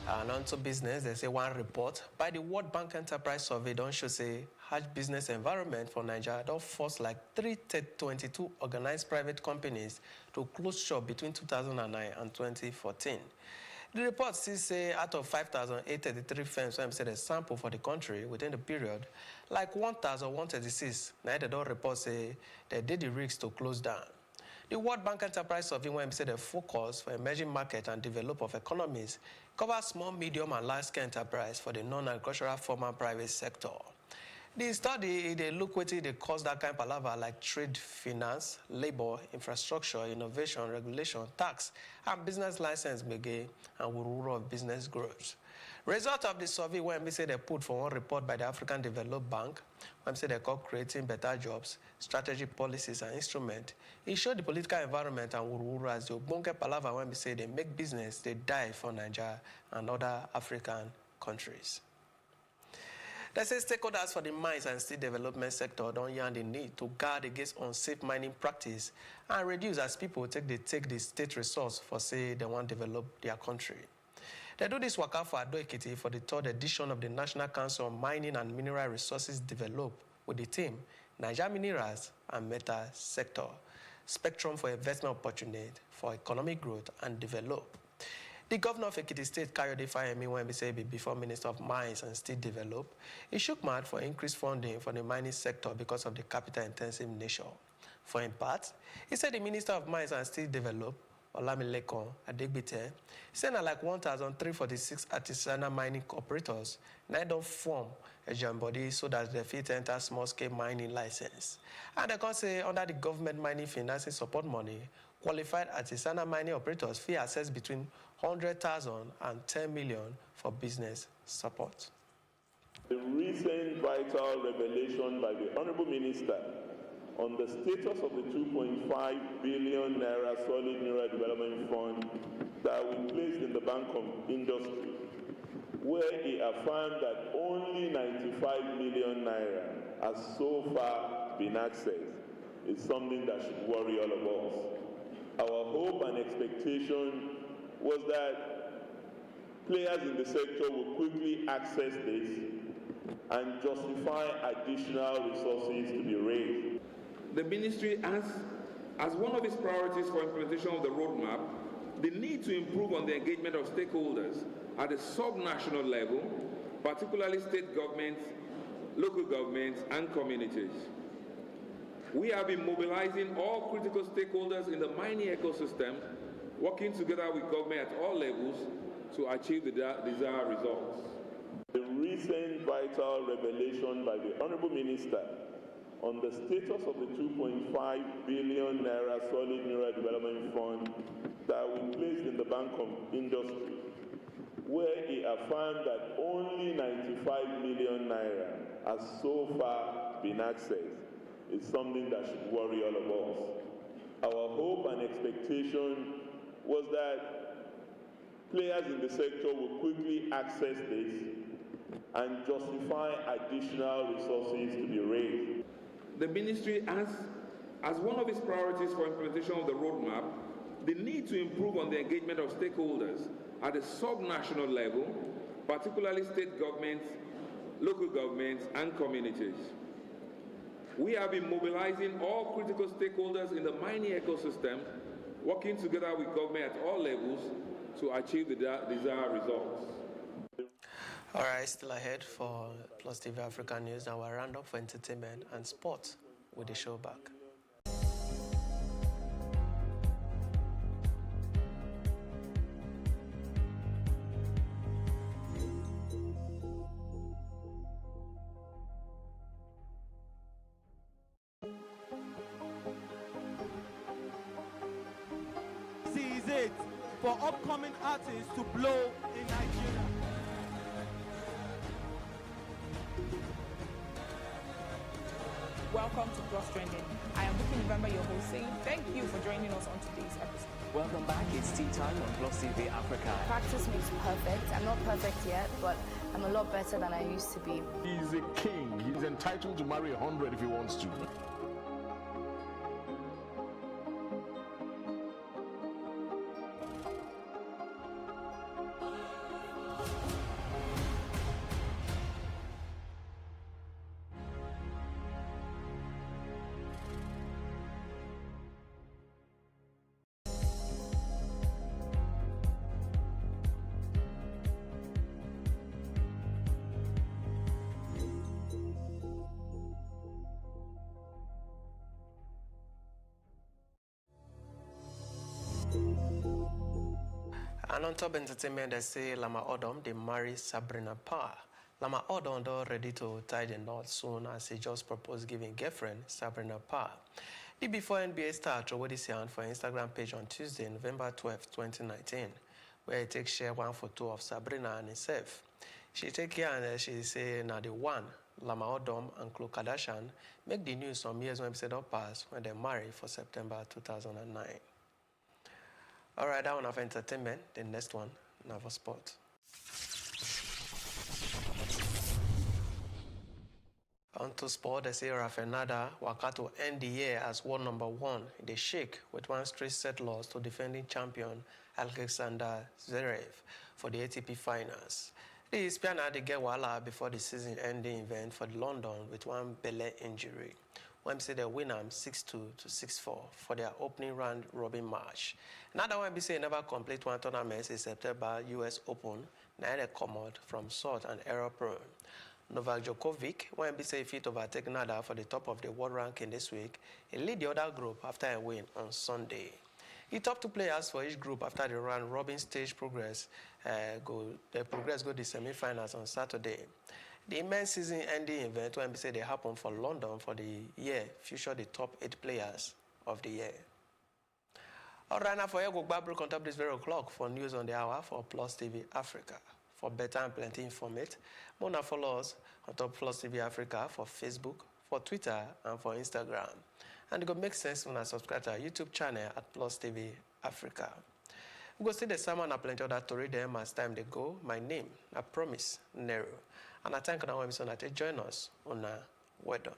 And on to business, they say one report by the World Bank Enterprise Survey don't show say hard business environment for Nigeria don't force like 322 organized private companies to close shop between 2009 and 2014. The report still say out of 5,833 firms when say the sample for the country within the period, like 1,136, now they don't report say they did the risks to close down. The World Bank Enterprise Survey when say the focus for emerging market and develop of economies covers small, medium and large-scale enterprise for the non-agricultural formal private sector. The study, they look what they cause that kind of palaver like trade, finance, labor, infrastructure, innovation, regulation, tax, and business license begin and rule of business growth. Result of the survey when we say they put for one report by the African Development Bank, when we say they call creating better jobs, strategy policies and instruments, it showed the political environment and rule as the bunke palaver when we say they make business, they die for Nigeria and other African countries. They say stakeholders for the mines and steel development sector don't yarn the need to guard against unsafe mining practice and reduce as people take the state resource for say they want to develop their country. They do this work out for Ado Ekiti for the 3rd edition of the National Council on Mining and Mineral Resources Develop with the team Niger Minerals and Metal Sector, Spectrum for Investment Opportunity for Economic Growth and Develop. The governor of Ekiti State, Kayode Fayemi, when we say before Minister of Mines and Steel Develop, he shook mad for increased funding for the mining sector because of the capital-intensive nature. For in part, he said the Minister of Mines and Steel Develop, Olamilekon Adegbite, said like 1,346 artisanal mining operators now don't form a joint body so that they fit enter small-scale mining license. And they can say under the government mining financing support money, qualified artisanal mining operators fee access between 100,000 and 10 million for business support. The recent vital revelation by the Honorable Minister on the status of the 2.5 billion naira solid mineral development fund that we placed in the Bank of Industry, where he affirmed that only 95 million naira has so far been accessed, is something that should worry all of us. Our hope and expectation was that players in the sector will quickly access this and justify additional resources to be raised. The ministry has, as one of its priorities for implementation of the roadmap, the need to improve on the engagement of stakeholders at the sub-national level, particularly state governments, local governments, and communities. We have been mobilizing all critical stakeholders in the mining ecosystem, working together with government at all levels to achieve the desired results. The recent vital revelation by the Honorable Minister on the status of the 2.5 billion naira solid mineral development fund that we placed in the Bank of Industry, where he affirmed that only 95 million naira has so far been accessed, is something that should worry all of us. Our hope and expectation was that players in the sector will quickly access this and justify additional resources to be raised. The ministry has, as one of its priorities for implementation of the roadmap, the need to improve on the engagement of stakeholders at the sub-national level, particularly state governments, local governments, and communities. We have been mobilizing all critical stakeholders in the mining ecosystem, working together with government at all levels to achieve the desired results. All right, still ahead for Plus TV Africa News. Now we're round up for entertainment and sports with the show back. Is it for upcoming artists to blow in Nigeria. Welcome to Plus Trending. I am Buki November, your host, saying thank you for joining us on today's episode. Welcome back. It's tea time on Plus TV Africa. Practice makes perfect. I'm not perfect yet, but I'm a lot better than I used to be. He's a king. He's entitled to marry 100 if he wants to. And on top entertainment, they say Lamar Odom, they marry Sabrina Parr. Lamar Odom are ready to tie the knot soon as he just proposed giving girlfriend Sabrina Parr. The before NBA star Trevor Disian for Instagram page on Tuesday, November 12, 2019, where he takes share one photo of Sabrina and himself. She take care and she say now the one, Lamar Odom and Khloe Kardashian make the news some years when episode of pass when they married for September 2009. All right, that one of entertainment. The next one, now for sport. On to sport, they say Rafael Nadal waka to end the year as world number 1 in the shake with one straight set loss to defending champion Alexander Zverev for the ATP finals. The Spaniard had to get wahala before the season-ending event for London with one belly injury. When say they win 6-2 to 6-4 for their opening round robin match. Another one say never complete one tournament in September US Open. Now they come out from salt and error prone. Novak Djokovic, when say fit overtake Nadal for the top of the world ranking this week, he lead the other group after a win on Sunday. The top 2 players for each group after the round robin stage progress go the semi-finals on Saturday. The immense season-ending event when say they happen for London for the year feature the top 8 players of the year. All right, now for you, go back on top this very o'clock for news on the hour for Plus TV Africa. For better and plenty informate, Mona follow us on top Plus TV Africa for Facebook, for Twitter, and for Instagram. And it will make sense when I subscribe to our YouTube channel at Plus TV Africa. We go see the sermon and plenty other to read them as time they go. My name, I promise, Nero. And I thank you so that you join us on a well done.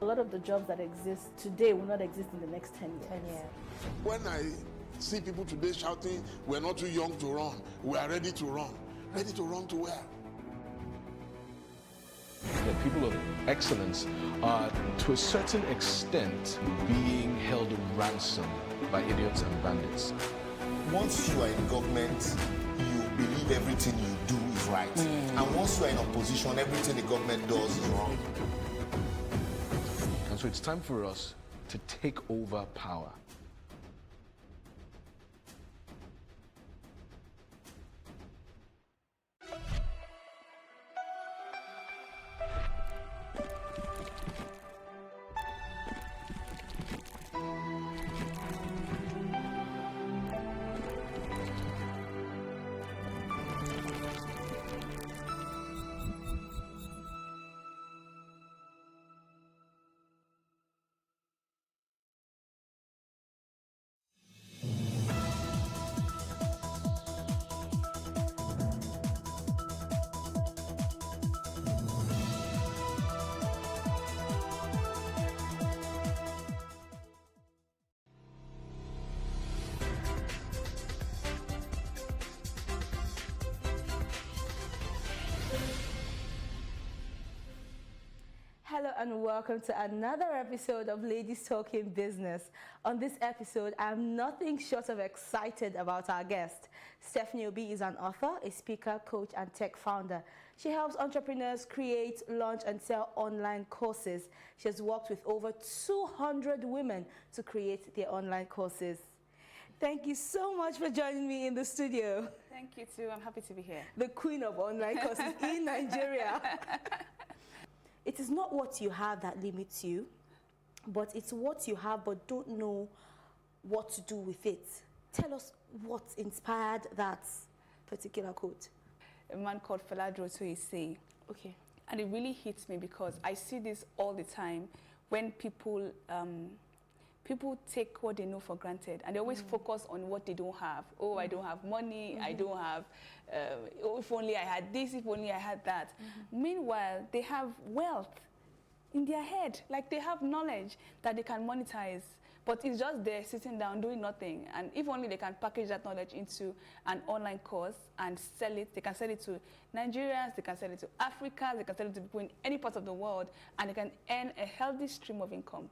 A lot of the jobs that exist today will not exist in the next 10 years. When I see people today shouting, we're not too young to run, we are ready to run. Ready to run to where? The people of excellence are, to a certain extent, being held ransom by idiots and bandits. Once you are in government, you believe everything you do is right. And once you are in opposition, everything the government does is wrong. And so it's time for us to take over power. Hello and welcome to another episode of Ladies Talking Business. On this episode, I'm nothing short of excited about our guest. Stephanie Obi is an author, a speaker, coach, and tech founder. She helps entrepreneurs create, launch, and sell online courses. She has worked with over 200 women to create their online courses. Thank you so much for joining me in the studio. Thank you too. I'm happy to be here. The queen of online courses in Nigeria. It is not what you have that limits you, but it's what you have but don't know what to do with it. Tell us what inspired that particular quote. A man called Fela Durotoye. Okay. And it really hits me because I see this all the time when people take what they know for granted and they always focus on what they don't have. Oh, I don't have money, I don't have, oh, if only I had this, if only I had that. Meanwhile, they have wealth in their head, like they have knowledge that they can monetize, but it's just there sitting down doing nothing. And if only they can package that knowledge into an online course and sell it, they can sell it to Nigerians, they can sell it to Africa, they can sell it to people in any part of the world, and they can earn a healthy stream of income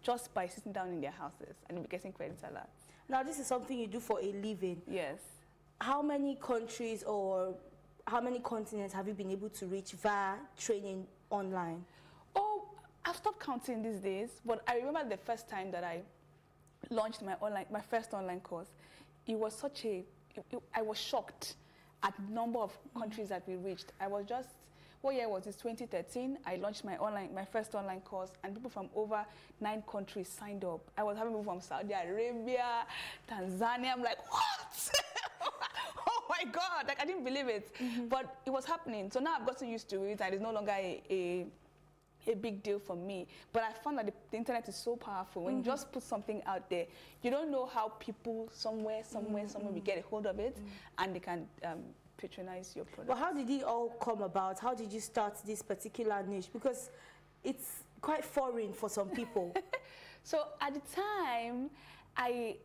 just by sitting down in their houses and be getting credit alerts. Now, this is something you do for a living. Yes. How many countries or how many continents have you been able to reach via training online? Oh, I've stopped counting these days, but I remember the first time that I launched my first online course. It was such a, I was shocked at the number of countries that we reached. I was just, what year was this? 2013. I launched my first online course, and people from over 9 countries signed up. I was having people from Saudi Arabia, Tanzania. I'm like, what? Oh my God! Like I didn't believe it, but it was happening. So now I've gotten used to it, and it's no longer a big deal for me. But I found that the internet is so powerful. When you just put something out there, you don't know how people somewhere will get a hold of it, and they can patronize your product. But how did it all come about? How did you start this particular niche? Because it's quite foreign for some people. So at the time, I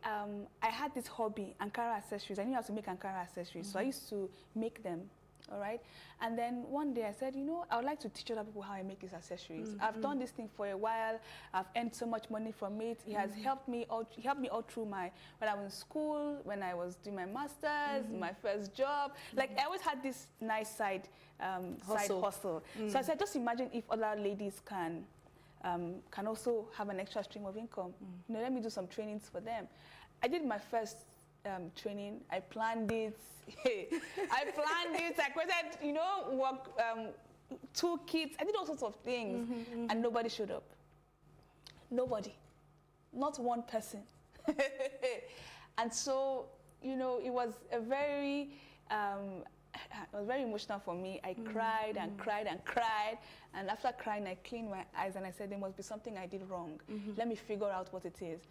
had this hobby, Ankara accessories. I knew how to make Ankara accessories, so I used to make them. All right, and then one day I said, you know, I would like to teach other people how I make these accessories. I've done this thing for a while. I've earned so much money from it. It has helped me all through when I was in school, when I was doing my master's, my first job. Like I always had this nice side hustle. So I said, just imagine if other ladies can also have an extra stream of income. You know, let me do some trainings for them. I did my first training. I planned it. I created, you know, toolkits. I did all sorts of things, and nobody showed up. Nobody, not one person. And so, you know, it was a very, it was very emotional for me. I cried and cried and cried, and after crying, I cleaned my eyes and I said, there must be something I did wrong. Let me figure out what it is.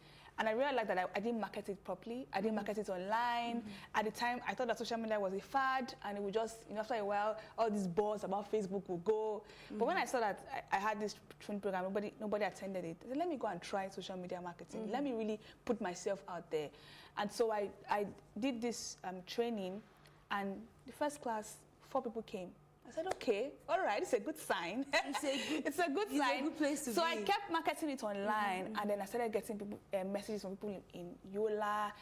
And I realized that I didn't market it properly. I didn't market it online. At the time, I thought that social media was a fad, and it would just, you know, after a while, all these buzz about Facebook would go. But when I saw that I had this training program, nobody attended it. I said, let me go and try social media marketing. Let me really put myself out there. And so I did this training, and the first class, 4 people came. I said, okay, all right, it's a good sign. It's a good sign. A good place to so be. I kept marketing it online, and then I started getting people messages from people in Yola,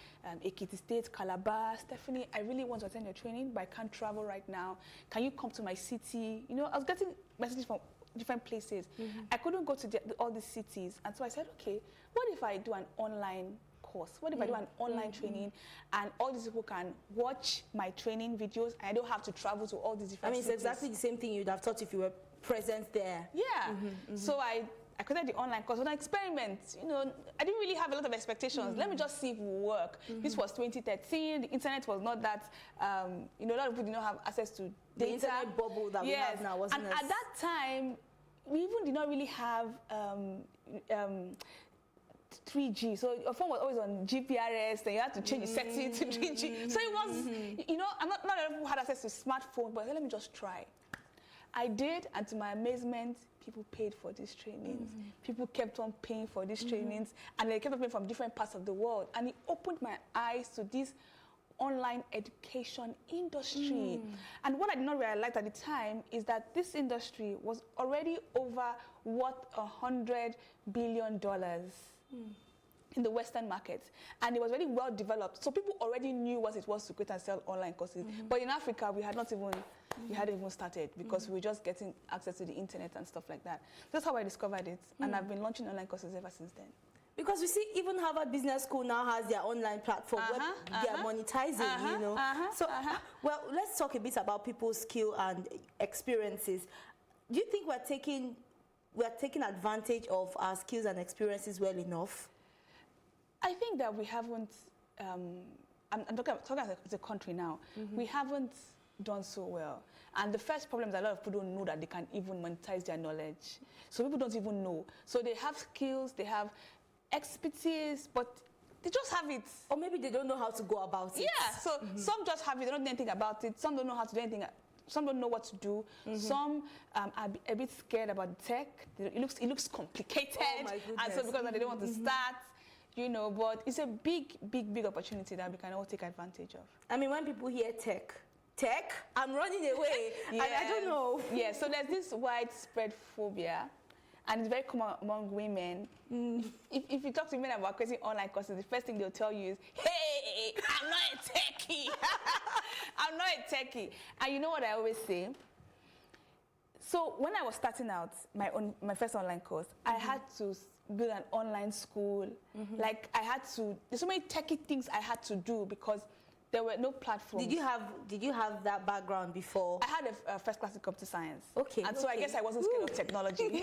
Ekiti State, Calabar. Stephanie, I really want to attend your training, but I can't travel right now. Can you come to my city? You know, I was getting messages from different places. I couldn't go to all these cities, and so I said, okay, what if I do an online course? What if I do an online training and all these people can watch my training videos and I don't have to travel to all these different cities? It's exactly the same thing you'd have thought if you were present there. Yeah. So I created the online course. It was an experiment. You know, I didn't really have a lot of expectations. Let me just see if it will work. This was 2013. The internet was not that, you know, a lot of people did not have access to data. The internet bubble that we have now wasn't and at that time, we even did not really have 3G, so your phone was always on GPRS, then you had to change the setting to 3G. So it was, you know, not everyone had access to smartphone, but let me just try. I did, and to my amazement, people paid for these trainings. People kept on paying for these trainings, and they kept on paying from different parts of the world. And it opened my eyes to this online education industry. And what I did not realize at the time is that this industry was already over worth $100 billion. In the Western markets, and it was very well developed. So people already knew what it was to create and sell online courses. But in Africa, we hadn't even started because we were just getting access to the internet and stuff like that. That's how I discovered it, and I've been launching online courses ever since then. Because we see even Harvard Business School now has their online platform where they are monetizing, you know. Well, let's talk a bit about people's skill and experiences. Do you think we're taking advantage of our skills and experiences well enough? I think that we haven't, I'm talking as a country now, we haven't done so well. And the first problem is a lot of people don't know that they can even monetize their knowledge. So people don't even know. So they have skills, they have expertise, but they just have it. Or maybe they don't know how to go about it. Yeah, so some just have it, they don't know anything about it, some don't know how to do anything. Some don't know what to do. Some are a bit scared about tech. It looks complicated. Oh my goodness. And so because they don't want to start, you know, but it's a big opportunity that we can all take advantage of. I mean, when people hear tech, I'm running away. And I don't know. Yeah, so there's this widespread phobia, and it's very common among women. If you talk to women about creating online courses, the first thing they'll tell you is, hey, I'm not a techie. I'm not a techie. And you know what I always say? So when I was starting out my first online course, I had to build an online school. Like there's so many techie things I had to do because there were no platforms. Did you have that background before? I had a first class in computer science. Okay. And so I guess I wasn't scared of technology.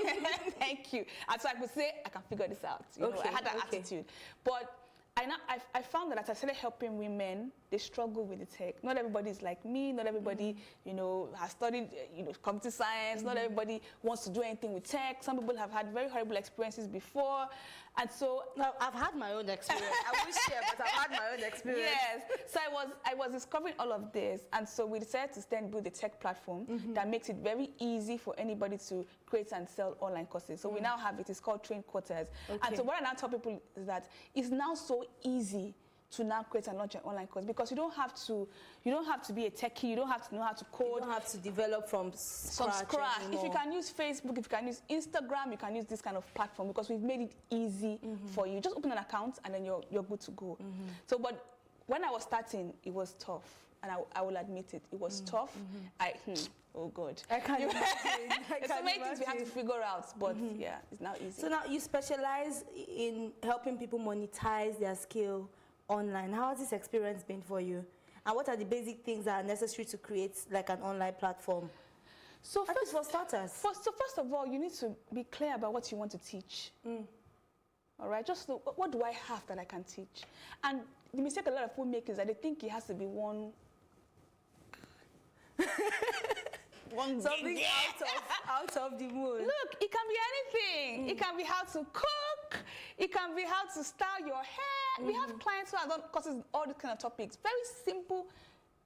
Thank you. And so I could say I can figure this out. You know, I had that attitude. But I found that as I started helping women, they struggle with the tech. Not everybody is like me. Not everybody, you know, has studied, you know, computer science. Not everybody wants to do anything with tech. Some people have had very horrible experiences before. And so I've had my own experience. I wish share, but I've had my own experience. Yes. So I was discovering all of this, and so we decided to then build a tech platform that makes it very easy for anybody to create and sell online courses. So we now have it. It's called Train Quarters. And so what I now tell people is that it's now so easy to now create and launch an online course because you don't have to be a techie, you don't have to know how to code. You don't have to develop from scratch anymore. If you can use Facebook, if you can use Instagram, you can use this kind of platform because we've made it easy for you. Just open an account and then you're good to go. So, but when I was starting, it was tough. And I will admit it, it was tough. Oh God. I can't imagine. There's so many things we have to figure out, but yeah, it's now easy. So now you specialize in helping people monetize their skill online. How has this experience been for you? And what are the basic things that are necessary to create like an online platform? So first, for starters. First of all, you need to be clear about what you want to teach. All right, just what do I have that I can teach? And the mistake a lot of people make is that they think it has to be one something out of the moon. Look, it can be anything. It can be how to cook. It can be how to style your hair. We have clients who have done courses in all these kind of topics. Very simple,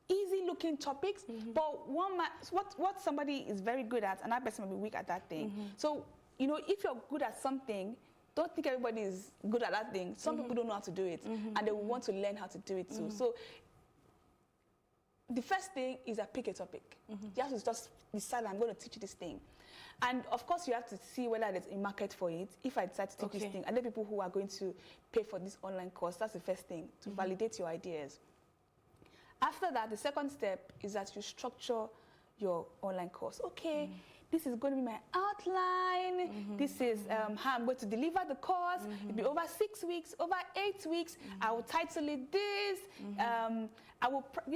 easy-looking topics. But what somebody is very good at, and that person may be weak at that thing. So, you know, if you're good at something, don't think everybody is good at that thing. Some people don't know how to do it, and they want to learn how to do it too. So the first thing is pick a topic. You have to just decide, I'm going to teach this thing. And of course, you have to see whether there's a market for it. If I decide to teach this thing, and there are people who are going to pay for this online course, that's the first thing, to validate your ideas. After that, the second step is that you structure your online course. Okay, this is going to be my outline. This is how I'm going to deliver the course. It'll be over 6 weeks, over 8 weeks. I will title it this.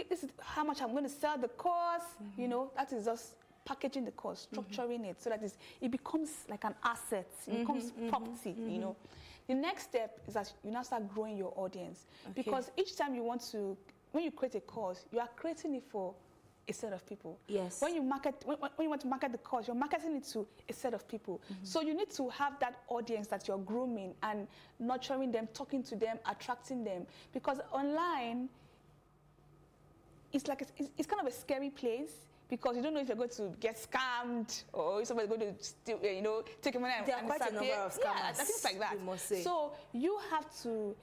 This is how much I'm going to sell the course. You know, that is just packaging the course, structuring it so that it becomes like an asset. It becomes property, you know. The next step is that you now start growing your audience. Because each time you want to, when you create a course, you are creating it for a set of people. Yes. When you want to market the course, you're marketing it to a set of people. So you need to have that audience that you're grooming and nurturing them, talking to them, attracting them. Because online, it's like it's kind of a scary place because you don't know if you're going to get scammed or if somebody's going to steal, you know, take your money and disappear. There are quite a number of scammers. Yeah, things like that. You must say. So you have to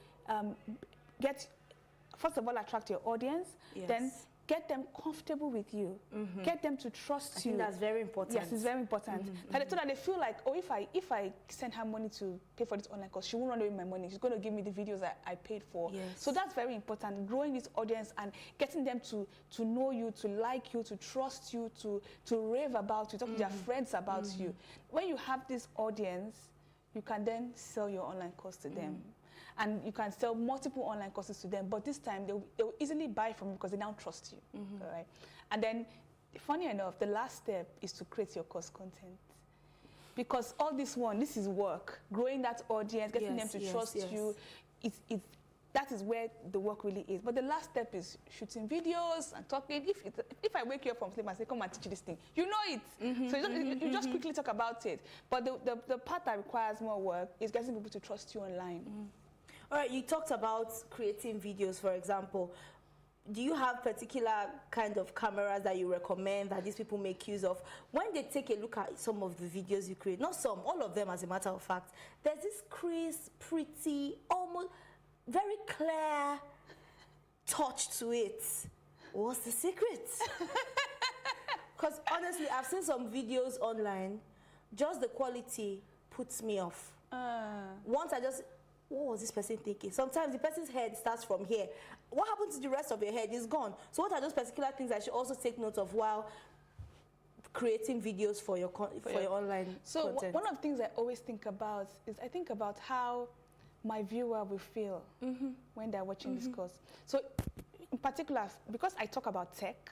first of all, attract your audience, then get them comfortable with you, get them to trust you. I think that's very important. Yes, it's very important. So that they feel like, oh, if I send her money to pay for this online course, she won't run away with my money. She's going to give me the videos I paid for. Yes. So that's very important, growing this audience and getting them to know you, to like you, to trust you, to rave about you, talk to their friends about you. When you have this audience, you can then sell your online course to them. And you can sell multiple online courses to them, but this time they'll easily buy from you because they now trust you, all right? And then, funny enough, the last step is to create your course content. Because all this is work. Growing that audience, getting them to trust you, that is where the work really is. But the last step is shooting videos and talking. If I wake you up from sleep and say, come and teach you this thing, you know it. So you just quickly talk about it. But the part that requires more work is getting people to trust you online. All right, you talked about creating videos, for example. Do you have particular kind of cameras that you recommend that these people make use of? When they take a look at some of the videos you create, not some, all of them as a matter of fact, there's this crisp, pretty, almost very clear touch to it. What's the secret? Because honestly, I've seen some videos online, just the quality puts me off. Once what was this person thinking? Sometimes the person's head starts from here. What happens to the rest of your head is gone. So what are those particular things I should also take note of while creating videos for your online content? So one of the things I always think about is I think about how my viewer will feel when they're watching this course. So in particular, because I talk about tech,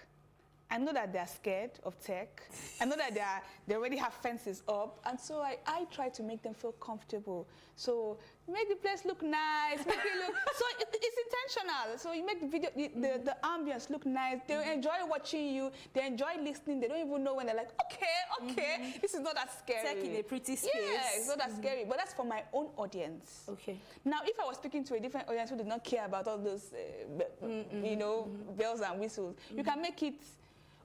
I know that they're scared of tech. I know that they already have fences up. And so I try to make them feel comfortable. So make the place look nice, make it look, so it's intentional. So you make the video, the ambience look nice. They enjoy watching you. They enjoy listening. They don't even know when they're like, okay, this is not that scary. Tech in a pretty space. Yeah, it's not that scary. But that's for my own audience. Okay. Now, if I was speaking to a different audience who did not care about all those, you know, bells and whistles, you can make it,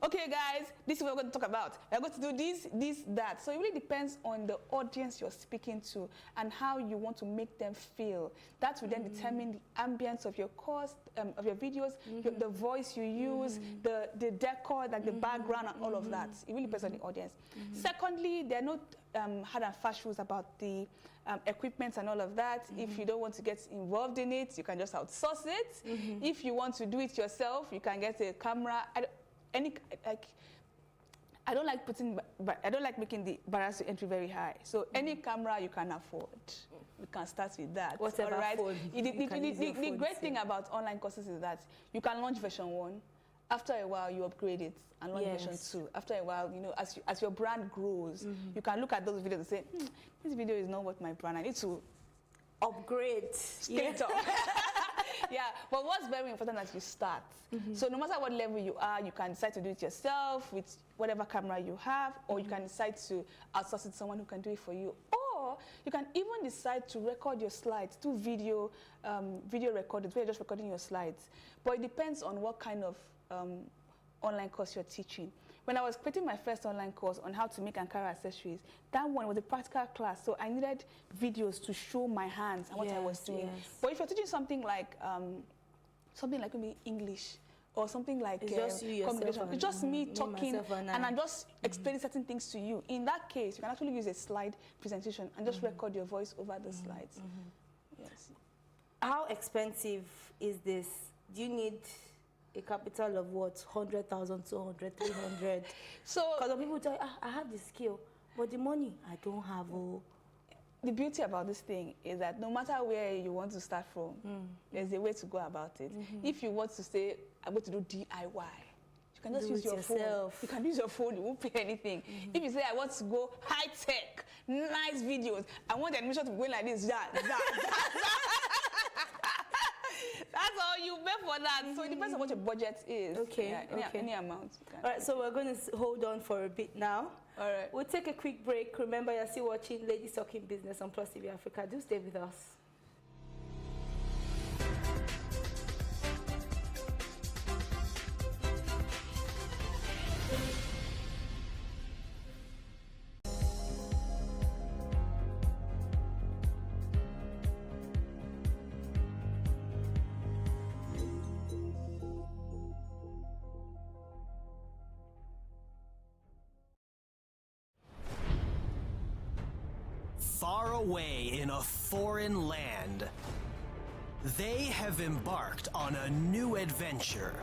okay, guys, this is what we're going to talk about. We're going to do this, that. So it really depends on the audience you're speaking to and how you want to make them feel. That will then determine the ambience of your course, of your videos, the voice you use, the decor, like the background and all of that. It really depends on the audience. Secondly, there are no hard and fast rules about the equipment and all of that. If you don't want to get involved in it, you can just outsource it. If you want to do it yourself, you can get a camera. I don't like making the barriers to entry very high. So any camera you can afford, you can start with that. Whatever phone. The great thing about online courses is that you can launch version 1. After a while, you upgrade it and launch version 2. After a while, you know, as your brand grows, you can look at those videos and say, this video is not what my brand. I need to upgrade. Straight up. Yeah, but what's very important is you start. So no matter what level you are, you can decide to do it yourself with whatever camera you have, or you can decide to outsource it to someone who can do it for you. Or you can even decide to record your slides, do video recordings, where you're just recording your slides. But it depends on what kind of online course you're teaching. When I was creating my first online course on how to make Ankara accessories, that one was a practical class, so I needed videos to show my hands and what I was doing. But if you're teaching something like maybe English or something like it's just you communication. It's just me talking and I'm just explaining certain things to you. In that case, you can actually use a slide presentation and just record your voice over the slides. Yes. How expensive is this? Do you need a capital of what? 100,000, 200, 300? So, because people tell you, I have the skill, but the money I don't have. The beauty about this thing is that no matter where you want to start from, there's a way to go about it. If you want to say, I'm going to do DIY, you can just use your phone. You can use your phone, you won't pay anything. If you say, I want to go high tech, nice videos, I want the animation to be going like this, that's all you pay for that. So it depends on what your budget is. Okay, any amount. All right, so we're going to hold on for a bit now. All right. We'll take a quick break. Remember, you're still watching Ladies Talking Business on Plus TV Africa. Do stay with us. Far away in a foreign land, they have embarked on a new adventure.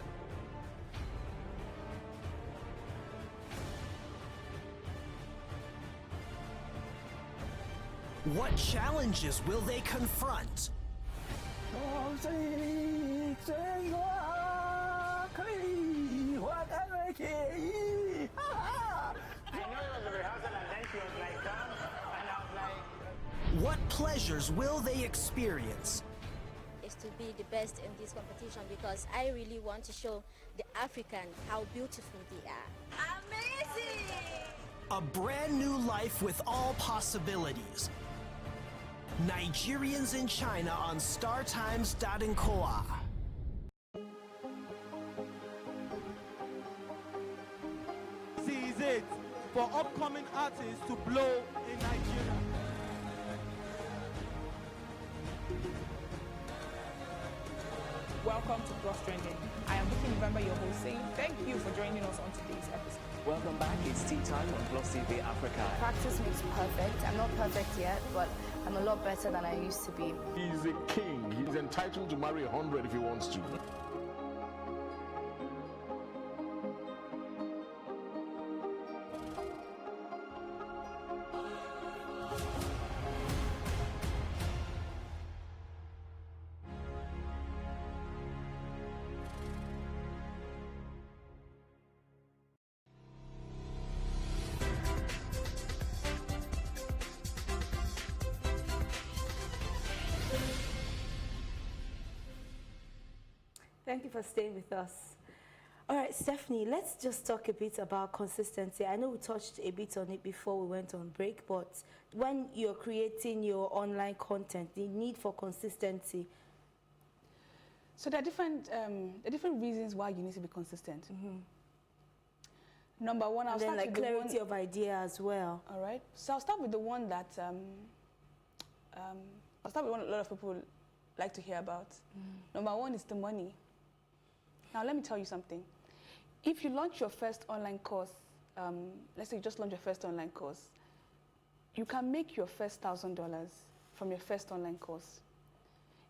What challenges will they confront? What pleasures will they experience? Is to be the best in this competition because I really want to show the African how beautiful they are. Amazing! A brand new life with all possibilities. Nigerians in China on StarTimes.nkoa. Seize it for upcoming artists to blow in Nigeria. Welcome to Plus Trending. I am Vicky November, your host, saying thank you for joining us on today's episode. Welcome back. It's tea time on Plus TV Africa. Practice makes perfect. I'm not perfect yet, but I'm a lot better than I used to be. He's a king. He's entitled to marry 100 if he wants to. Thank you for staying with us. All right, Stephanie, let's just talk a bit about consistency. I know we touched a bit on it before we went on break, but when you're creating your online content, the need for consistency. So there are different reasons why you need to be consistent. Number one, I'll start with clarity of idea as well. All right. So I'll start with the one that I'll start with one a lot of people like to hear about. Number one is the money. Now, let me tell you something. If you launch your first online course, let's say you just launch your first online course, you can make your first $1,000 from your first online course.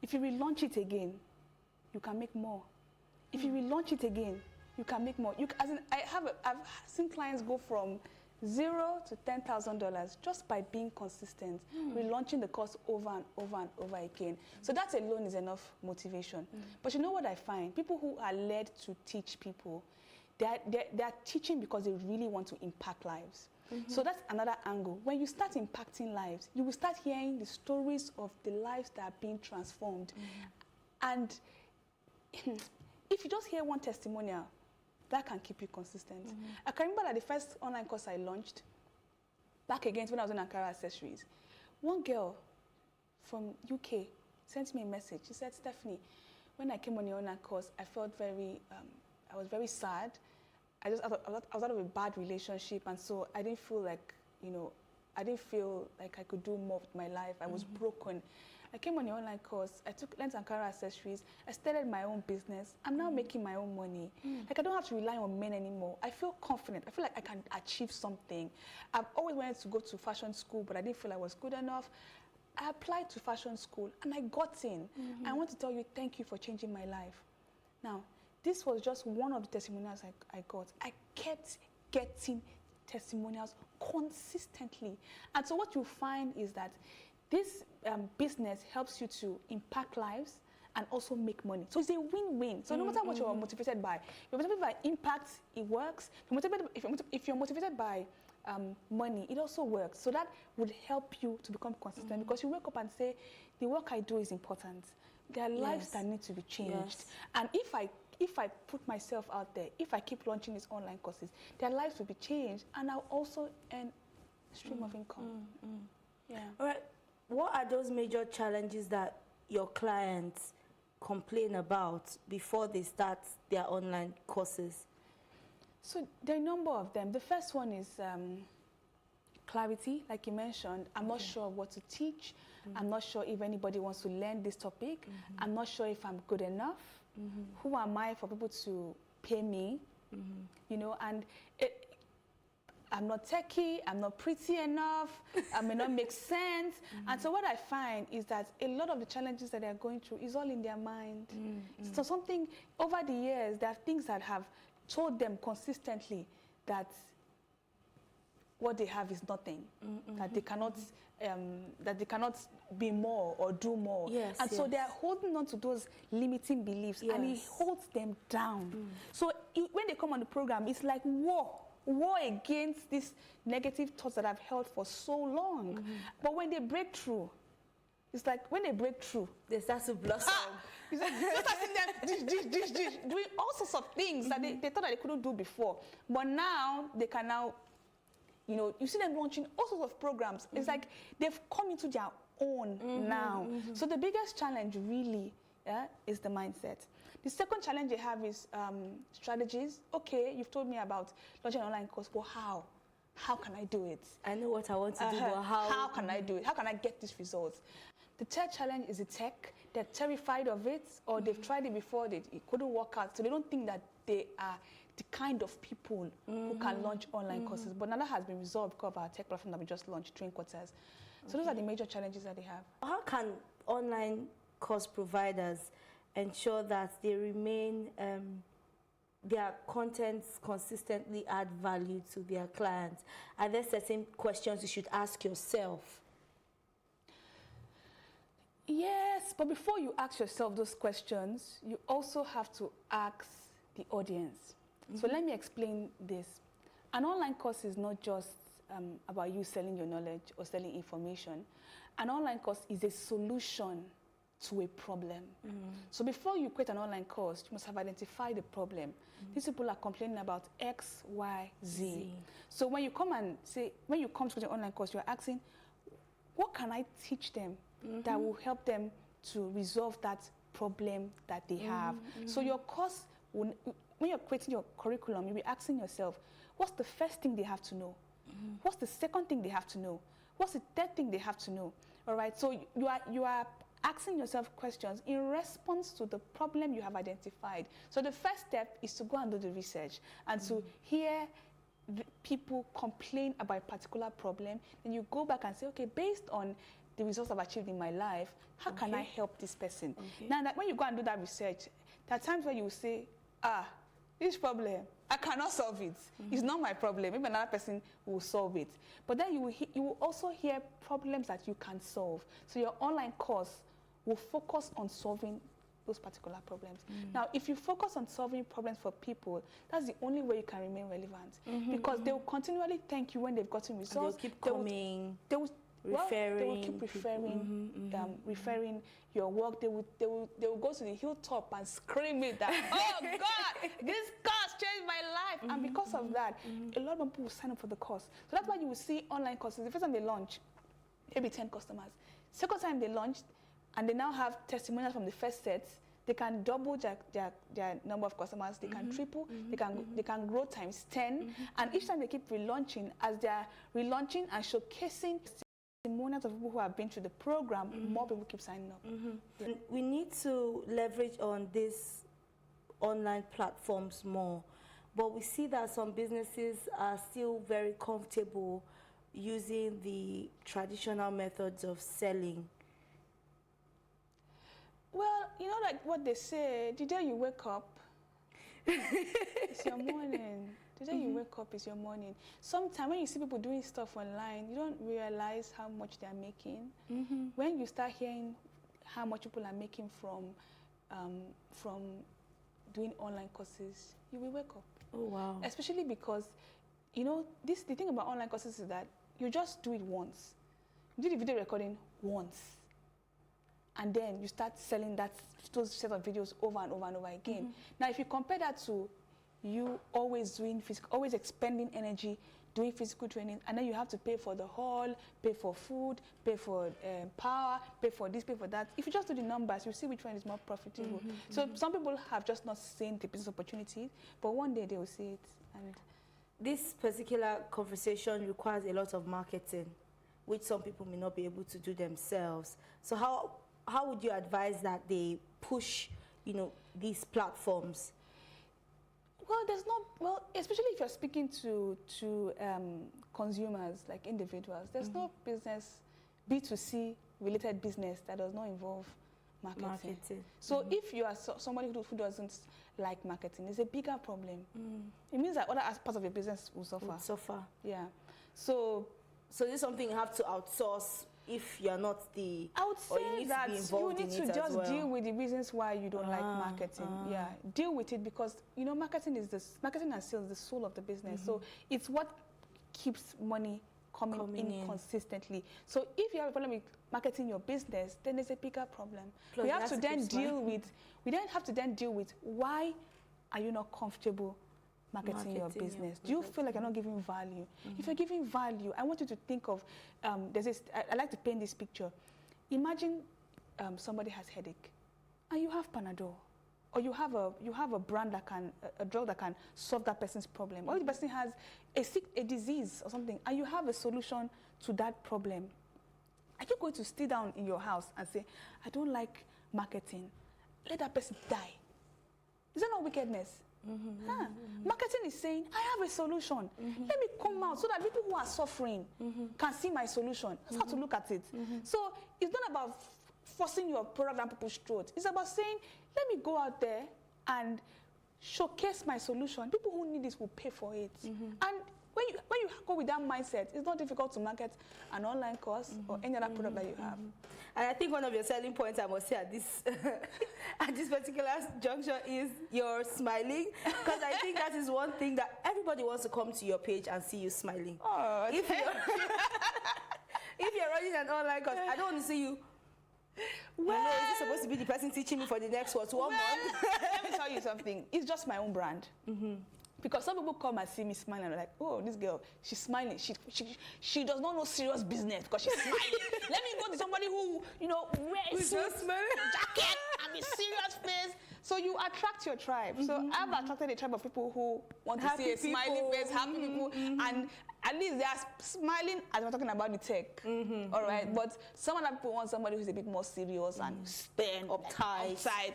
If you relaunch it again, you can make more. If you relaunch it again, you can make more. I've seen clients go from $0 to $10,000 just by being consistent, relaunching the course over and over and over again. So that alone is enough motivation. But you know what I find? People who are led to teach people, they're teaching because they really want to impact lives. So that's another angle. When you start impacting lives, you will start hearing the stories of the lives that are being transformed. And if you just hear one testimonial, that can keep you consistent. I can remember that the first online course I launched, back again when I was in Ankara Accessories, one girl from UK sent me a message. She said, Stephanie, when I came on your online course, I felt I was very sad. I was out of a bad relationship, and so I didn't feel like, I didn't feel like I could do more with my life. I was broken. I came on the online course. I took lens and camera accessories. I started my own business. I'm now making my own money. Like, I don't have to rely on men anymore. I feel confident. I feel like I can achieve something. I've always wanted to go to fashion school, but I didn't feel I was good enough. I applied to fashion school and I got in. I want to tell you, thank you for changing my life. Now, this was just one of the testimonials I got. I kept getting testimonials consistently. And so what you find is that this business helps you to impact lives and also make money. So it's a win-win. So no matter what you're motivated by, if you're motivated by impact, it works. If you're motivated by money, it also works. So that would help you to become consistent because you wake up and say, the work I do is important. There are lives that need to be changed. And if I put myself out there, if I keep launching these online courses, their lives will be changed and I'll also earn a stream of income. Yeah. All right. What are those major challenges that your clients complain about before they start their online courses? So there are a number of them. The first one is clarity, like you mentioned. I'm not sure what to teach. I'm not sure if anybody wants to learn this topic. I'm not sure if I'm good enough. Who am I for people to pay me? You know, and I'm not techie, I'm not pretty enough, I may not make sense. And so what I find is that a lot of the challenges that they're going through is all in their mind. So something, over the years, there are things that have told them consistently that what they have is nothing, that they cannot be more or do more. And so they're holding on to those limiting beliefs and it holds them down. So when they come on the program, it's like war against these negative thoughts that I've held for so long. But when they break through, it's like when they break through, they start to blossom. It's like, doing all sorts of things that they thought that they couldn't do before. But now, they can now, you know, you see them launching all sorts of programs. It's like they've come into their own now. So the biggest challenge really is the mindset. The second challenge they have is strategies. Okay, you've told me about launching an online course, but how? How can I do it? I know what I want to do, but how can I do it? How can I get these results? The third challenge is the tech. They're terrified of it, or they've tried it before, it couldn't work out, so they don't think that they are the kind of people who can launch online courses. But now that has been resolved because of our tech platform that we just launched, Train Quarters. So those are the major challenges that they have. How can online course providers ensure that they remain, their contents consistently add value to their clients? Are there certain questions you should ask yourself? Yes, but before you ask yourself those questions, you also have to ask the audience. So let me explain this. An online course is not just about you selling your knowledge or selling information. An online course is a solution to a problem. So before you create an online course, you must have identified the problem. These people are complaining about X, Y, Z. So when you come and say, when you come to the online course, you're asking, what can I teach them that will help them to resolve that problem that they have? So your course, when you're creating your curriculum, you'll be asking yourself, what's the first thing they have to know? What's the second thing they have to know? What's the third thing they have to know? All right, so you are asking yourself questions in response to the problem you have identified. So the first step is to go and do the research and to hear people complain about a particular problem. Then you go back and say, okay, based on the results I've achieved in my life, how can I help this person? Now, that when you go and do that research, there are times where you say, this problem, I cannot solve it. It's not my problem. Maybe another person will solve it. But then you will also hear problems that you can solve. So your online course will focus on solving those particular problems. Now, if you focus on solving problems for people, that's the only way you can remain relevant. Because they will continually thank you when they've gotten results. They'll keep coming. They will keep referring your work. They will go to the hilltop and scream it that, oh God, this course changed my life. And because of that, a lot of people will sign up for the course. So that's why you will see online courses. The first time they launch, maybe 10 customers. Second time they launched, and they now have testimonials from the first set, they can double their number of customers, they can triple, they can grow times 10, and each time they keep relaunching, as they're relaunching and showcasing testimonials of people who have been through the program, more people keep signing up. Yeah. We need to leverage on these online platforms more, but we see that some businesses are still very comfortable using the traditional methods of selling. Well, you know, like what they say, the day you wake up, it's your morning. The day you wake up is your morning. Sometimes when you see people doing stuff online, you don't realize how much they're making. When you start hearing how much people are making from doing online courses, you will wake up. Oh, wow. Especially because, you know, the thing about online courses is that you just do it once. You do the video recording once. And then you start selling those set of videos over and over and over again. Now, if you compare that to you always doing physical, always expending energy, doing physical training, and then you have to pay for the hall, pay for food, pay for power, pay for this, pay for that. If you just do the numbers, you see which one is more profitable. So some people have just not seen the business opportunity, but one day they will see it. And this particular conversation requires a lot of marketing, which some people may not be able to do themselves. So how would you advise that they push, you know, these platforms? Well, especially if you're speaking to consumers, like individuals, there's no business, B2C related business that does not involve marketing. So if you are somebody who doesn't like marketing, it's a bigger problem. It means that other parts of your business will suffer. Yeah. So this is something you have to outsource if you're not the... I would say that you need to just deal with the reasons why you don't like marketing. Yeah, deal with it, because, you know, marketing and sales is the soul of the business. So it's what keeps money coming in consistently. So if you have a problem with marketing your business, then there's a bigger problem. We have to then deal with why are you not comfortable marketing your business? Do you feel like you're not giving value? If you're giving value, I want you to think of, there's this, I like to paint this picture. Imagine somebody has headache and you have Panadol, or you have a brand that can, a drug that can solve that person's problem. Or the person has a disease or something, and you have a solution to that problem. Are you going to stay down in your house and say, I don't like marketing, let that person die? Is that not wickedness? Marketing is saying, I have a solution. Let me come out so that people who are suffering can see my solution. That's how to look at it. So it's not about forcing your product down people's throats. It's about saying, let me go out there and showcase my solution. People who need this will pay for it. And when you go with that mindset, it's not difficult to market an online course or any other product that you have. And I think one of your selling points, I must say, at this at this particular juncture is your smiling, because I think that is one thing that everybody wants to come to your page and see you smiling. Oh, if you're running an online course, I don't want to see you. Well, you know, is this supposed to be the person teaching me for the next 1 month? Let me tell you something. It's just my own brand. Because some people come and see me smiling and they're like, oh, this girl, she's smiling. She does not know serious business because she's smiling. Let me go to somebody who, you know, wears suit, jacket, and be serious face. So you attract your tribe. So I've attracted a tribe of people who want to see a smiling face, happy people, and at least they are smiling as we're talking about the tech. All right, but some other people want somebody who's a bit more serious and stern, uptight.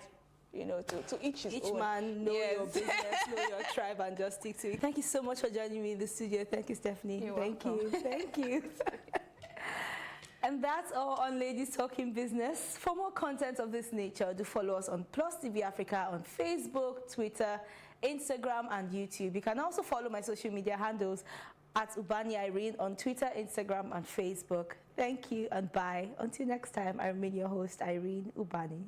You know, to each his own. Man know your business, know your tribe, and just stick to it. Thank you so much for joining me in the studio. Thank you, Stephanie. Thank you. And that's all on Ladies Talking Business. For more content of this nature, do follow us on Plus TV Africa on Facebook, Twitter, Instagram, and YouTube. You can also follow my social media handles at Ubani Irene on Twitter, Instagram, and Facebook. Thank you and bye. Until next time, I remain your host, Irene Ubani.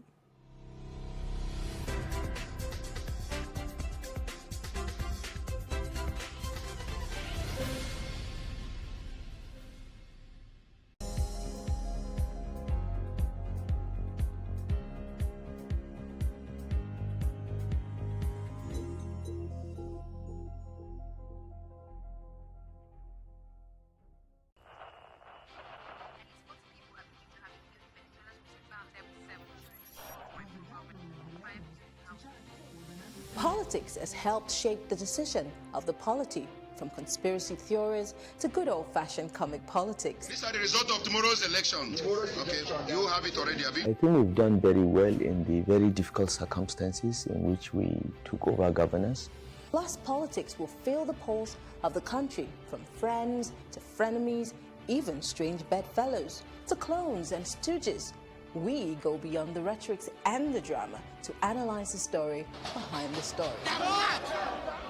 politics has helped shape the decision of the polity, from conspiracy theories to good old-fashioned comic politics. These are the results of tomorrow's election. Okay, you have it already, have you? I think we've done very well in the very difficult circumstances in which we took over governance. Plus, politics will fill the polls of the country, from friends to frenemies, even strange bedfellows, to clones and stooges. We go beyond the rhetorics and the drama to analyze the story behind the story.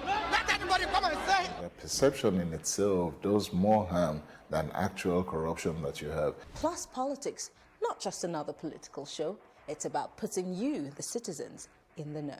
Let anybody come and say! The perception in itself does more harm than actual corruption that you have. Plus Politics, not just another political show. It's about putting you, the citizens, in the know.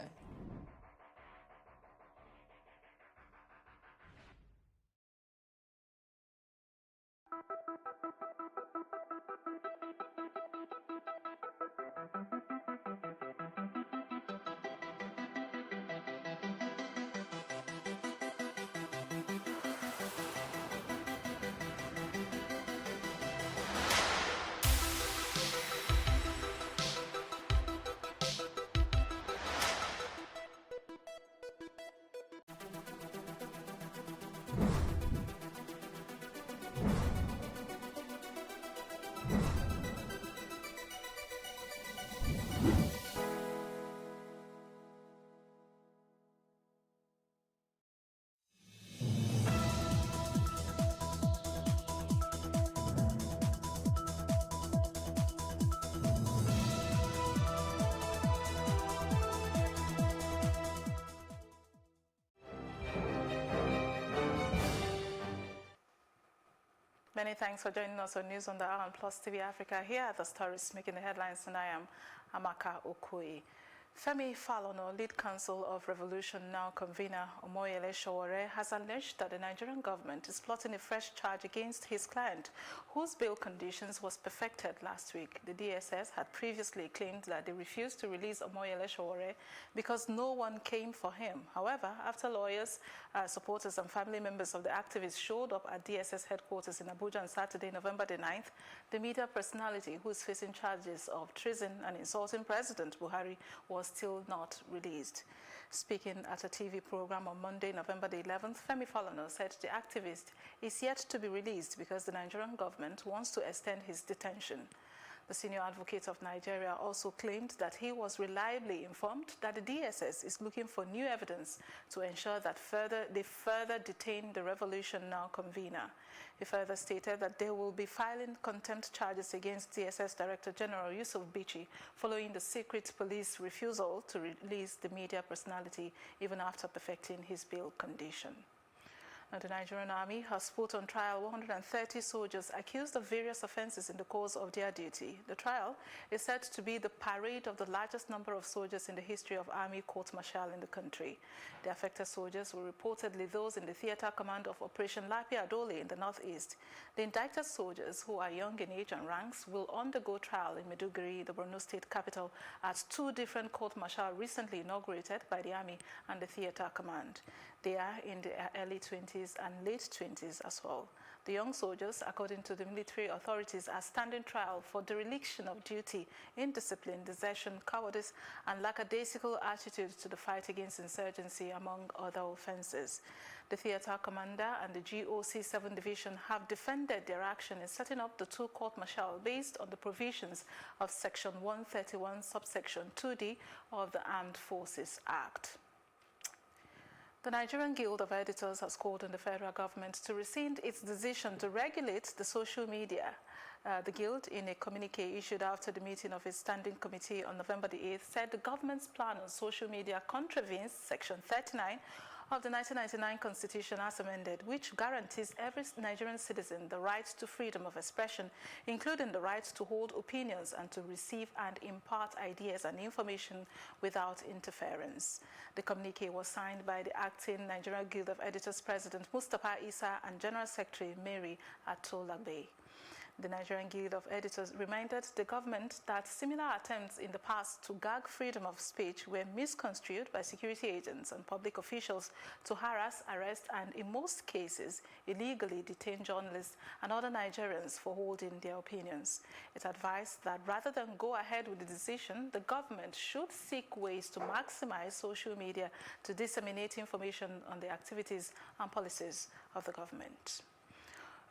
Many thanks for joining us on News on the Hour on Plus TV Africa. Here are the stories making the headlines, and I am Amaka Okoye. Femi Falana, lead counsel of Revolution Now convener Omoyele Sowore, has alleged that the Nigerian government is plotting a fresh charge against his client, whose bail conditions was perfected last week. The DSS had previously claimed that they refused to release Omoyele Sowore because no one came for him. However, after lawyers, supporters and family members of the activists showed up at DSS headquarters in Abuja on Saturday, November the 9th, the media personality who is facing charges of treason and insulting President Buhari was still not released. Speaking at a TV program on Monday, November the 11th, Femi Falana said the activist is yet to be released because the Nigerian government wants to extend his detention. The senior advocate of Nigeria also claimed that he was reliably informed that the DSS is looking for new evidence to ensure that they further detain the Revolution Now convener. He further stated that they will be filing contempt charges against DSS Director General Yusuf Bichi following the secret police refusal to release the media personality even after perfecting his bail condition. Now, the Nigerian Army has put on trial 130 soldiers accused of various offenses in the course of their duty. The trial is said to be the parade of the largest number of soldiers in the history of Army court-martial in the country. The affected soldiers were reportedly those in the theater command of Operation Lapia Dole in the northeast. The indicted soldiers, who are young in age and ranks, will undergo trial in Maiduguri, the Borno state capital, at two different court-martial recently inaugurated by the Army and the theater command. They are in their early 20s and late 20s as well. The young soldiers, according to the military authorities, are standing trial for dereliction of duty, indiscipline, desertion, cowardice, and lackadaisical attitude to the fight against insurgency, among other offenses. The theater commander and the GOC 7 Division have defended their action in setting up the two court-martial based on the provisions of Section 131, subsection 2D of the Armed Forces Act. The Nigerian Guild of Editors has called on the federal government to rescind its decision to regulate the social media. The Guild, in a communique issued after the meeting of its standing committee on November the 8th, said the government's plan on social media contravenes Section 39 of the 1999 Constitution as amended, which guarantees every Nigerian citizen the right to freedom of expression, including the right to hold opinions and to receive and impart ideas and information without interference. The communique was signed by the acting Nigerian Guild of Editors President Mustapha Issa and General Secretary Mary Atolabe. The Nigerian Guild of Editors reminded the government that similar attempts in the past to gag freedom of speech were misconstrued by security agents and public officials to harass, arrest, and in most cases, illegally detain journalists and other Nigerians for holding their opinions. It advised that rather than go ahead with the decision, the government should seek ways to maximize social media to disseminate information on the activities and policies of the government.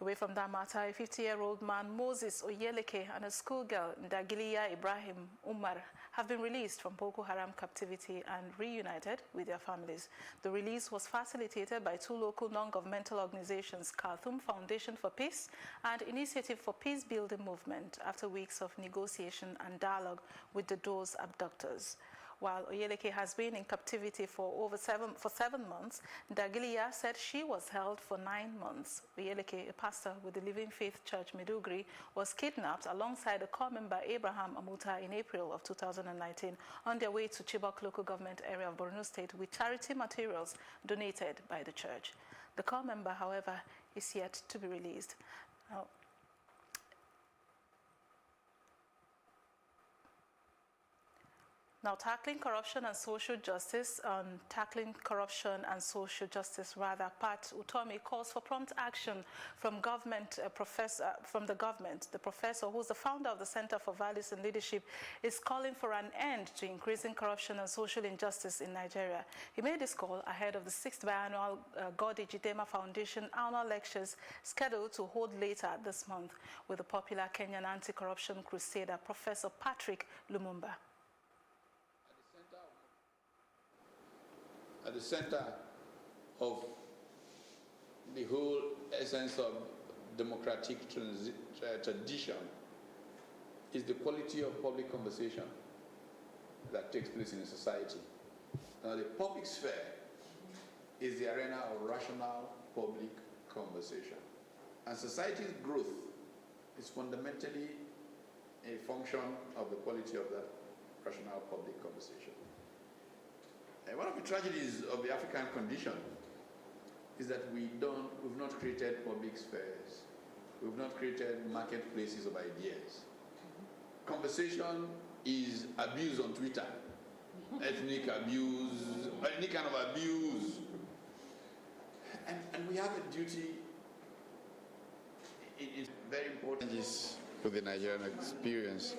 Away from that matter, a 50-year-old man, Moses Oyeleke, and a schoolgirl, Ndagiliya Ibrahim Umar, have been released from Boko Haram captivity and reunited with their families. The release was facilitated by two local non-governmental organizations, Khartoum Foundation for Peace and Initiative for Peace Building Movement, after weeks of negotiation and dialogue with the Doe's abductors. While Oyeleke has been in captivity for 7 months, Ndagiliya said she was held for 9 months. Oyeleke, a pastor with the Living Faith Church Maiduguri, was kidnapped alongside a corps member Abraham Amuta in April of 2019 on their way to Chibok local government area of Borno State with charity materials donated by the church. The corps member, however, is yet to be released. Now, tackling corruption and social justice, Part Utomi calls for prompt action from the government. The professor, who's the founder of the Center for Values and Leadership, is calling for an end to increasing corruption and social injustice in Nigeria. He made this call ahead of the 6th biannual Godi Jidema Foundation annual lectures scheduled to hold later this month with the popular Kenyan anti-corruption crusader, Professor Patrick Lumumba. At the center of the whole essence of democratic tradition is the quality of public conversation that takes place in a society. Now, the public sphere is the arena of rational public conversation. And society's growth is fundamentally a function of the quality of that rational public conversation. And one of the tragedies of the African condition is that we've not created public spheres. We've not created marketplaces of ideas. Conversation is abuse on Twitter, ethnic abuse, any kind of abuse. And we have a duty. It's very important with the Nigerian experience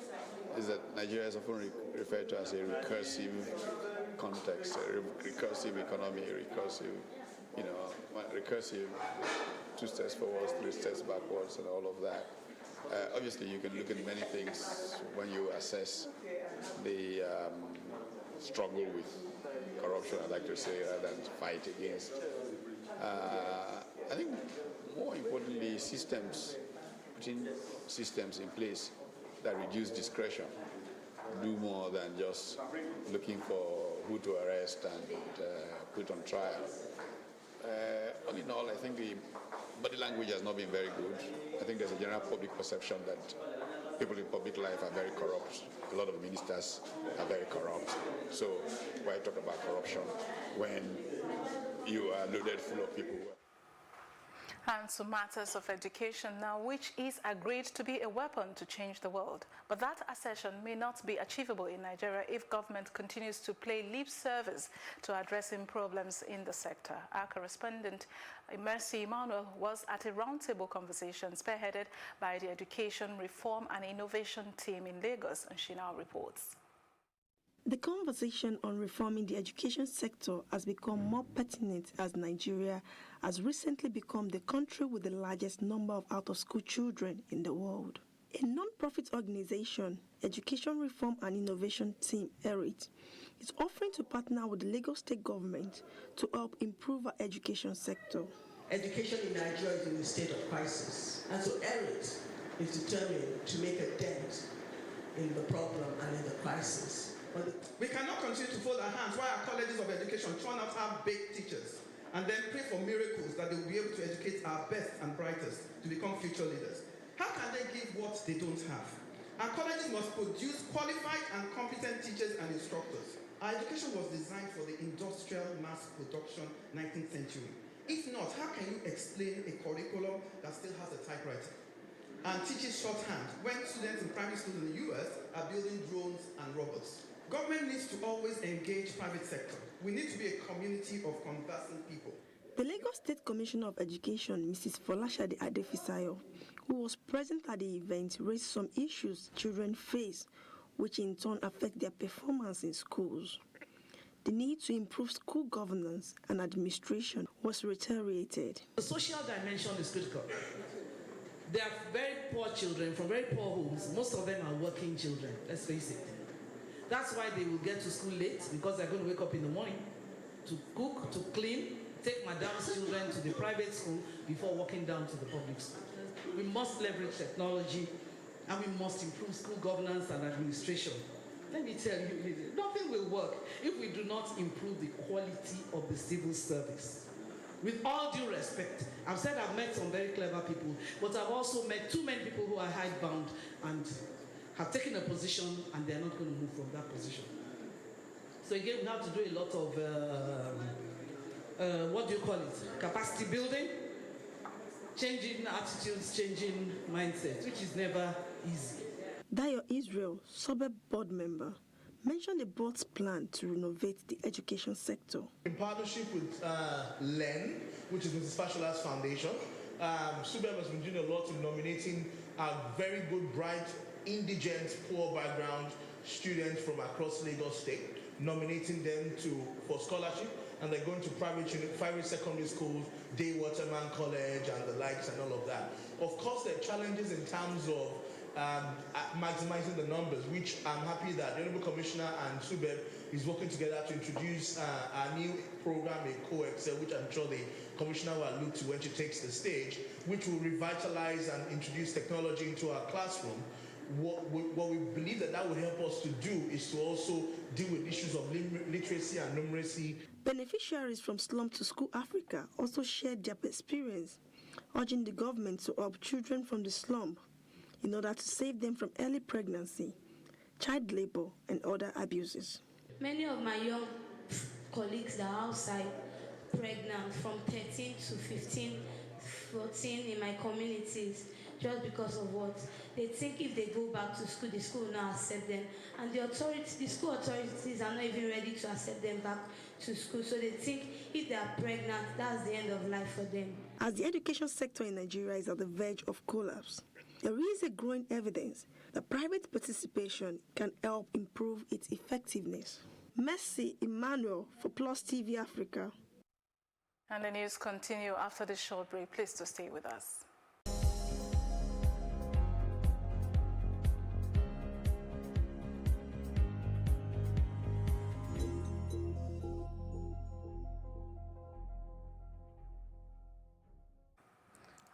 is that Nigeria is often referred to as a recursive context, a recursive economy, recursive 2 steps forwards, 3 steps backwards, and all of that. Obviously, you can look at many things when you assess the struggle with corruption, I'd like to say, rather than fight against. I think more importantly, putting systems in place that reduce discretion, do more than just looking for who to arrest and put on trial. All in all, I think the body language has not been very good. I think there's a general public perception that people in public life are very corrupt. A lot of ministers are very corrupt. So why talk about corruption when you are loaded full of people? And to matters of education now, which is agreed to be a weapon to change the world. But that assertion may not be achievable in Nigeria if government continues to play lip service to addressing problems in the sector. Our correspondent, Mercy Emmanuel, was at a roundtable conversation spearheaded by the Education Reform and Innovation team in Lagos, and she now reports. The conversation on reforming the education sector has become more pertinent as Nigeria has recently become the country with the largest number of out-of-school children in the world. A non-profit organization, Education Reform and Innovation Team, ERIT, is offering to partner with the Lagos State government to help improve our education sector. Education in Nigeria is in a state of crisis, and so ERIT is determined to make a dent in the problem and in the crisis. We cannot continue to fold our hands while our colleges of education turn out half-baked teachers and then pray for miracles that they will be able to educate our best and brightest to become future leaders. How can they give what they don't have? Our colleges must produce qualified and competent teachers and instructors. Our education was designed for the industrial mass production 19th century. If not, how can you explain a curriculum that still has a typewriter? and teaches shorthand when students in private schools in the US are building drones and robots. Government needs to always engage private sector. We need to be a community of conversant people. The Lagos State Commissioner of Education, Mrs. Folashade Adefisayo, who was present at the event, raised some issues children face, which in turn affect their performance in schools. The need to improve school governance and administration was reiterated. The social dimension is critical. They are very poor children from very poor homes. Most of them are working children, let's face it. That's why they will get to school late, because they're going to wake up in the morning to cook, to clean, take madam's children to the private school before walking down to the public school. We must leverage technology, and we must improve school governance and administration. Let me tell you, nothing will work if we do not improve the quality of the civil service. With all due respect, I've said I've met some very clever people, but I've also met too many people who are hidebound and have taken a position and they're not going to move from that position. So again, we have to do a lot of, what do you call it, capacity building, changing attitudes, changing mindsets, which is never easy. Dayo Israel, Suburb Board Member, mentioned the board's plan to renovate the education sector. In partnership with LEN, which is Mrs. Fashola's foundation, Suburb has been doing a lot in nominating very good, bright, indigent, poor background students from across Lagos State, nominating them for scholarship, and they're going to private secondary schools, Day Waterman College and the likes and all of that. Of course, there are challenges in terms of maximizing the numbers, which I'm happy that the Honorable Commissioner and Suburb is working together to introduce a new program, a co-excel, which I'm sure the Commissioner will allude to when she takes the stage, which will revitalize and introduce technology into our classroom. What we believe that will help us to do is to also deal with issues of literacy and numeracy. Beneficiaries from Slum to School Africa also shared their experience, urging the government to help children from the slum in order to save them from early pregnancy, child labor, and other abuses. Many of my young colleagues that are outside pregnant from 13 to 15, 14 in my communities, just because of what? They think if they go back to school, the school will not accept them. And the school authorities are not even ready to accept them back to school. So they think if they are pregnant, that's the end of life for them. As the education sector in Nigeria is at the verge of collapse, there is a growing evidence that private participation can help improve its effectiveness. Mercy Emmanuel for Plus TV Africa. And the news continue after this short break. Please to stay with us.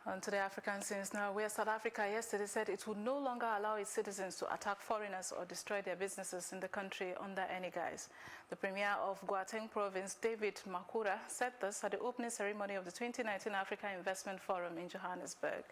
On to the African scenes now, where South Africa yesterday said it would no longer allow its citizens to attack foreigners or destroy their businesses in the country under any guise. The Premier of Gauteng Province, David Makhura, said this at the opening ceremony of the 2019 Africa Investment Forum in Johannesburg.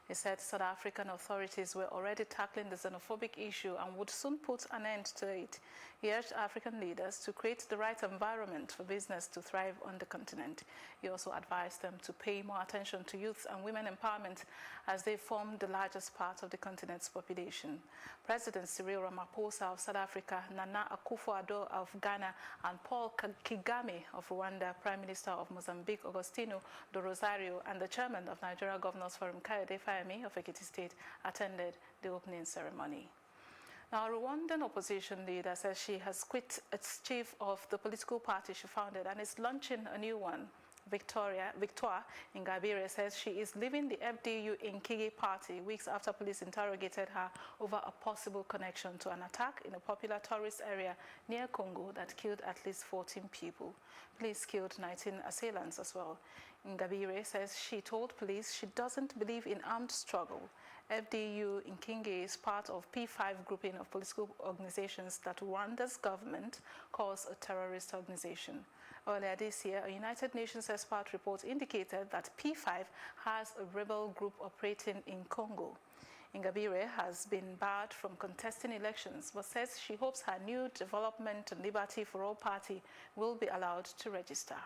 He said South African authorities were already tackling the xenophobic issue and would soon put an end to it. He urged African leaders to create the right environment for business to thrive on the continent. He also advised them to pay more attention to youth and women empowerment as they form the largest part of the continent's population. President Cyril Ramaphosa of South Africa, Nana Akufo-Addo of Ghana, and Paul Kagame of Rwanda, Prime Minister of Mozambique, Agostinho do Rosario, and the chairman of Nigeria Governors Forum, Kayode Fayemi of Ekiti State, attended the opening ceremony. Now, a Rwandan opposition leader says she has quit its chief of the political party she founded and is launching a new one. Victoire Ingabire says she is leaving the FDU Nkigi party weeks after police interrogated her over a possible connection to an attack in a popular tourist area near Congo that killed at least 14 people. Police killed 19 assailants as well. Ingabire says she told police she doesn't believe in armed struggle. FDU Nkigi is part of P5 grouping of political organizations that Rwanda's government calls a terrorist organization. Earlier this year, a United Nations expert report indicated that P5 has a rebel group operating in Congo. Ingabire has been barred from contesting elections, but says she hopes her new Development and Liberty for All party will be allowed to register.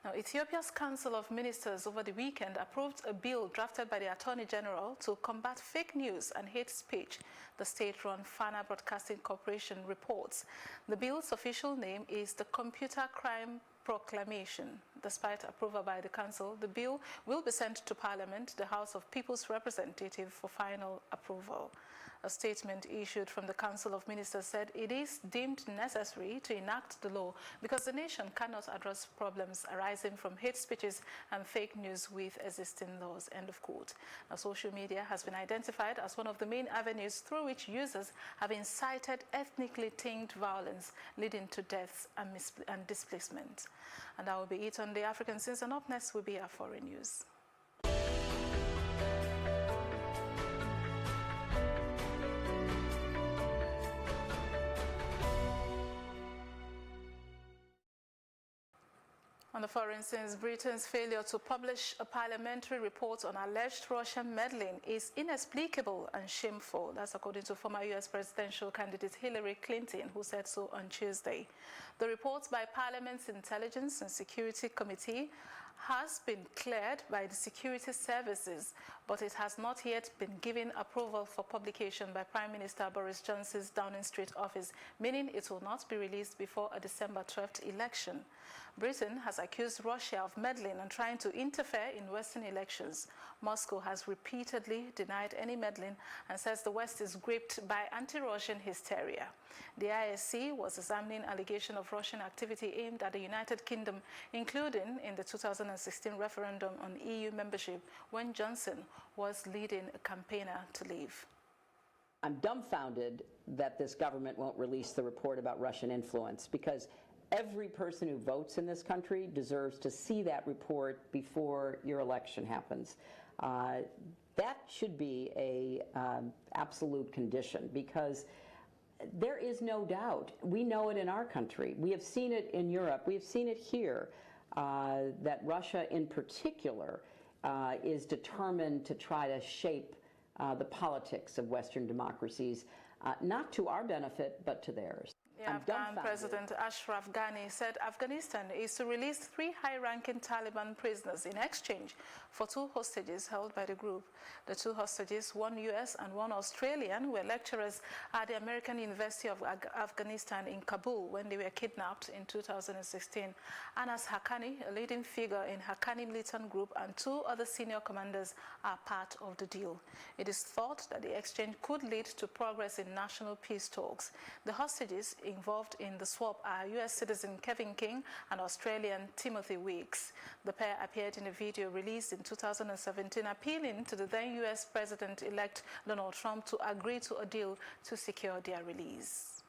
Now, Ethiopia's Council of Ministers over the weekend approved a bill drafted by the Attorney General to combat fake news and hate speech, the state-run Fana Broadcasting Corporation reports. The bill's official name is the Computer Crime Proclamation. Despite approval by the Council, the bill will be sent to Parliament, the House of People's Representative, for final approval. A statement issued from the Council of Ministers said it is deemed necessary to enact the law because the nation cannot address problems arising from hate speeches and fake news with existing laws, end of quote. Now, social media has been identified as one of the main avenues through which users have incited ethnically tinged violence, leading to deaths and displacement. And that will be it on the African Scenes, and up next will be our foreign news. On the foreign scenes, Britain's failure to publish a parliamentary report on alleged Russian meddling is inexplicable and shameful. That's according to former U.S. presidential candidate Hillary Clinton, who said so on Tuesday. The report by Parliament's Intelligence and Security Committee has been cleared by the security services, but it has not yet been given approval for publication by Prime Minister Boris Johnson's Downing Street office, meaning it will not be released before a December 12th election. Britain has accused Russia of meddling and trying to interfere in Western elections. Moscow has repeatedly denied any meddling and says the West is gripped by anti-Russian hysteria. The ISC was examining allegations of Russian activity aimed at the United Kingdom, including in the 2016 referendum on EU membership, when Johnson was leading a campaigner to leave. I'm dumbfounded that this government won't release the report about Russian influence, because every person who votes in this country deserves to see that report before your election happens. That should be an absolute condition, because there is no doubt. We know it in our country. We have seen it in Europe. We have seen it here, that Russia in particular is determined to try to shape the politics of Western democracies, not to our benefit, but to theirs. The Afghan President Ashraf Ghani said Afghanistan is to release 3 high-ranking Taliban prisoners in exchange for 2 hostages held by the group. The 2 hostages, one U.S. and one Australian, were lecturers at the American University of Afghanistan in Kabul when they were kidnapped in 2016. Anas Haqqani, a leading figure in Haqqani militant group, and 2 other senior commanders are part of the deal. It is thought that the exchange could lead to progress in national peace talks. The hostages involved in the swap are U.S. citizen Kevin King and Australian Timothy Weeks. The pair appeared in a video released in 2017 appealing to the then U.S. President-elect Donald Trump to agree to a deal to secure their release.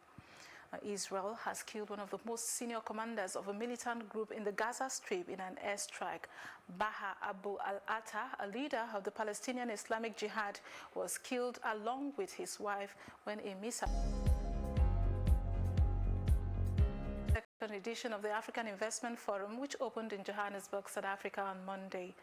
Israel has killed one of the most senior commanders of a militant group in the Gaza Strip in an airstrike. Baha Abu al-Atta, a leader of the Palestinian Islamic Jihad, was killed along with his wife when a missile. Edition of the African Investment Forum, which opened in Johannesburg, South Africa on Monday.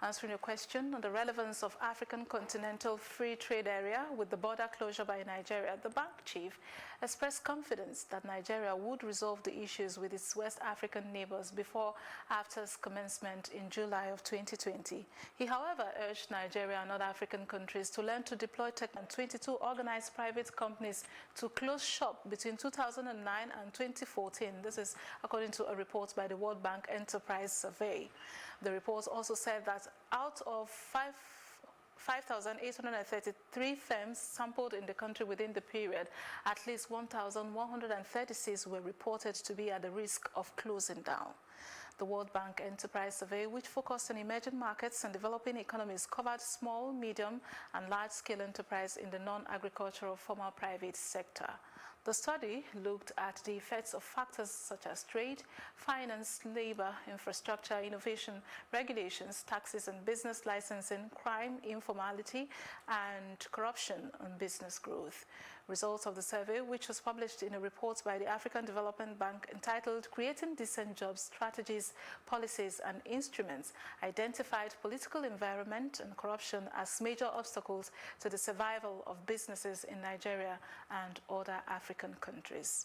Answering a question on the relevance of African Continental Free Trade Area with the border closure by Nigeria, the bank chief expressed confidence that Nigeria would resolve the issues with its West African neighbors before AfCFTA's commencement in July of 2020. He, however, urged Nigeria and other African countries to learn to deploy tech and 22 organized private companies to close shop between 2009 and 2014. This is according to a report by the World Bank Enterprise Survey. The report also said that out of 5,833 firms sampled in the country within the period, at least 1,136 were reported to be at the risk of closing down. The World Bank Enterprise Survey, which focused on emerging markets and developing economies, covered small, medium, and large-scale enterprise in the non-agricultural formal private sector. The study looked at the effects of factors such as trade, finance, labor, infrastructure, innovation, regulations, taxes and business licensing, crime, informality, and corruption on business growth. Results of the survey, which was published in a report by the African Development Bank entitled Creating Decent Jobs, Strategies, Policies and Instruments, identified political environment and corruption as major obstacles to the survival of businesses in Nigeria and other African countries.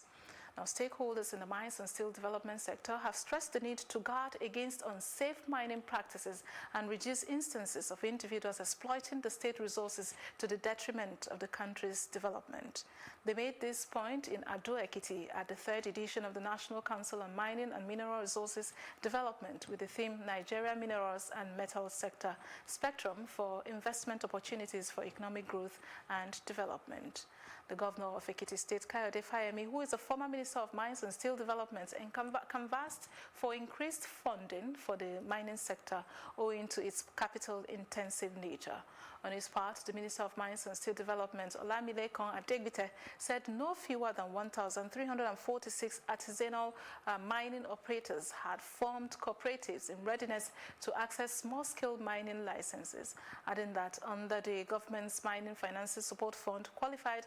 Now, stakeholders in the mines and steel development sector have stressed the need to guard against unsafe mining practices and reduce instances of individuals exploiting the state resources to the detriment of the country's development. They made this point in Ado-Ekiti at the 3rd edition of the National Council on Mining and Mineral Resources Development with the theme Nigeria Minerals and Metal Sector Spectrum for Investment Opportunities for Economic Growth and Development. The governor of Ekiti State, Kayode Fayemi, who is a former Minister of Mines and Steel Development, canvassed for increased funding for the mining sector owing to its capital-intensive nature. On his part, the Minister of Mines and Steel Development, Olamilekan Adegbite, said no fewer than 1,346 artisanal mining operators had formed cooperatives in readiness to access small-scale mining licenses, adding that under the government's Mining Finances Support Fund, qualified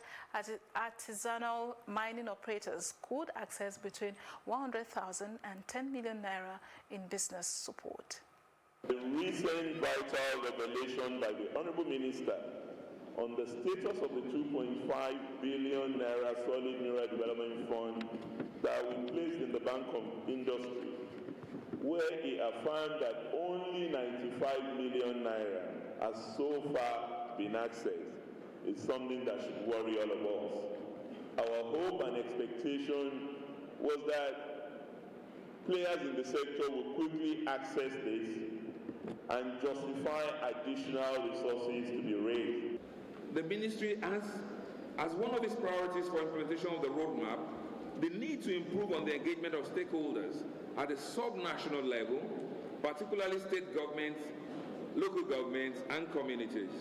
artisanal mining operators could access between 100,000 and 10 million naira in business support. The recent vital revelation by the Honourable Minister on the status of the 2.5 billion naira solid mineral development fund that we placed in the Bank of Industry, where he affirmed that only 95 million naira has so far been accessed, is something that should worry all of us. Our hope and expectation was that players in the sector would quickly access this and justify additional resources to be raised. The ministry has, as one of its priorities for implementation of the roadmap, the need to improve on the engagement of stakeholders at the sub-national level, particularly state governments, local governments, and communities.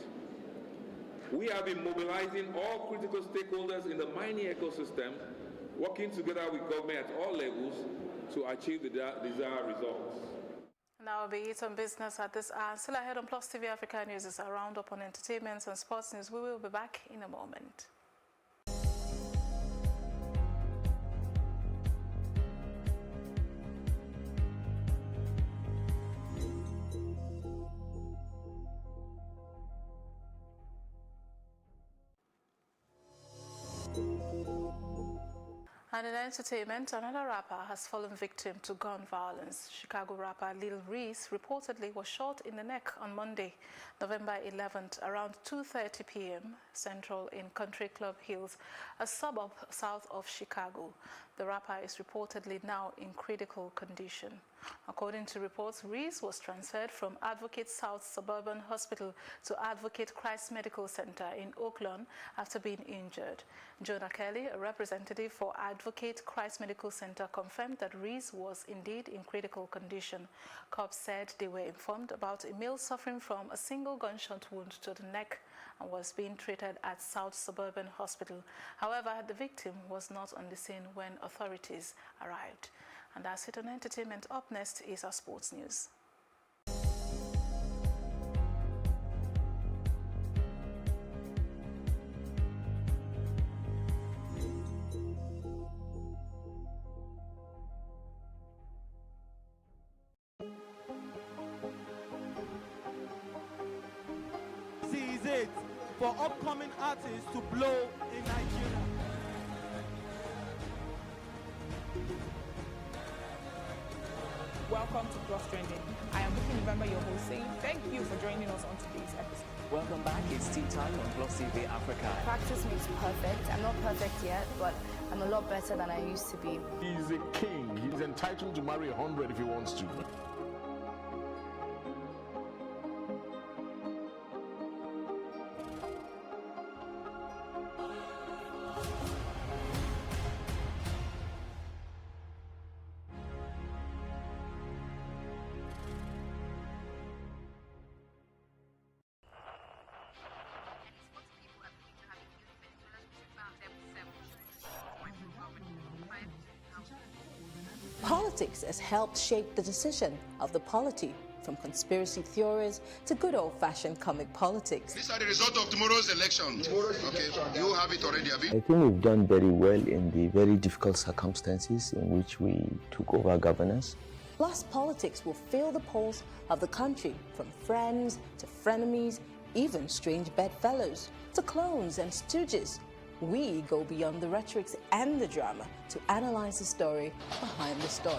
We have been mobilizing all critical stakeholders in the mining ecosystem, working together with government at all levels to achieve the desired results. Now, be it on business at this hour. Still ahead on Plus TV Africa News is a roundup on entertainment and sports news. We will be back in a moment. And in entertainment, another rapper has fallen victim to gun violence. Chicago rapper Lil Reese reportedly was shot in the neck on Monday, November 11th, around 2:30 p.m. Central in Country Club Hills, a suburb south of Chicago. The rapper is reportedly now in critical condition. According to reports, Reese was transferred from Advocate South Suburban Hospital to Advocate Christ Medical Center in Oakland after being injured. Jonah Kelly, a representative for Advocate Christ Medical Center, confirmed that Reese was indeed in critical condition. Cops said they were informed about a male suffering from a single gunshot wound to the neck and was being treated at South Suburban Hospital. However, the victim was not on the scene when authorities arrived. And that's it on entertainment. Up next is our sports news. This is it for upcoming artists to blow in Nigeria. Welcome to Plus Trending. I am Bukky November, your host, saying thank you for joining us on today's episode. Welcome back. It's tea time on Plus TV Africa. Practice makes perfect. I'm not perfect yet, but I'm a lot better than I used to be. He's a king. He's entitled to marry 100 if he wants to. Politics has helped shape the decision of the polity, from conspiracy theories to good old-fashioned comic politics. These are the results of tomorrow's election. Okay, you have it already, have you? I think we've done very well in the very difficult circumstances in which we took over governance. Plus, politics will fill the polls of the country, from friends to frenemies, even strange bedfellows to clones and stooges. we go beyond the rhetorics and the drama to analyze the story behind the story.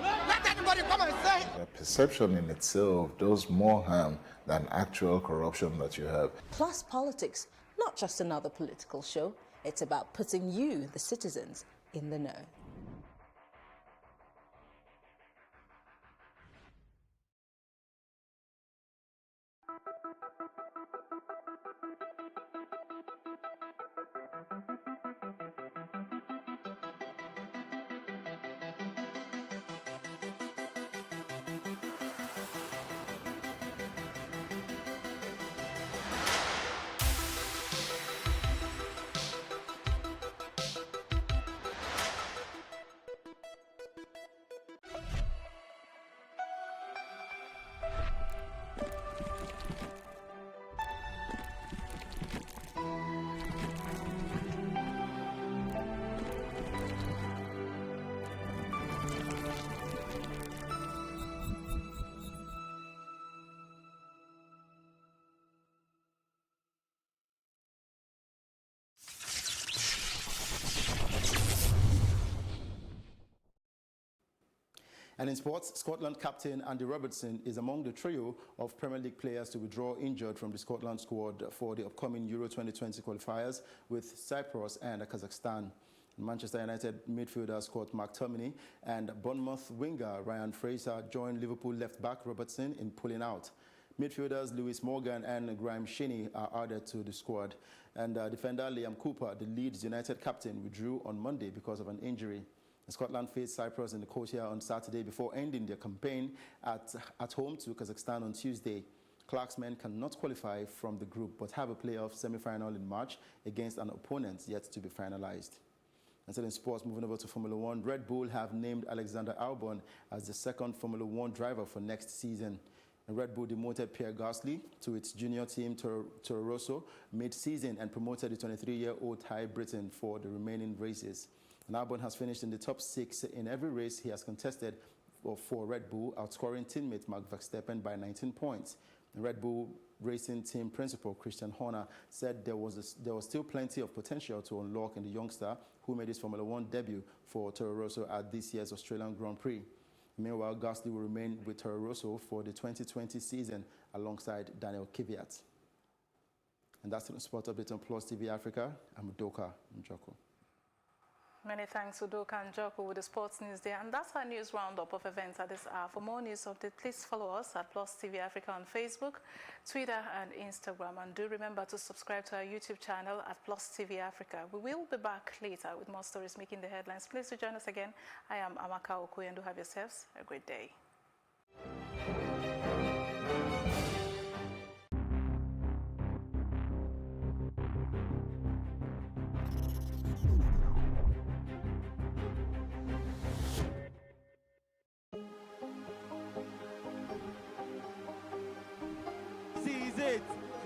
Let anybody come and say. The perception in itself does more harm than actual corruption that you have. Plus Politics, not just another political show. It's about putting you, the citizens, in the know. And in sports, Scotland captain Andy Robertson is among the trio of Premier League players to withdraw injured from the Scotland squad for the upcoming Euro 2020 qualifiers with Cyprus and Kazakhstan. Manchester United midfielder Scott McTominay and Bournemouth winger Ryan Fraser joined Liverpool left-back Robertson in pulling out. Midfielders Lewis Morgan and Graham Shinnie are added to the squad. And defender Liam Cooper, the Leeds United captain, withdrew on Monday because of an injury. Scotland faced Cyprus in the Croatia on Saturday before ending their campaign at home to Kazakhstan on Tuesday. Clark's men cannot qualify from the group but have a playoff semi-final in March against an opponent yet to be finalized. And still in sports, moving over to Formula One, Red Bull have named Alexander Albon as the second Formula One driver for next season. And Red Bull demoted Pierre Gasly to its junior team Toro Rosso mid-season and promoted the 23-year-old Thai Briton for the remaining races. And Albon has finished in the top 6 in every race he has contested for Red Bull, outscoring teammate Max Verstappen by 19 points. The Red Bull Racing Team principal Christian Horner said there was still plenty of potential to unlock in the youngster who made his Formula One debut for Toro Rosso at this year's Australian Grand Prix. Meanwhile, Gasly will remain with Toro Rosso for the 2020 season alongside Daniel Kvyat. And that's the sport update on Plus TV Africa. I'm Udoka Njoko. Many thanks to Udoka Njoko with the sports news there. And that's our news roundup of events at this hour. For more news updates, please follow us at Plus TV Africa on Facebook, Twitter and Instagram. And do remember to subscribe to our YouTube channel at Plus TV Africa. We will be back later with more stories making the headlines. Please do join us again. I am Amaka Okoye, and do have yourselves a great day.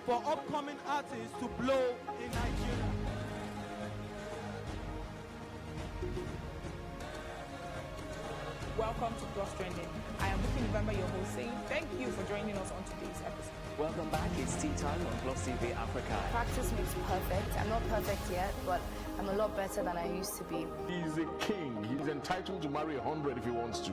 For upcoming artists to blow in Nigeria. Welcome to Plus Trending. I am Buki November, your host, saying thank you for joining us on today's episode. Welcome back. It's tea time on Plus TV Africa. Practice makes perfect. I'm not perfect yet, but I'm a lot better than I used to be. He's a king. He's entitled to marry 100 if he wants to.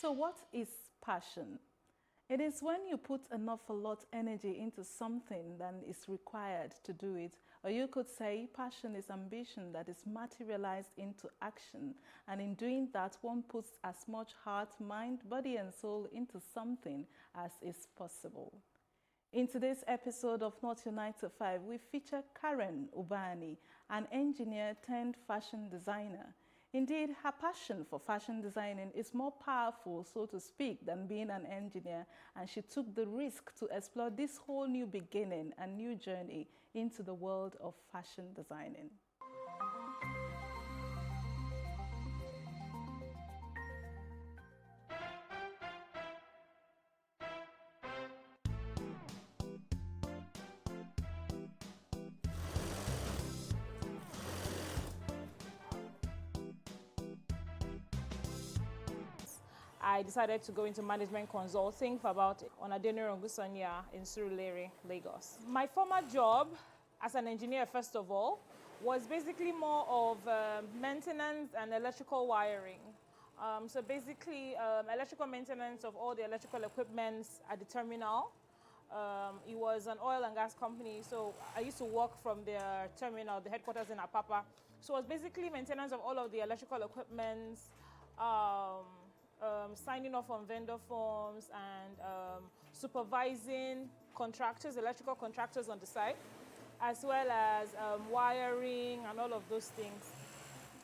So what is passion? It is when you put an awful lot energy into something than is required to do it. Or you could say passion is ambition that is materialized into action. And in doing that, one puts as much heart, mind, body and soul into something as is possible. In today's episode of Not Your 9 to 5, we feature Karen Ubani, an engineer turned fashion designer. Indeed, her passion for fashion designing is more powerful, so to speak, than being an engineer, and she took the risk to explore this whole new beginning and new journey into the world of fashion designing. I decided to go into management consulting for about Onadene Rongusanya in Surulere, Lagos. My former job as an engineer, first of all, was basically more of maintenance and electrical wiring. So basically, electrical maintenance of all the electrical equipment at the terminal. It was an oil and gas company, so I used to work from their terminal, the headquarters in Apapa. So it was basically maintenance of all of the electrical equipment, signing off on vendor forms and supervising contractors, electrical contractors on the site, as well as wiring and all of those things.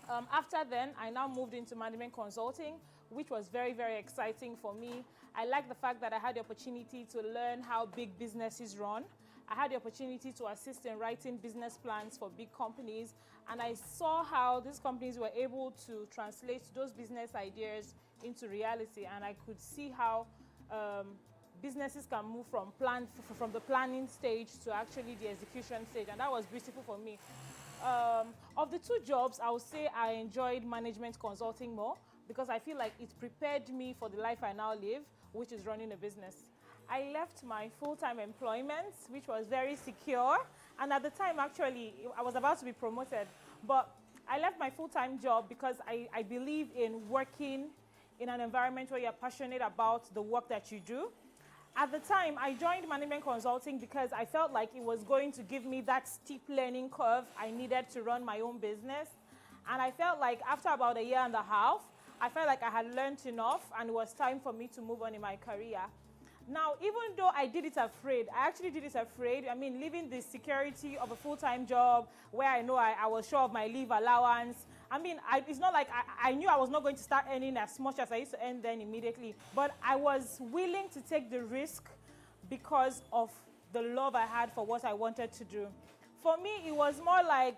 After then, I now moved into management consulting, which was very, very exciting for me. I like the fact that I had the opportunity to learn how big businesses run. I had the opportunity to assist in writing business plans for big companies, and I saw how these companies were able to translate those business ideas into reality, and I could see how businesses can move from the planning stage to actually the execution stage, and that was beautiful for me. Of the two jobs, I would say I enjoyed management consulting more because I feel like it prepared me for the life I now live, which is running a business. I left my full-time employment, which was very secure, and at the time, actually, I was about to be promoted, but I left my full-time job because I believe in working in an environment where you're passionate about the work that you do. At the time, I joined management consulting because I felt like it was going to give me that steep learning curve I needed to run my own business. And I felt like after about a year and a half, I felt like I had learned enough and it was time for me to move on in my career. Now, even though I did it afraid, I actually did it afraid. I mean, leaving the security of a full-time job where I know I was sure of my leave allowance. I mean, it's not like I knew I was not going to start earning as much as I used to earn then immediately. But I was willing to take the risk because of the love I had for what I wanted to do. For me, it was more like,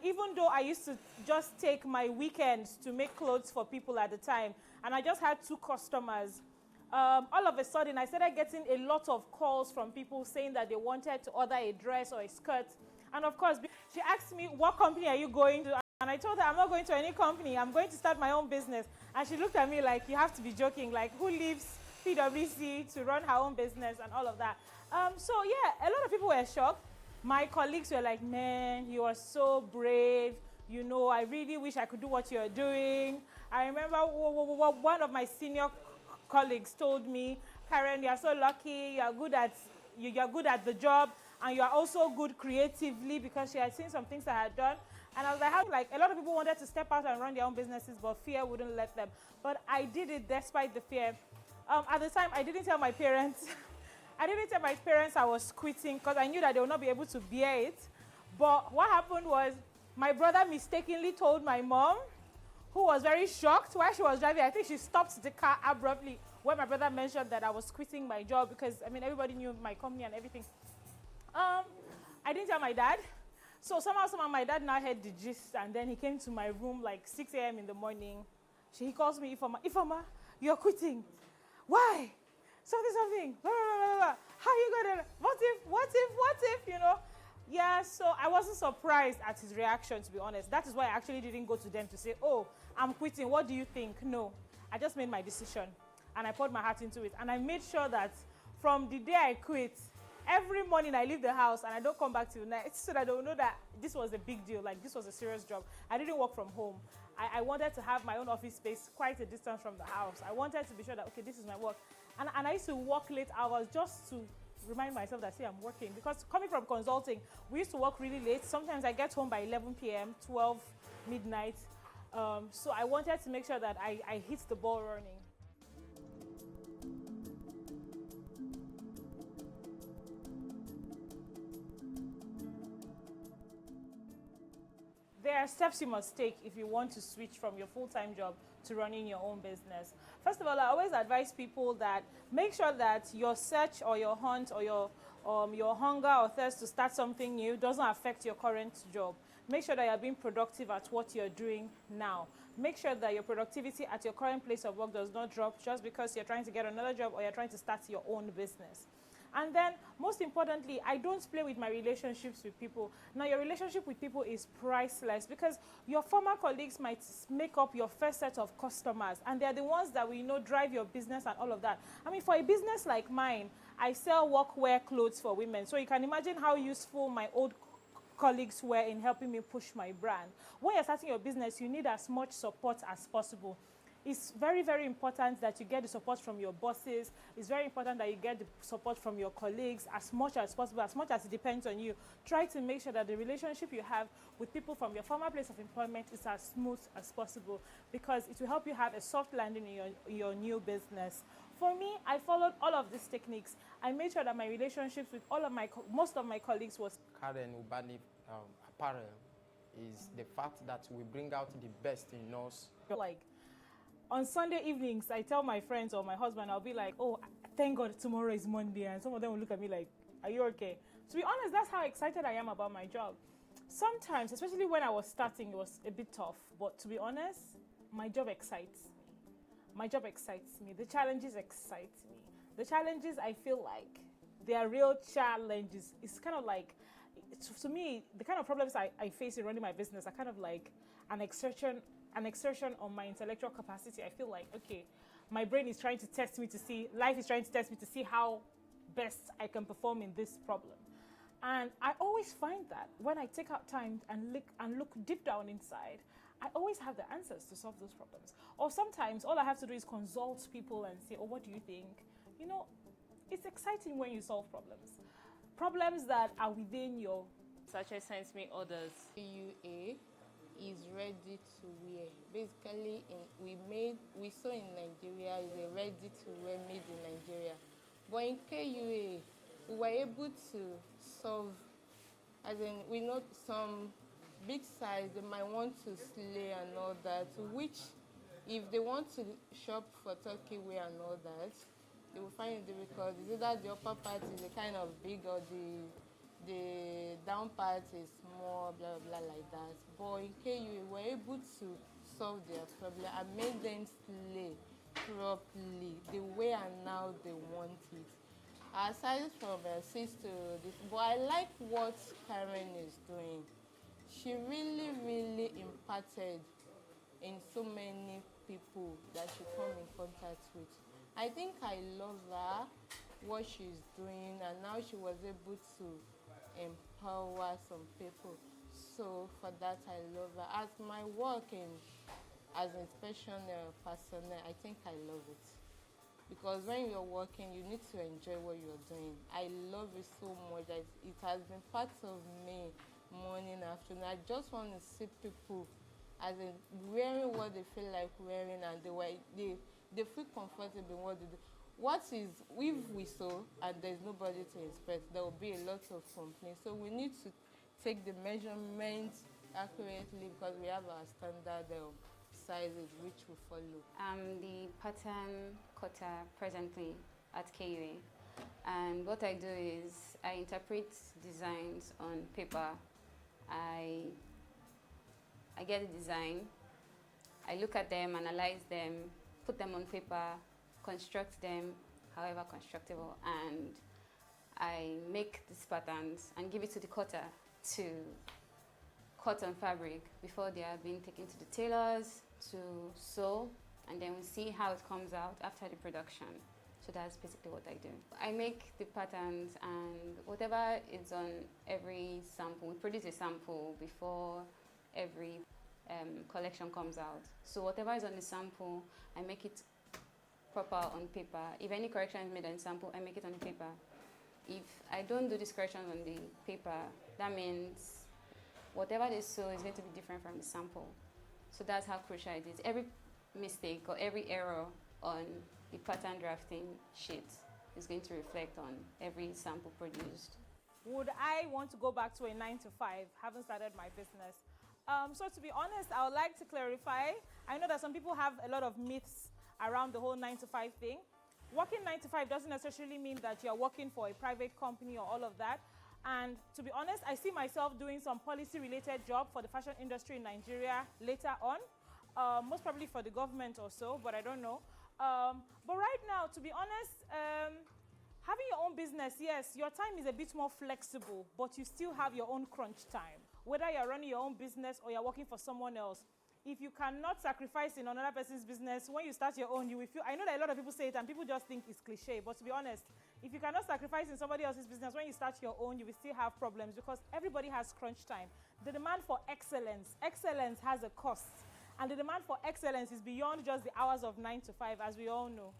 even though I used to just take my weekends to make clothes for people at the time, and I just had 2 customers, all of a sudden, I started getting a lot of calls from people saying that they wanted to order a dress or a skirt. And of course, she asked me, what company are you going to? And I told her, I'm not going to any company. I'm going to start my own business. And she looked at me like, you have to be joking. Like, who leaves PwC to run her own business and all of that? So, yeah, a lot of people were shocked. My colleagues were like, man, you are so brave. You know, I really wish I could do what you're doing. I remember one of my senior colleagues told me, Karen, you're so lucky. You're good at the job. And you're also good creatively, because she had seen some things I had done. And I was like, a lot of people wanted to step out and run their own businesses, but fear wouldn't let them. But I did it despite the fear. At the time, I didn't tell my parents. I didn't tell my parents I was quitting because I knew that they would not be able to bear it. But what happened was my brother mistakenly told my mom, who was very shocked while she was driving. I think she stopped the car abruptly when my brother mentioned that I was quitting my job because, I mean, everybody knew my company and everything. I didn't tell my dad. So somehow my dad now heard the gist, and then he came to my room like 6 a.m. in the morning. He calls me, Ifeoma, you're quitting. Why? Something. Blah, blah, blah. How are you going to, what if, you know? Yeah, so I wasn't surprised at his reaction, to be honest. That is why I actually didn't go to them to say, oh, I'm quitting, what do you think? No, I just made my decision, and I poured my heart into it. And I made sure that from the day I quit, every morning I leave the house and I don't come back till night so that they will know that this was a big deal, like this was a serious job. I didn't work from home. I wanted to have my own office space quite a distance from the house. I wanted to be sure that, okay, this is my work. And I used to work late hours just to remind myself that, see, I'm working. Because coming from consulting, we used to work really late. Sometimes I get home by 11 p.m., 12 midnight. So I wanted to make sure that I hit the ball running. There are steps you must take if you want to switch from your full-time job to running your own business. First of all, I always advise people that make sure that your search or your hunt or your hunger or thirst to start something new doesn't affect your current job. Make sure that you're being productive at what you're doing now. Make sure that your productivity at your current place of work does not drop just because you're trying to get another job or you're trying to start your own business. And then, most importantly, I don't play with my relationships with people. Now, your relationship with people is priceless because your former colleagues might make up your first set of customers, and they're the ones that will, drive your business and all of that. I mean, for a business like mine, I sell workwear clothes for women, so you can imagine how useful my old colleagues were in helping me push my brand. When you're starting your business, you need as much support as possible. It's very, very important that you get the support from your bosses. It's very important that you get the support from your colleagues as much as possible, as much as it depends on you. Try to make sure that the relationship you have with people from your former place of employment is as smooth as possible because it will help you have a soft landing in your new business. For me, I followed all of these techniques. I made sure that my relationships with most of my colleagues was... Karen Ubani Apparel is the fact that we bring out the best in us. Like, on Sunday evenings, I tell my friends or my husband, I'll be like, oh, thank God tomorrow is Monday. And some of them will look at me like, are you okay? To be honest, that's how excited I am about my job. Sometimes, especially when I was starting, it was a bit tough. But to be honest, my job excites me. My job excites me. The challenges excite me. The challenges, I feel like they are real challenges. It's kind of like, to me, the kind of problems I face in running my business are kind of like an exertion on my intellectual capacity. I feel like, okay, my brain is trying to test me to see, life is trying to test me to see how best I can perform in this problem. And I always find that when I take out time and look deep down inside, I always have the answers to solve those problems. Or sometimes all I have to do is consult people and say, oh, what do you think? It's exciting when you solve problems. Problems that are within your... Sache sends me orders. KUA is ready to wear. Basically, we saw in Nigeria is a ready to wear made in Nigeria. But in KUA, we were able to solve, as in we know some big size, they might want to slay and all that, which if they want to shop for turkey wear and all that, they will find it difficult. It's either the upper part is a kind of big or the down part is small, blah, blah, blah, like that. But in KU, we were able to solve their problem and made them slay properly the way and now they want it. Aside from sis to this, but I like what Karen is doing. She really, really imparted in so many people that she come in contact with. I think I love her, what she's doing, and now she was able to empower some people. So for that, I love her. As my work as inspection personnel, I think I love it. Because when you're working, you need to enjoy what you're doing. I love it so much that it has been part of me morning, afternoon. I just want to see people as in wearing what they feel like wearing, and they feel comfortable in what they do. What is, if we sew and there's nobody to inspect, there will be a lot of complaints. So we need to take the measurements accurately because we have our standard sizes which we follow. I'm the pattern cutter presently at KUA, and what I do is I interpret designs on paper. I get a design, I look at them, analyze them, put them on paper, construct them however constructible, and I make these patterns and give it to the cutter to cut on fabric before they are being taken to the tailors to sew, and then we see how it comes out after the production. So that's basically what I do. I make the patterns, and whatever is on every sample, we produce a sample before every collection comes out. So whatever is on the sample, I make it proper on paper. If any correction is made on the sample, I make it on the paper. If I don't do these corrections on the paper, that means whatever they sew is going to be different from the sample. So that's how crucial it is. Every mistake or every error on the pattern drafting sheet is going to reflect on every sample produced. Would I want to go back to a 9-to-5, having started my business? So to be honest, I would like to clarify. I know that some people have a lot of myths around the whole 9-to-5 thing. Working 9-to-5 doesn't necessarily mean that you're working for a private company or all of that. And to be honest, I see myself doing some policy-related job for the fashion industry in Nigeria later on, most probably for the government or so, but I don't know. But right now, to be honest, having your own business, yes, your time is a bit more flexible, but you still have your own crunch time. Whether you're running your own business or you're working for someone else, if you cannot sacrifice in another person's business, when you start your own, you will feel, I know that a lot of people say it and people just think it's cliche, but to be honest, if you cannot sacrifice in somebody else's business, when you start your own, you will still have problems because everybody has crunch time. The demand for excellence has a cost. And the demand for excellence is beyond just the hours of 9-to-5, as we all know.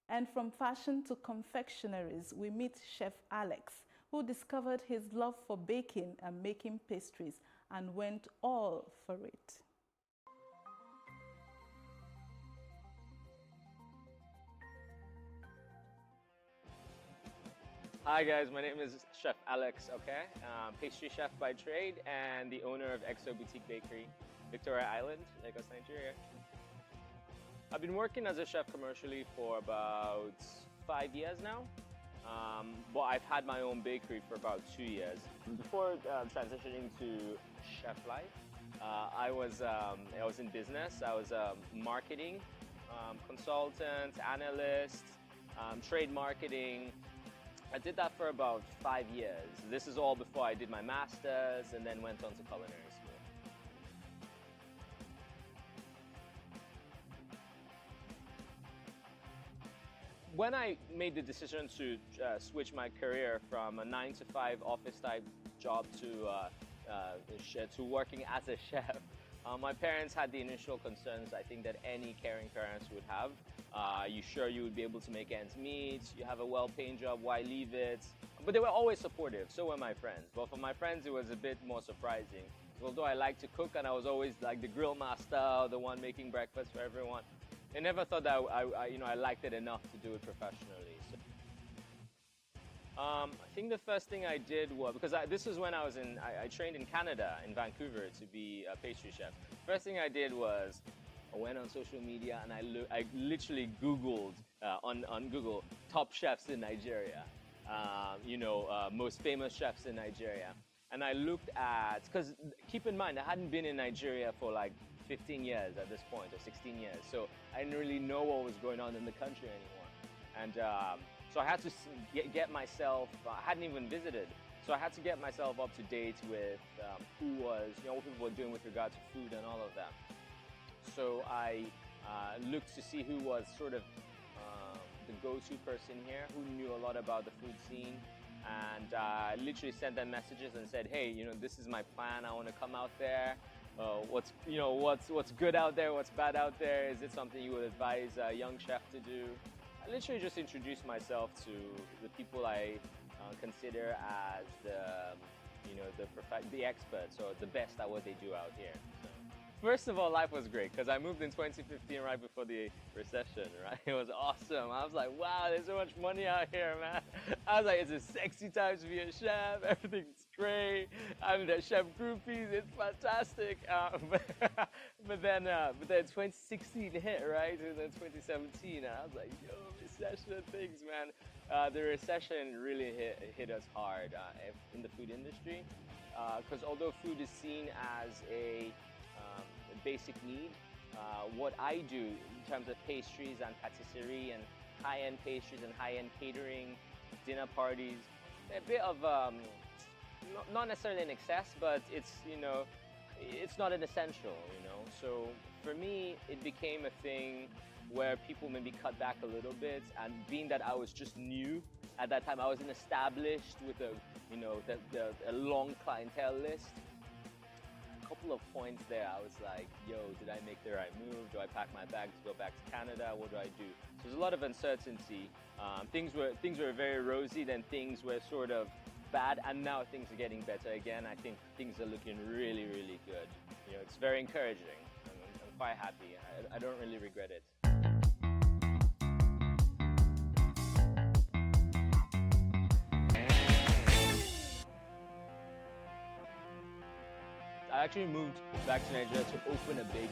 And from fashion to confectionaries, we meet Chef Alex, who discovered his love for baking and making pastries and went all for it. Hi guys, my name is Chef Alex, okay? Pastry chef by trade and the owner of XO Boutique Bakery, Victoria Island, Lagos, Nigeria. I've been working as a chef commercially for about 5 years now, but I've had my own bakery for about 2 years. Before transitioning to chef life, I was in business. I was a marketing consultant, analyst, trade marketing. I did that for about 5 years. This is all before I did my master's and then went on to culinary school. When I made the decision to switch my career from a 9-to-5 office type job to working as a chef, my parents had the initial concerns I think that any caring parents would have. Are you sure you would be able to make ends meet? You have a well-paying job, why leave it? But they were always supportive, so were my friends. But for my friends, it was a bit more surprising. Although I liked to cook and I was always like the grill master, the one making breakfast for everyone, they never thought that I liked it enough to do it professionally. So, I think the first thing I did was, because this was when I trained in Canada, in Vancouver, to be a pastry chef. First thing I did was, I went on social media and I literally Googled on Google top chefs in Nigeria, most famous chefs in Nigeria. And I looked at, because keep in mind, I hadn't been in Nigeria for like 15 years at this point, or 16 years. So I didn't really know what was going on in the country anymore. And so I had to get myself, I hadn't even visited. So I had to get myself up to date with what people were doing with regard to food and all of that. So I looked to see who was sort of the go-to person here, who knew a lot about the food scene, and literally sent them messages and said, hey, this is my plan. I want to come out there. What's good out there? What's bad out there? Is it something you would advise a young chef to do? I literally just introduced myself to the people I consider as the experts or the best at what they do out here. So, first of all, life was great because I moved in 2015 right before the recession, right? It was awesome. I was like, wow, there's so much money out here, man. I was like, it's a sexy time to be a chef. Everything's great. I'm the chef groupies. It's fantastic. But then 2016 hit, right? And then 2017, and I was like, yo, recession things, man. The recession really hit us hard in the food industry because although food is seen as a basic need, what I do in terms of pastries and patisserie and high-end pastries and high-end catering, dinner parties, a bit of not necessarily an excess, but it's it's not an essential, you know. So for me, it became a thing where people maybe cut back a little bit, and being that I was just new at that time, I wasn't established with a long clientele list. A couple of points there, I was like, yo, did I make the right move? Do I pack my bags to go back to Canada? What do I do? So there's a lot of uncertainty. Things were very rosy, then things were sort of bad, and now things are getting better again. I think things are looking really, really good. You know, it's very encouraging. I'm quite happy. I don't really regret it. I actually moved back to Nigeria to open a bakery.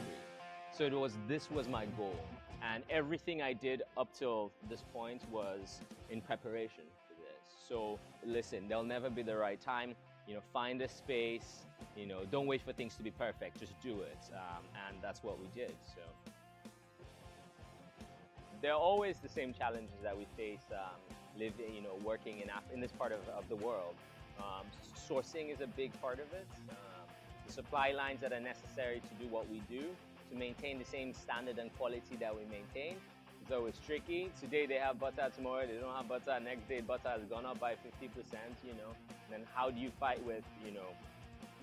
So this was my goal. And everything I did up till this point was in preparation for this. So listen, there'll never be the right time. You know, find a space, you know, don't wait for things to be perfect, just do it. And that's what we did, so. There are always the same challenges that we face living, you know, working in this part of the world. Sourcing is a big part of it. The supply lines that are necessary to do what we do, to maintain the same standard and quality that we maintain, is always tricky. Today they have butter, tomorrow they don't have butter, next day butter has gone up by 50%, you know. And then how do you fight with, you know,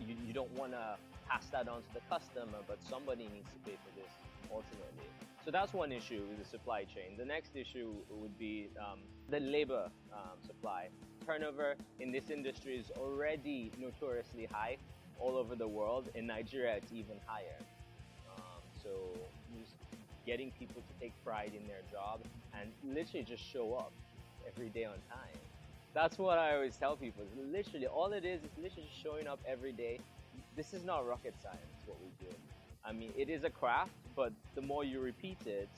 you don't want to pass that on to the customer, but somebody needs to pay for this ultimately. So that's one issue with the supply chain. The next issue would be the labor supply. Turnover in this industry is already notoriously high all over the world. In Nigeria, it's even higher. So just getting people to take pride in their job and literally just show up every day on time. That's what I always tell people. Is literally, all it is literally just showing up every day. This is not rocket science, what we do. I mean, it is a craft, but the more you repeat it,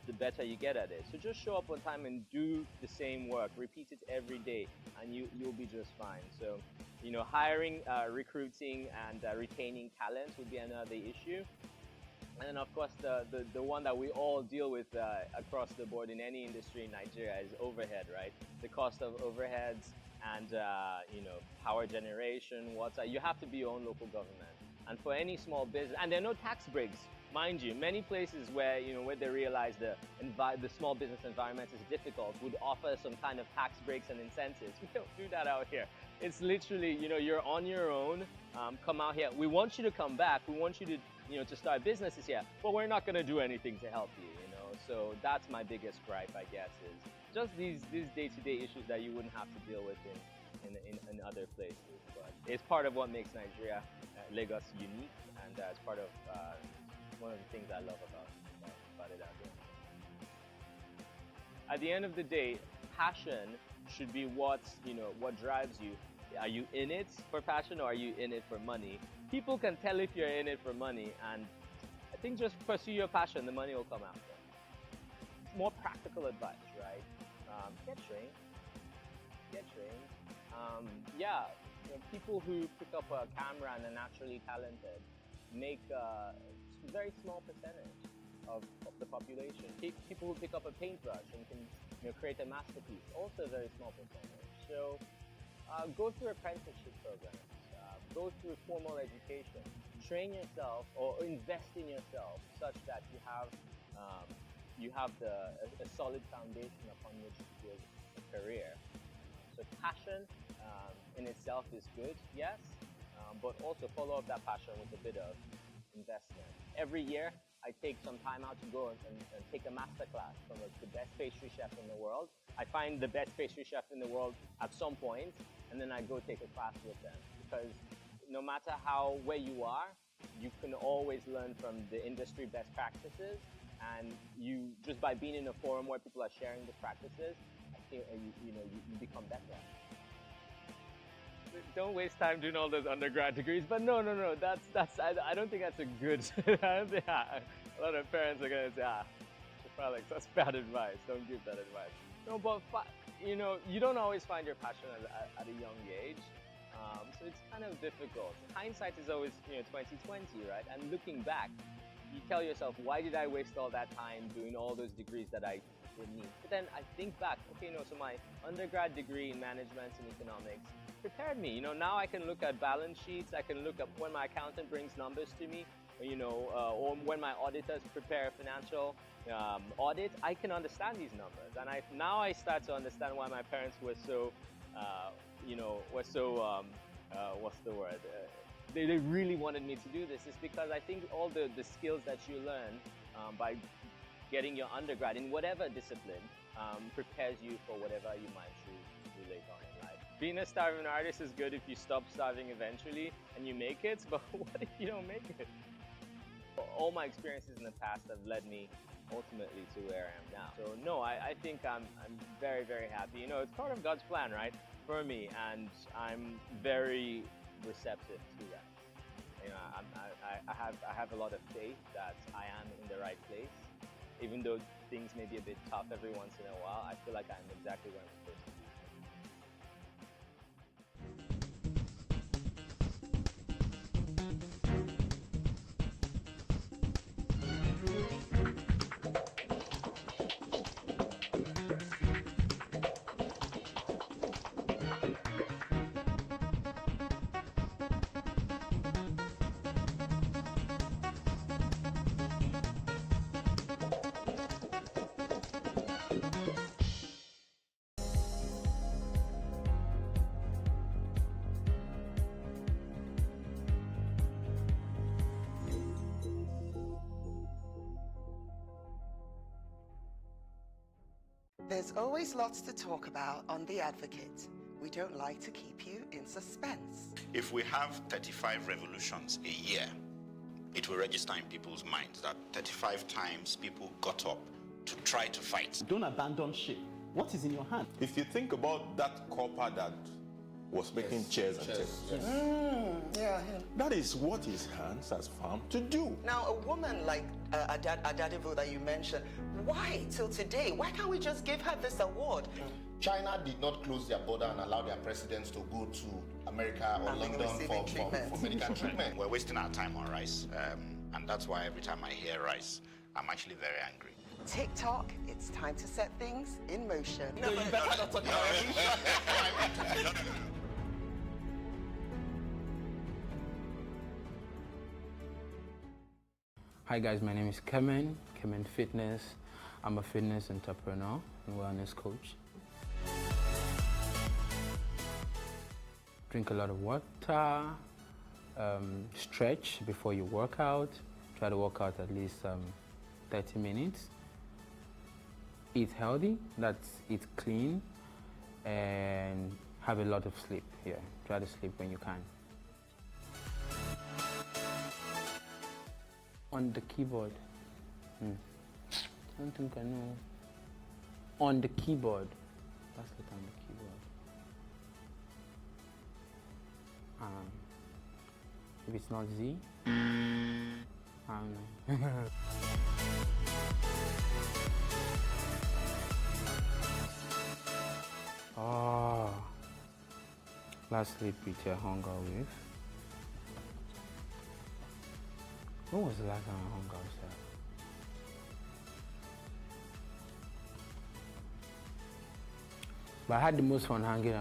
the better you get at it. So just show up on time and do the same work. Repeat it every day, and you'll be just fine. So, you know, hiring, recruiting, and retaining talent would be another issue. And then, of course, the one that we all deal with across the board in any industry in Nigeria is overhead, right? The cost of overheads and, you know, power generation, water. You have to be your own local government. And for any small business, and there are no tax breaks, mind you. Many places where, you know, where they realize the small business environment is difficult would offer some kind of tax breaks and incentives. We don't do that out here. It's literally, you know, you're on your own. Come out here. We want you to come back. We want you to, you know, to start businesses here, but we're not going to do anything to help you, you know. So that's my biggest gripe, I guess, is just these day-to-day issues that you wouldn't have to deal with in other places. But it's part of what makes Nigeria, Lagos, unique, and it's part of one of the things I love about it out here. At the end of the day, passion should be what drives you. Are you in it for passion, or are you in it for money? People can tell if you're in it for money, and I think just pursue your passion, the money will come after. More practical advice, right? Get trained. Yeah, you know, people who pick up a camera and are naturally talented make a very small percentage of the population. People who pick up a paintbrush and can, you know, create a masterpiece, also a very small percentage. So go through apprenticeship programs, go through formal education, train yourself or invest in yourself such that you have a solid foundation upon which to build a career. So passion in itself is good, yes, but also follow up that passion with a bit of investment. Every year, I take some time out to go and take a masterclass from the best pastry chef in the world. I find the best pastry chef in the world at some point, and then I go take a class with them. Because no matter where you are, you can always learn from the industry best practices, and you just by being in a forum where people are sharing the practices, you become better. Don't waste time doing all those undergrad degrees. But no. I don't think that's a good. A lot of parents are gonna say, Alex, that's bad advice. Don't give that advice. No, but you know, you don't always find your passion at a young age. So it's kind of difficult. Hindsight is always, you know, 20/20, right? And looking back, you tell yourself, why did I waste all that time doing all those degrees that I didn't need? But then I think back, okay, no, so my undergrad degree in management and economics prepared me. You know, now I can look at balance sheets. I can look at when my accountant brings numbers to me. You know, or when my auditors prepare a financial audit, I can understand these numbers. And now I start to understand why my parents were so, you know, what's the word? They really wanted me to do this. It's because I think all the skills that you learn by getting your undergrad in whatever discipline prepares you for whatever you might choose to do later on in life. Being a starving artist is good if you stop starving eventually and you make it, but what if you don't make it? All my experiences in the past have led me ultimately to where I am now. So no, I think I'm very, very happy. You know, it's part of God's plan, right, for me, and I'm very receptive to that. You know, I have a lot of faith that I am in the right place. Even though things may be a bit tough every once in a while, I feel like I'm exactly where I'm supposed to be. There's always lots to talk about on The Advocate. We don't like to keep you in suspense. If we have 35 revolutions a year, it will register in people's minds that 35 times people got up to try to fight. Don't abandon ship. What is in your hand? If you think about that copper that was making chairs and tables, Yeah. that is what his hands has found to do. Now, a woman like Adadivo that you mentioned, why till today? Why can't we just give her this award? China did not close their border and allow their presidents to go to America or London for medical treatment. We're wasting our time on rice, and that's why every time I hear rice, I'm actually very angry. TikTok, it's time to set things in motion. No, you better not talk about it. Hi guys, my name is Kemen Fitness. I'm a fitness entrepreneur and wellness coach. Drink a lot of water, stretch before you work out. Try to work out at least 30 minutes. Eat healthy, that's eat clean, and have a lot of sleep. Yeah, try to sleep when you can. On the keyboard. I don't think I know. On the keyboard. That's it, on the keyboard. If it's not Z, I don't know. Oh, lastly, Peter hung out with. When was the last time I hung out with her? But I had the most fun hanging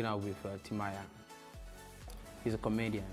out with Timaya. He's a comedian.